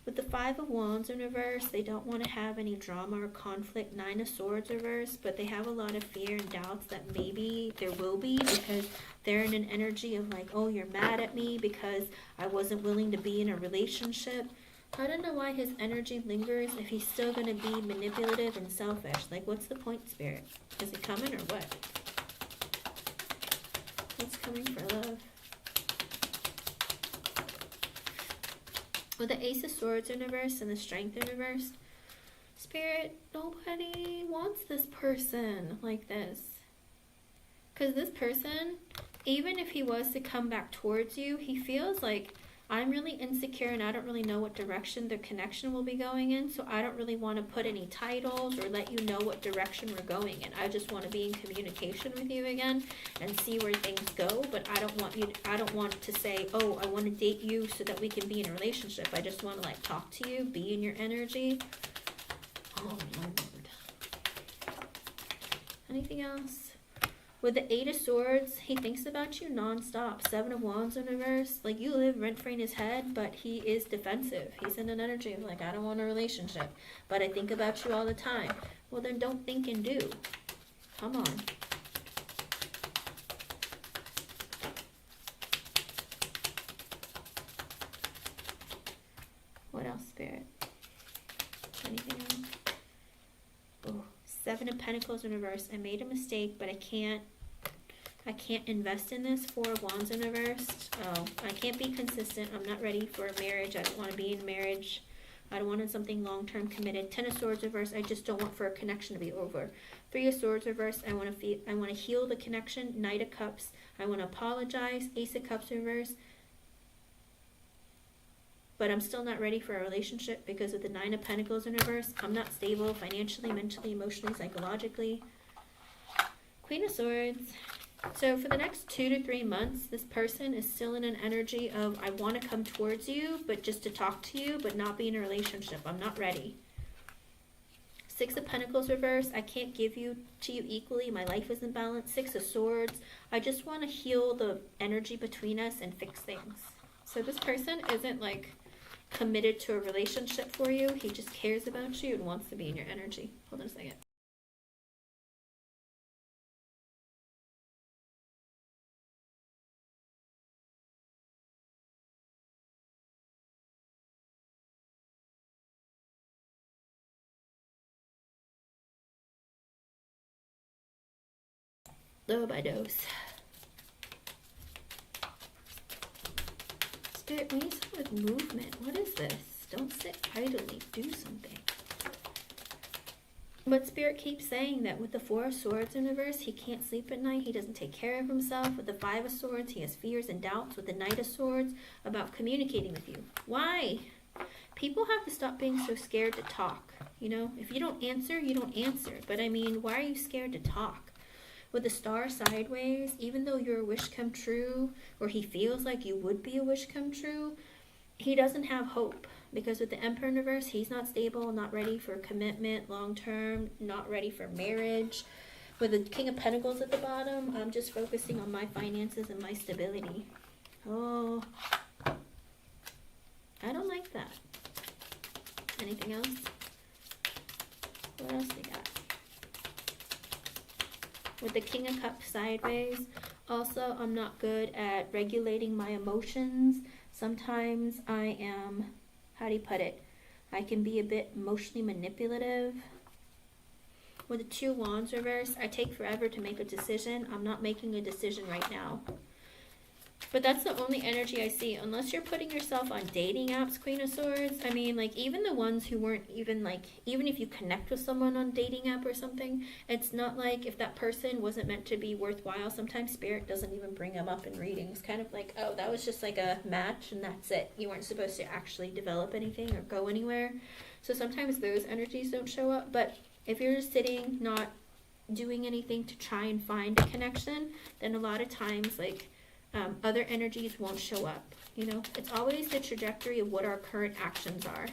With the Five of Wands in reverse, they don't want to have any drama or conflict. Nine of Swords reverse, but they have a lot of fear and doubts that maybe there will be because they're in an energy of like, oh, you're mad at me because I wasn't willing to be in a relationship. I don't know why his energy lingers if he's still going to be manipulative and selfish. Like, what's the point, Spirit? Is he coming or what? What's coming for love? With the Ace of Swords in reverse and the Strength in reverse, Spirit, nobody wants this person like this. Because this person, even if he was to come back towards you, he feels like, I'm really insecure and I don't really know what direction the connection will be going in, so I don't really want to put any titles or let you know what direction we're going in. I just want to be in communication with you again and see where things go, but I don't want to say, oh, I want to date you so that we can be in a relationship. I just want to like talk to you, be in your energy. Oh Lord. Anything else? With the 8 of Swords, he thinks about you nonstop. 7 of Wands in reverse. Like, you live rent-free in his head, but he is defensive. He's in an energy of, like, I don't want a relationship, but I think about you all the time. Well, then don't think and do. Come on. What else, Spirit? Anything else? Oh, 7 of Pentacles in reverse. I made a mistake, but I can't invest in this. 4 of Wands in reverse. Oh, I can't be consistent. I'm not ready for a marriage. I don't want to be in marriage. I don't want something long-term committed. 10 of Swords reverse. I just don't want for a connection to be over. 3 of Swords reverse. I want to heal the connection. Knight of Cups. I want to apologize. Ace of Cups reverse. But I'm still not ready for a relationship because of the 9 of Pentacles in reverse. I'm not stable financially, mentally, emotionally, psychologically. Queen of Swords. So for the next 2 to 3 months, this person is still in an energy of, I want to come towards you, but just to talk to you, but not be in a relationship. I'm not ready. 6 of Pentacles reverse. I can't give you to you equally. My life isn't balanced. 6 of Swords. I just want to heal the energy between us and fix things. So this person isn't like committed to a relationship for you. He just cares about you and wants to be in your energy. Hold on a second. Overdose. Spirit, we need some with movement. What is this? Don't sit idly. Do something. But Spirit keeps saying that with the 4 of Swords in reverse, he can't sleep at night. He doesn't take care of himself. With the 5 of Swords, he has fears and doubts. With the Knight of Swords, about communicating with you. Why? People have to stop being so scared to talk. You know, if you don't answer, you don't answer. But I mean, why are you scared to talk? With the Star sideways, even though your wish come true, or he feels like you would be a wish come true, he doesn't have hope. Because with the Emperor in reverse, he's not stable, not ready for commitment, long term, not ready for marriage. With the King of Pentacles at the bottom, I'm just focusing on my finances and my stability. Oh, I don't like that. Anything else? What else we got? With the King of Cups sideways, also, I'm not good at regulating my emotions. Sometimes I am, how do you put it? I can be a bit emotionally manipulative. With the 2 Wands reverse, I take forever to make a decision. I'm not making a decision right now. But that's the only energy I see. Unless you're putting yourself on dating apps, Queen of Swords. I mean, like, even the ones who weren't even, like, even if you connect with someone on dating app or something, it's not like if that person wasn't meant to be worthwhile. Sometimes Spirit doesn't even bring them up in readings. Kind of like, oh, that was just like a match and that's it. You weren't supposed to actually develop anything or go anywhere. So sometimes those energies don't show up. But if you're just sitting, not doing anything to try and find a connection, then a lot of times, like, other energies won't show up. You know, it's always the trajectory of what our current actions are.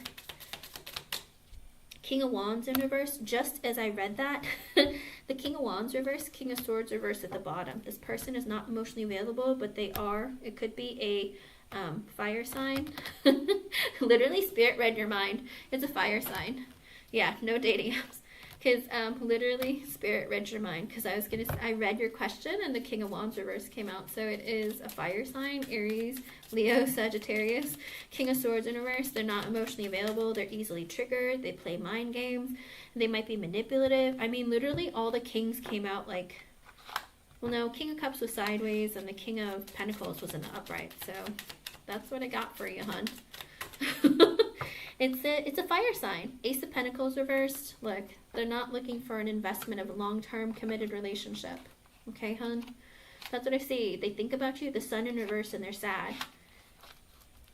King of Wands in reverse, just as I read that, the King of Wands reverse, King of Swords reverse at the bottom. This person is not emotionally available, but they are. It could be a fire sign. Literally, Spirit read your mind. It's a fire sign. Yeah, no dating apps. Because literally, Spirit read your mind. Because I read your question and the King of Wands reverse came out. So it is a fire sign, Aries, Leo, Sagittarius. King of Swords in reverse, they're not emotionally available. They're easily triggered. They play mind games. They might be manipulative. I mean, literally all the kings came out like, well, no, King of Cups was sideways and the King of Pentacles was in the upright. So that's what I got for you, hun. It's a fire sign. Ace of Pentacles reversed. Look, they're not looking for an investment of a long-term committed relationship. Okay, hun? That's what I see. They think about you, the Sun in reverse, and they're sad.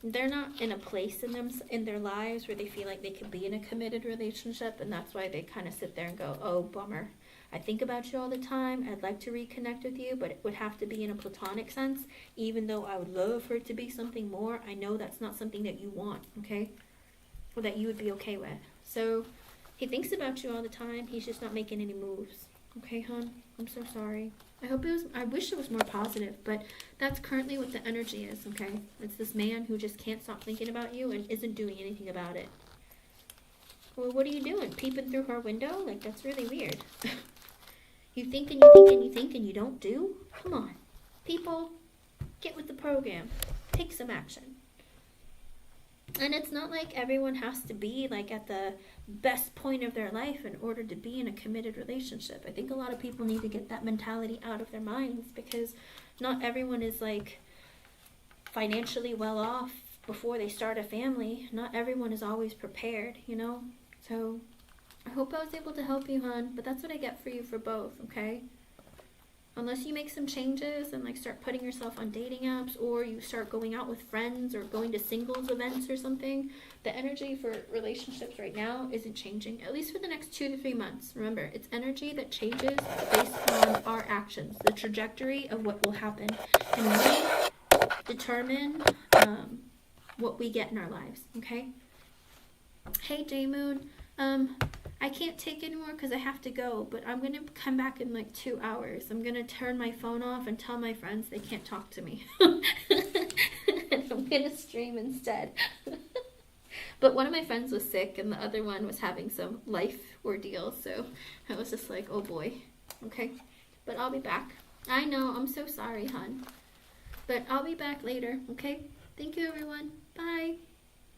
they're not in a place in their lives where they feel like they could be in a committed relationship, and that's why they kind of sit there and go, oh, bummer. I think about you all the time. I'd like to reconnect with you, but it would have to be in a platonic sense. Even though I would love for it to be something more, I know that's not something that you want, okay? Or that you would be okay with. So he thinks about you all the time. He's just not making any moves. Okay, hon? I'm so sorry. I wish it was more positive, but that's currently what the energy is, okay? It's this man who just can't stop thinking about you and isn't doing anything about it. Well, what are you doing? Peeping through her window? Like, that's really weird. You think and you think and you think and you don't do? Come on. People, get with the program. Take some action. And it's not like everyone has to be like at the best point of their life in order to be in a committed relationship. I think a lot of people need to get that mentality out of their minds, because not everyone is like financially well off before they start a family. Not everyone is always prepared, you know? So I hope I was able to help you, hon, but that's what I get for you for both, okay? Unless you make some changes and like start putting yourself on dating apps, or you start going out with friends or going to singles events or something, the energy for relationships right now isn't changing, at least for the next 2 to 3 months. Remember, it's energy that changes based on our actions, the trajectory of what will happen. And we determine what we get in our lives, okay? Hey, J-Moon, I can't take anymore because I have to go, but I'm going to come back in like 2 hours. I'm going to turn my phone off and tell my friends they can't talk to me. And I'm going to stream instead. But one of my friends was sick and the other one was having some life ordeal, so I was just like, oh boy. Okay, but I'll be back. I know, I'm so sorry, hon. But I'll be back later, okay? Thank you, everyone. Bye.